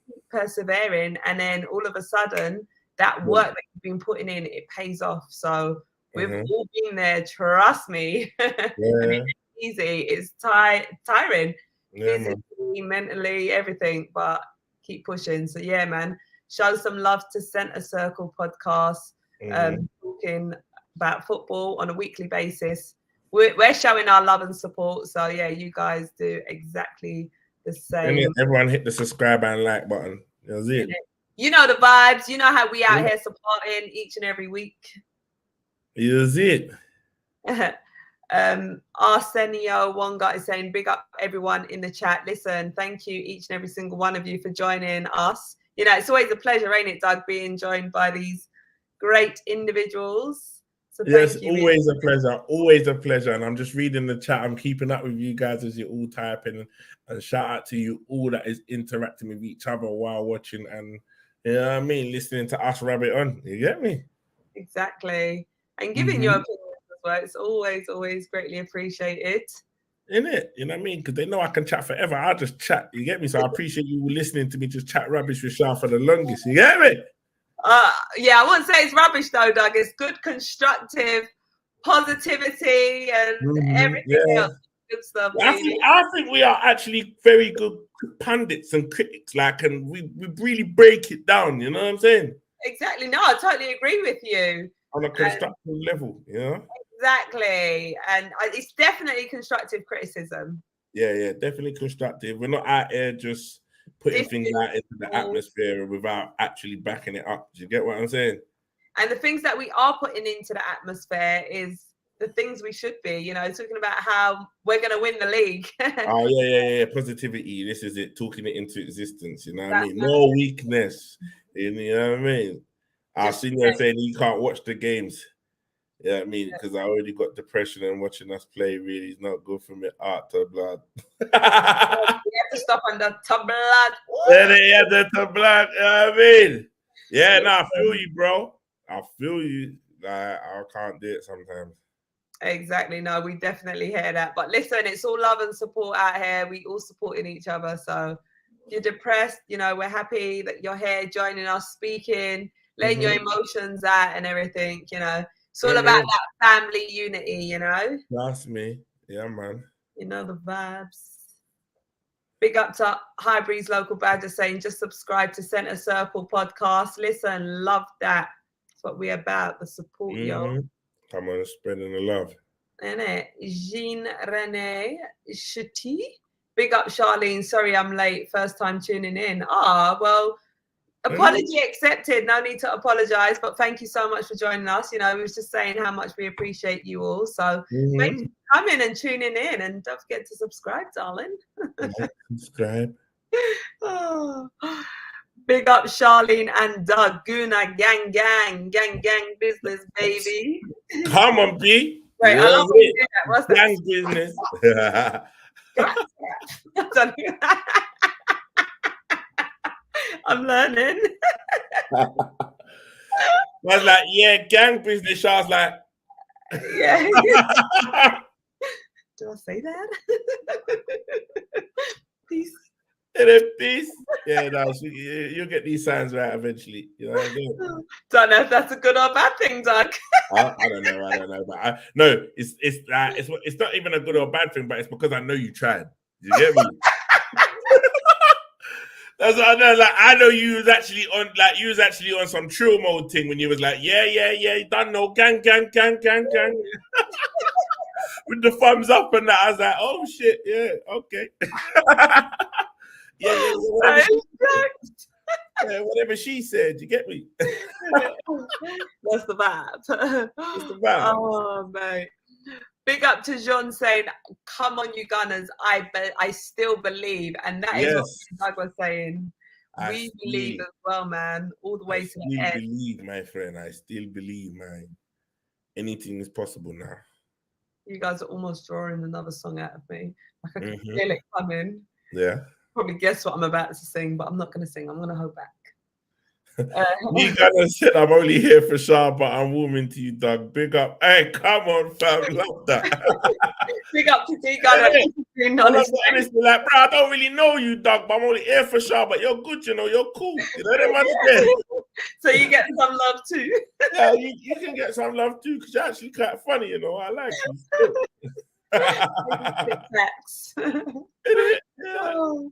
keep persevering. And then all of a sudden, that work that you've been putting in, it pays off. So we've all been there, trust me. I mean, it's easy. It's tiring, physically, mentally, everything, but keep pushing. So yeah, man, show some love to Centre Circle podcast, talking about football on a weekly basis. We're showing our love and support. So yeah, you guys do exactly the same. Everyone hit the subscribe and like button. That's it. You know the vibes. You know how we out here supporting each and every week. That's it. Arsenio Wonga is saying, big up everyone in the chat. Listen, thank you each and every single one of you for joining us. It's always a pleasure, ain't it, Doug, being joined by these great individuals. So yes, always a pleasure. Always a pleasure. And I'm just reading the chat. I'm keeping up with you guys as you're all typing. And shout out to you all that is interacting with each other while watching and, listening to us rabbit on. You get me? Exactly. And giving your opinions as well. It's always, always greatly appreciated. In it, you know what I mean? Because they know I can chat forever. I'll just chat. You get me? So I appreciate you listening to me just chat rubbish with Shah for the longest. You get me? Yeah, I wouldn't say it's rubbish though, Doug. It's good, constructive positivity and everything else. Good stuff. I think we are actually very good pundits and critics, and we really break it down. You know what I'm saying? Exactly. No, I totally agree with you. On a constructive level, Exactly. And it's definitely constructive criticism. Yeah, definitely constructive. We're not out here just putting things out into the atmosphere without actually backing it up. Do you get what I'm saying? And the things that we are putting into the atmosphere is the things we should be, talking about how we're going to win the league. Oh, yeah. Positivity. This is it. Talking it into existence. You know what I mean? No weakness. You know what I mean? I've seen you saying you can't watch the games. Yeah, I mean, because I already got depression and watching us play really is not good for me. Art to blood. We have to stop on the blood. Yeah, the blood. You know what I mean? Yeah, no, I feel you, bro. I feel you. Like, I can't do it sometimes. Exactly. No, we definitely hear that. But listen, it's all love and support out here. We all supporting each other. So if you're depressed, you know, we're happy that you're here joining us, speaking, letting your emotions out and everything, you know. It's all about that family unity, you know. That's me. Yeah, man. You know the vibes. Big up to High Breeze Local Badger saying just subscribe to Centre Circle podcast. Listen, love that. That's what we're about, the support, yo. Come on, spreading the love. Innit? Jean Renee Chuti. Big up Charlene. Sorry I'm late. First time tuning in. Well, apology accepted. No need to apologize, but thank you so much for joining us. You know, we was just saying how much we appreciate you all. So thank you for coming and tuning in, and don't forget to subscribe, darling. Subscribe. Oh. Big up Charlene and Doug. Guna gang business, baby. Come on, B. Wait, I love when you do that. What's that? Gang business. I'm learning. I was like, yeah, gang business. I was like, yeah. Do I say that? Peace. Peace. Yeah, no, you'll get these signs right eventually. You know what I mean? Don't know if that's a good or bad thing, Doug. I don't know. But it's not even a good or bad thing, but it's because I know you tried. You get me? That's what I know. Like, I know you was actually on some chill mode thing when you was like, yeah, you done no gang. With the thumbs up and that, I was like, oh shit, yeah, okay. yeah, whatever she said, you get me? That's the vibe. That's the vibe. Oh, mate. Big up to John saying, come on, you Gunners. I still believe. And that is what Doug was saying. We believe as well, man. All the way to the end. I still believe, my friend. I still believe, man. Anything is possible now. You guys are almost drawing another song out of me. Like I can feel it coming. Yeah. Probably guess what I'm about to sing, but I'm not going to sing. I'm going to hold back. You gotta said I'm only here for CHAR, but I'm warming to you, Doug. Big up. Hey, come on, fam. Love that. Big up to D Gunner. Honestly, like, bro, I don't really know you, Doug, but I'm only here for CHAR, but you're good, you know, you're cool. You know them understand? So you get some love too. Yeah, you can get some love too, because you're actually quite funny, you know. I like you. Oh,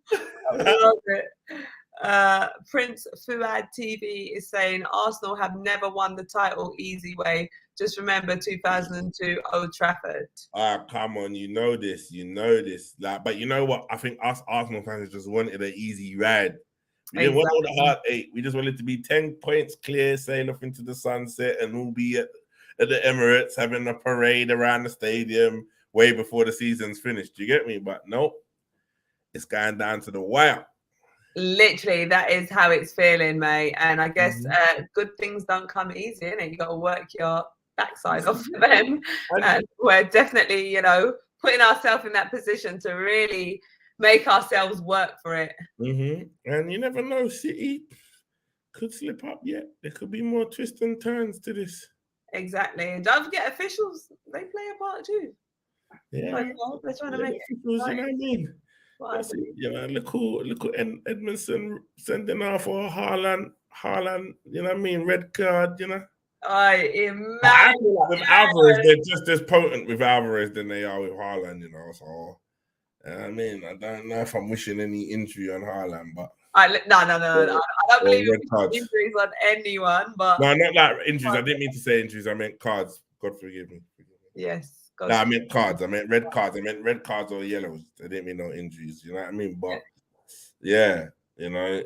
I love it. Prince Fuad TV is saying Arsenal have never won the title easy way. Just remember 2002 Old Trafford. Come on, you know this. Like, but you know what? I think us Arsenal fans just wanted an easy ride. We didn't want all the heartache. We just wanted to be 10 points clear, sail off into the sunset, and we'll be at the Emirates having a parade around the stadium way before the season's finished. You get me? But nope, it's going down to the wire. Literally, that is how it's feeling, mate. And I guess good things don't come easy, innit? You got to work your backside off for them. And we're definitely, you know, putting ourselves in that position to really make ourselves work for it. And you never know, City could slip up yet. There could be more twists and turns to this. Exactly. And don't forget, officials, they play a part too. Yeah. They're trying to make it. You know what I mean? Look at Edmondson sending off for Haaland, you know what I mean? Red card, you know? I imagine. I feel like with Alvarez, they're just as potent with Alvarez than they are with Haaland, you know? So, I mean, I don't know if I'm wishing any injury on Haaland, but... No. I don't believe injuries on anyone, but... No, not like injuries. I didn't mean to say injuries. I meant cards. God forgive me. Yes. No, I meant cards. I meant red cards. I meant red cards or yellows. I didn't mean no injuries. You know what I mean? But yeah, you know,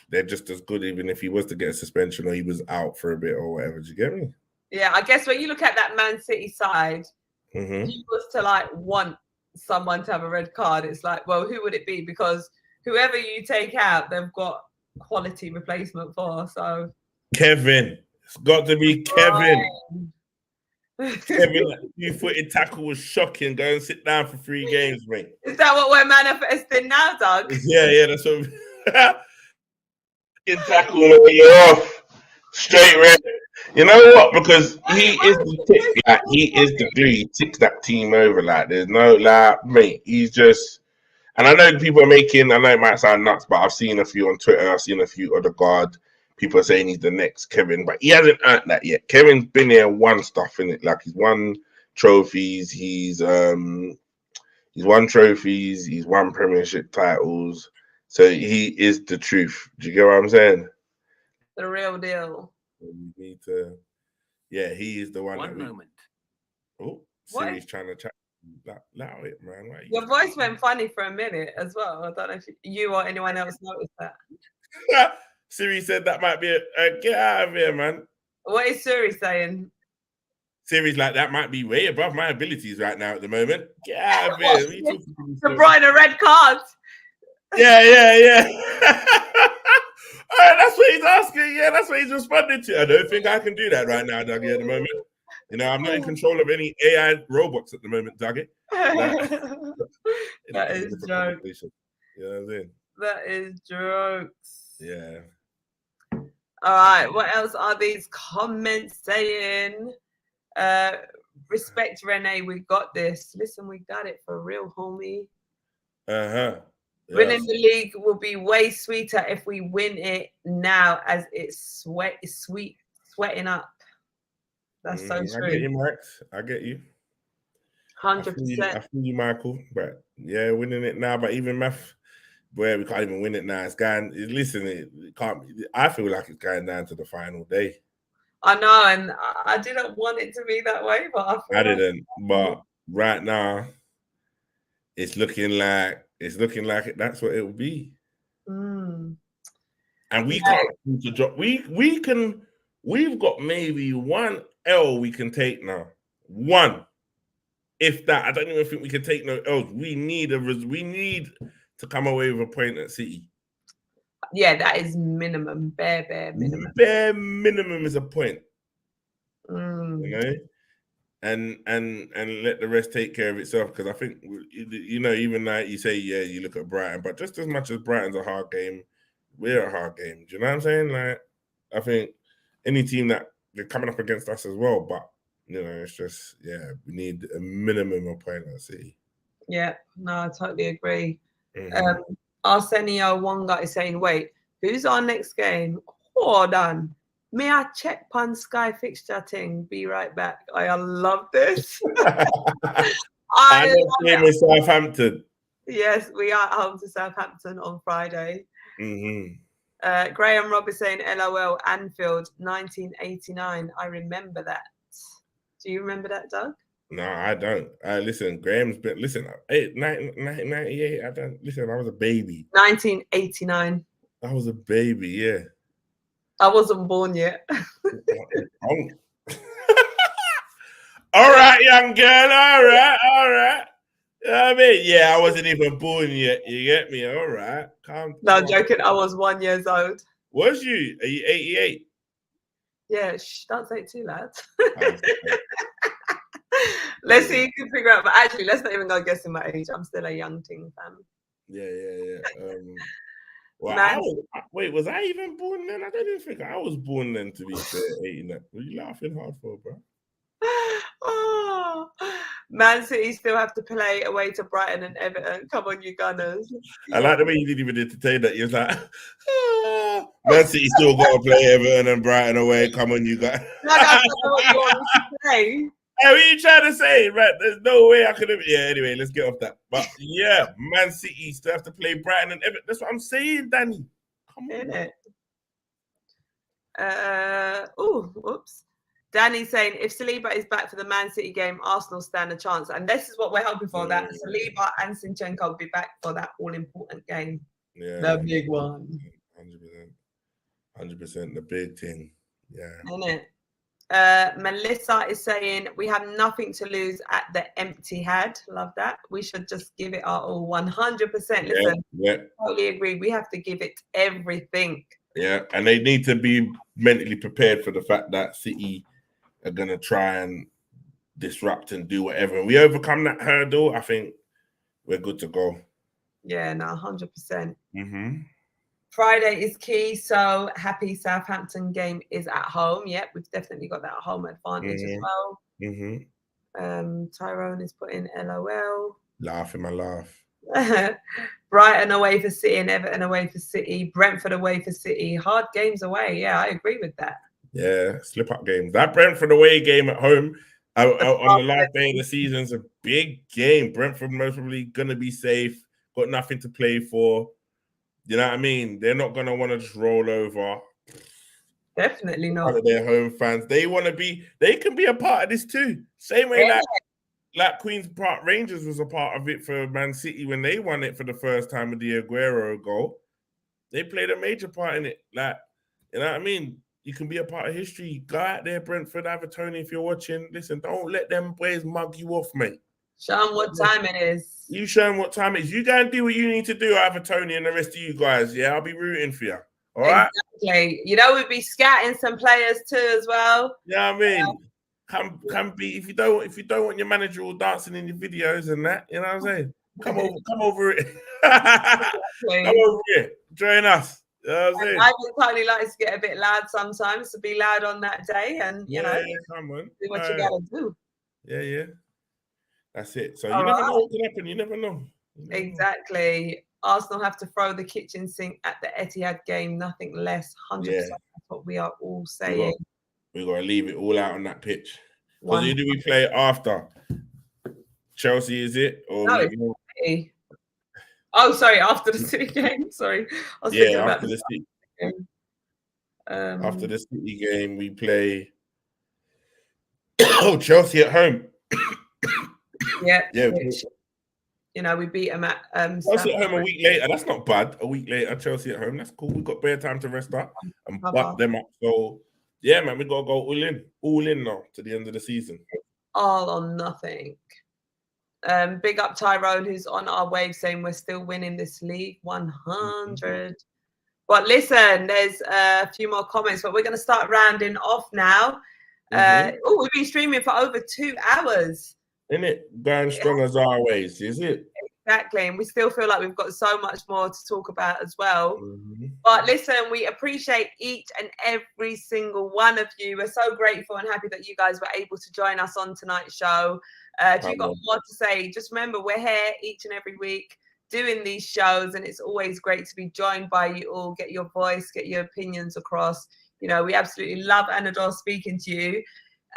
they're just as good even if he was to get a suspension or he was out for a bit or whatever. Do you get me? Yeah, I guess when you look at that Man City side, if you was to like want someone to have a red card, it's like, well, who would it be? Because whoever you take out, they've got quality replacement for. So Kevin. It's got to be Kevin. Kevin, that two-footed tackle was shocking. Go and sit down for 3 games, mate. Is that what we're manifesting now, Doug? Yeah, that's what. Tackle you're off straight red. You know what? Because he is the tick, like he is the glue. He ticks that team over. Like there's no like, mate. He's just. And I know people are making. I know it might sound nuts, but I've seen a few on Twitter. I've seen a few other guard people are saying he's the next Kevin, but he hasn't earned that yet. Kevin's been here, won stuff in it. Like he's won trophies. He's won trophies. He's won Premiership titles. So he is the truth. Do you get what I'm saying? The real deal. We need to. Yeah, he is the one. One moment. Oh, Siri's trying to chat. Allow it, man. Your voice went funny for a minute as well. I don't know if you or anyone else noticed that. Siri said that might be a get out of here, man. What is Siri saying? Siri's like, that might be way above my abilities right now at the moment. Get out of here. De Bruyne a red card. Yeah. All right, that's what he's asking. Yeah, that's what he's responding to. I don't think I can do that right now, Dougie, at the moment. You know, I'm not in control of any AI robots at the moment, Dougie. That is jokes. You know what I'm saying? That is jokes. Yeah. All right. What else are these comments saying? Respect Renee, we got this. Listen, we got it for real, homie. Yeah. Winning the league will be way sweeter if we win it now, as it's sweating up. That's so true. I get you, Max. I get you. 100%. I feel you, Michael. But yeah, winning it now. But even math, boy, we can't even win it now. It's going. Listen, it can't. I feel like it's going down to the final day. I know, and I didn't want it to be that way, but I didn't. But right now, it's looking like that's what it will be. Mm. And we can't afford to drop. We can. We've got maybe one L we can take now. One, if that. I don't even think we can take no L's. We need to come away with a point at City. Yeah, that is minimum. Bare minimum. Bare minimum is a point. Mm. You know, and let the rest take care of itself. Because I think, you know, even like you say, yeah, you look at Brighton, but just as much as Brighton's a hard game, we're a hard game. Do you know what I'm saying? Like, I think any team that they're coming up against us as well, but you know, it's just we need a minimum of point at City. Yeah, no, I totally agree. Mm-hmm. Arsenio Wonga is saying, wait, who's our next game? Hold on. May I check Pan Sky fixture thing? Be right back. I love this. I love in Southampton. Yes, we are at home to Southampton on Friday. Mm-hmm. Graham Robb is saying, LOL, Anfield, 1989. I remember that. Do you remember that, Doug? No, I don't. Listen, Graham's been, 1998, I don't, listen, I was a baby. 1989. I was a baby, yeah. I wasn't born yet. All right, young girl, all right. You know what I mean? Yeah, I wasn't even born yet. You get me? All right. No, I'm joking. I was 1 year old. Was you? Are you 88? Yeah, don't say it too loud. Let's see if you can figure out. But actually, let's not even go guessing my age. I'm still a young ting fan. Yeah. Well, was I even born then? I don't even think I was born then, to be fair. 89. What are you laughing hard for, bro? Oh, Man City still have to play away to Brighton and Everton. Come on, you Gunners. I like the way you didn't even entertain that. You was like, Man City still got to play Everton and Brighton away. Come on, you guys. No, that's not what you want me to say. Hey, what are you trying to say? Right, there's no way I could have. Yeah, anyway, let's get off that. But yeah, Man City still have to play Brighton and Everton. That's what I'm saying, Danny. Come on. Whoops. Danny's saying, if Saliba is back for the Man City game, Arsenal stand a chance. And this is what we're hoping for, that Saliba and Zinchenko will be back for that all-important game. Yeah. The big one. 100%. The big thing. Yeah. Isn't it? Melissa is saying, we have nothing to lose at the empty head. Love that. We should just give it our all. 100%. Listen, totally agree. We have to give it everything. Yeah, and they need to be mentally prepared for the fact that City are going to try and disrupt and do whatever, and we overcome that hurdle, I think we're good to go. Yeah, no, 100%. Mm-hmm. Friday is key, so happy Southampton game is at home. Yep, we've definitely got that home advantage as well. Mm-hmm. Tyrone is putting LOL. Laughing my laugh. Brighton away for City and Everton away for City. Brentford away for City. Hard games away. Yeah, I agree with that. Yeah, slip up games. That Brentford away game at home on the last day of the season is a big game. Brentford most probably gonna be safe. Got nothing to play for. You know what I mean? They're not gonna want to just roll over. Definitely not. Their home fans. They want to be. They can be a part of this too. Same way like Queen's Park Rangers was a part of it for Man City when they won it for the first time with the Aguero goal. They played a major part in it. Like, you know what I mean? You can be a part of history. Go out there, Brentford, Everton, if you're watching. Listen, don't let them boys mug you off, mate. Show them what time it is. You show them what time it is. You go and do what you need to do, Everton, and the rest of you guys. Yeah, I'll be rooting for you. All right? Exactly. You know, we'd be scouting some players too as well. Yeah, you know what I mean? Come be if you don't want your manager all dancing in your videos and that, you know what I'm saying? Come over it. Come over it. Join us. You know what I'm saying? I would totally like to get a bit loud sometimes, to be loud on that day, and you know, come on. do what you gotta do. Yeah. That's it. So you never know what can happen. You never know. Exactly. Arsenal have to throw the kitchen sink at the Etihad game, nothing less. 100%. That's what we are all saying. We got to leave it all out on that pitch. Because who do we play after? Chelsea, is it? Or no, oh, sorry, after the City game. Sorry. I was thinking about after the City game. After the City game, we play Chelsea at home. Yeah. Which, you know, we beat them at Chelsea at home a week later. That's not bad. A week later, Chelsea at home. That's cool. We've got bare time to rest up and butt them up. So yeah, man, we gotta go all in now to the end of the season. All or nothing. Big up Tyrone, who's on our wave, saying we're still winning this league. 100. But listen, there's a few more comments, but we're going to start rounding off now. We've been streaming for over 2 hours. Isn't it? Going strong as always, is it? Exactly. And we still feel like we've got so much more to talk about as well. But listen, we appreciate each and every single one of you. We're so grateful and happy that you guys were able to join us on tonight's show. If you've got more to say, just remember we're here each and every week doing these shows, and it's always great to be joined by you all, get your voice, get your opinions across. You know, we absolutely love and adore speaking to you.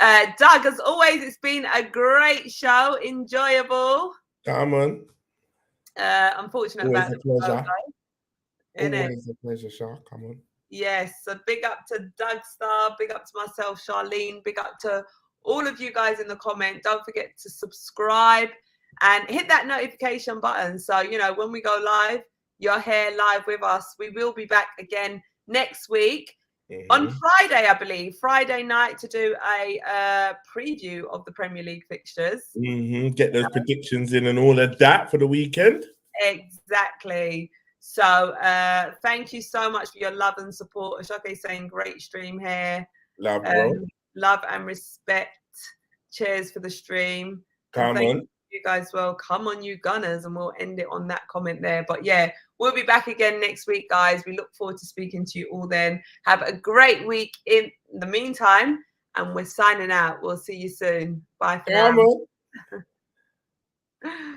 Doug, as always, it's been a great show, enjoyable. Come on. Unfortunate about the pleasure. Always a pleasure, Shah. Come on. Yes, so big up to Doug Star, big up to myself, Charlene, big up to all of you guys in the comment. Don't forget to subscribe and hit that notification button. So, you know, when we go live, you're here live with us. We will be back again next week on Friday, I believe, Friday night, to do a preview of the Premier League fixtures. Get those predictions in and all of that for the weekend. Exactly. So thank you so much for your love and support. Ashake saying great stream here. Love, bro. Love and respect. Cheers for the stream. Come on. You guys, well, come on, you Gunners, and we'll end it on that comment there. But yeah, we'll be back again next week, guys. We look forward to speaking to you all then. Have a great week in the meantime, and we're signing out. We'll see you soon. Bye for now.